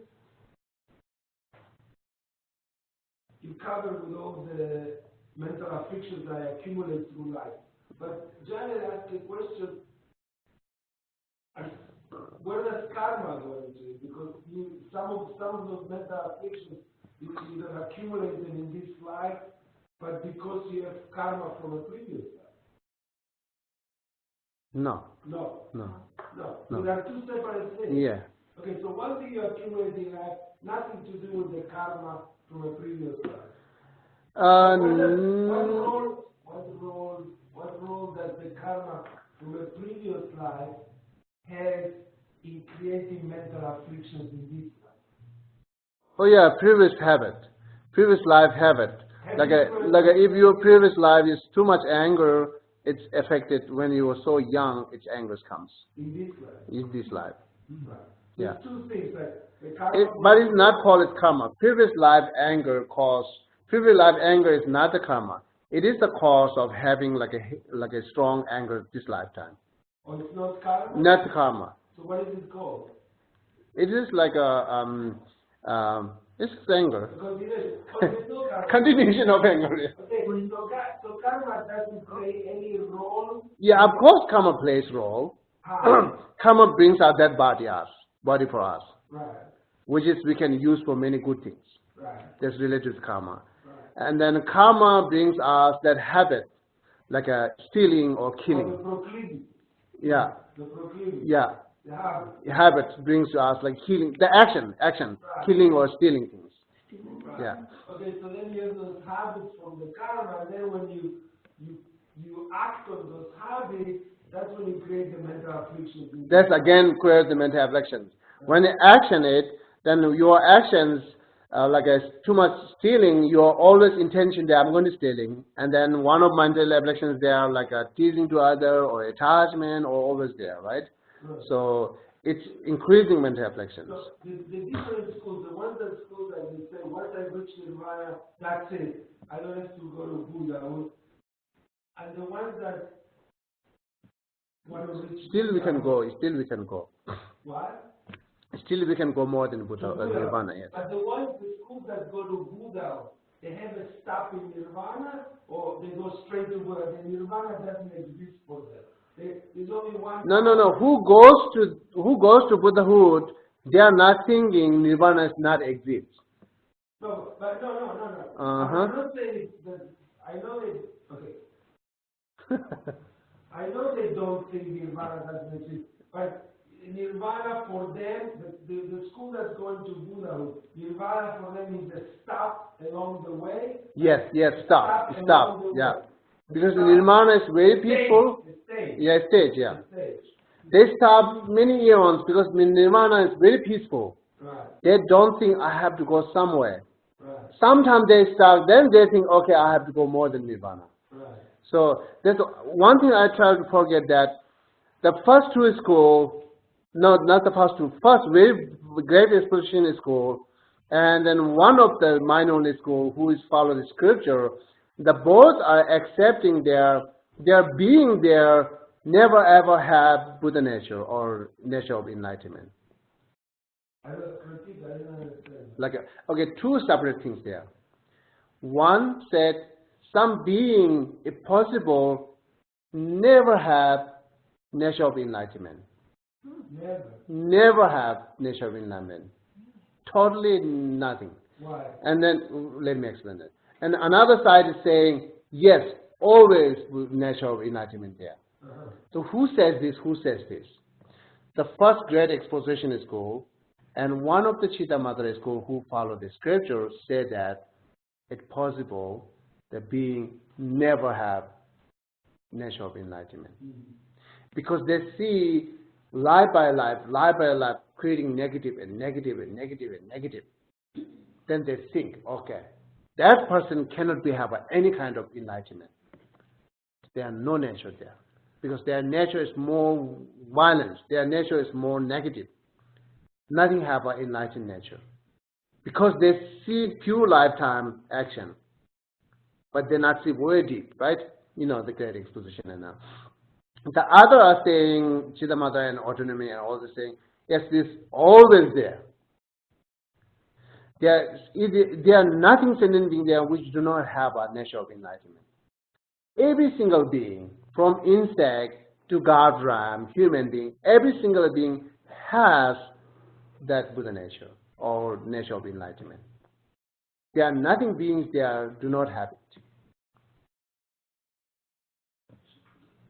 you cover with all the mental afflictions that accumulate through life. But Janet asked a question, where does karma go into it? Because some of those mental afflictions, you either accumulate them in this life, but because you have karma from a previous life. No. So there are two separate things. Yeah. Okay, so one thing you accumulate in life, nothing to do with the karma from a previous life. What role does the karma from a previous life have in creating mental afflictions in this life? Oh yeah, previous life habit. Like if your previous life is too much anger, it's affected when you were so young. Its anger comes In this life. in this life. Right. Yeah. There's two things like the karma. But it's not called as karma. Previous life anger is not the karma. It is the cause of having like a strong anger this lifetime. Oh, it's not karma? Not karma. So what is it called? It is like it's anger. There's no karma. Continuation of anger. Yeah. Okay, so karma doesn't play any role? Yeah, of course karma plays role. How? Karma brings our dead body for us, Right, which is we can use for many good things. right, That's related to karma. right. And then karma brings us that habit, like a stealing or killing. The proclivity. Yeah, The proclivity. yeah. The habit. Habit brings to us like healing, the action, Right. killing or stealing things. Right. Yeah. Okay, so then you have those habits from the karma, and then when you act on those habits, that's when you create the mental afflictions. That's again creates the mental afflictions. When you action it, then your actions, like too much stealing, your always intention that I'm going to stealing, and then one of mental afflictions there like a teasing to other or attachment or always there, right? So it's increasing mental afflictions. So the different schools, the ones that schools that they say, once I reach Nirvana, that's it. I don't have to go to Buddha. And the ones that want to reach. Still we can go. Still we can go. What? Still we can go more than Buddha, To Buddha. Nirvana. Yes. But the schools that go to Buddha, they have a stop in Nirvana, or they go straight to Buddha. The Nirvana doesn't exist for them. There's only one. No. Who goes to Buddhahood? They are not thinking Nirvana does not exist. No, but no. Uh-huh. I'm not saying that. I know it. Okay. I know they don't think Nirvana doesn't exist, but Nirvana for them, the school that's going to Buddhahood, Nirvana for them is a stop along the way. Yes, stop. along the Yeah. way. Because Stop. Nirvana is very peaceful. The stage. Yeah, stage, yeah. The stage. They stop many eons because Nirvana is very peaceful. Right. They don't think I have to go somewhere. Right. Sometimes they stop, then they think, okay, I have to go more than Nirvana. Right. So that's one thing I try to forget, that the first two school, no, not the first two, first very great exposition school, and then one of the minority school who is follow the scripture, the both are accepting their being there, never ever have Buddha nature or nature of enlightenment. I don't understand. Like, okay, two separate things there. One said, some being, if possible, never have nature of enlightenment. Never have nature of enlightenment. Totally nothing. Why? And then, let me explain that. And another side is saying, yes, always nature of enlightenment there. So who says this, who says this? The first great exposition school and one of the Chitta Mother school who follow the scripture say that it's possible the being never have nature of enlightenment. Because they see life by life, creating negative and negative and negative and negative. Then they think, okay, that person cannot have any kind of enlightenment. There are no nature there. Because their nature is more violent, their nature is more negative. Nothing have an enlightened nature. Because they see few lifetime action, but they not see very deep, right? You know, the great exposition and now. The other are saying, Chidamata and autonomy and all this saying, yes, this is always there. There are nothing sentient being there which do not have a nature of enlightenment. Every single being, from insect to god ram, human being, every single being has that Buddha nature or nature of enlightenment. There are nothing beings there do not have it.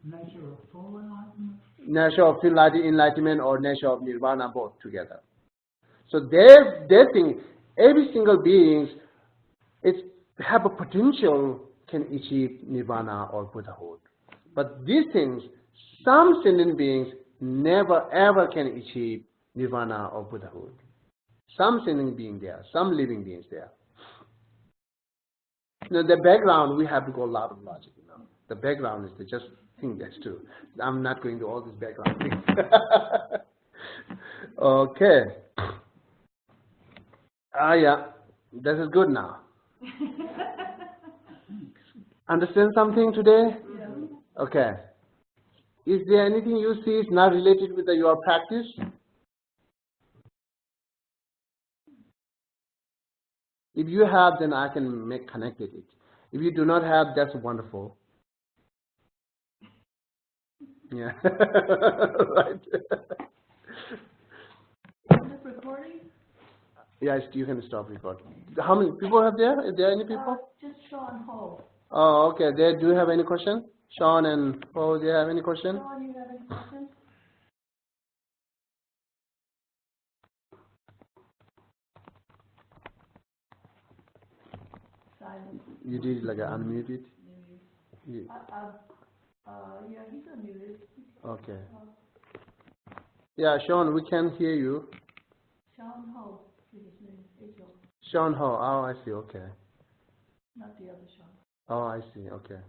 Nature of full enlightenment? Nature of enlightenment or nature of nirvana, both together. So they think every single being have a potential can achieve nirvana or Buddhahood. But these things, some sentient beings never ever can achieve nirvana or Buddhahood. Some sentient being there, some living beings there. Now the background, we have to go a lot of logic. You know. The background is to just think that's true. I'm not going to all these background things. Okay. Yeah, this is good now. Understand something today? Yeah. Okay. Is there anything you see is not related with your practice? If you have, then I can make connected it. If you do not have, that's wonderful. Yeah. Right. Is it recording? Yes, you can stop recording. How many people have there? Is there any people? Just Sean Ho. Oh, okay. There, do you have any question? Sean and Paul, do you have any question? Sean, you have any questions? Silence. You did like unmuted? Yeah. Yeah, he's unmuted. Okay. Yeah, Sean, we can hear you. Sean Ho is his name, H-O, Sean Ho. Oh, I see. Okay. not the other Sean. Oh, I see. Okay.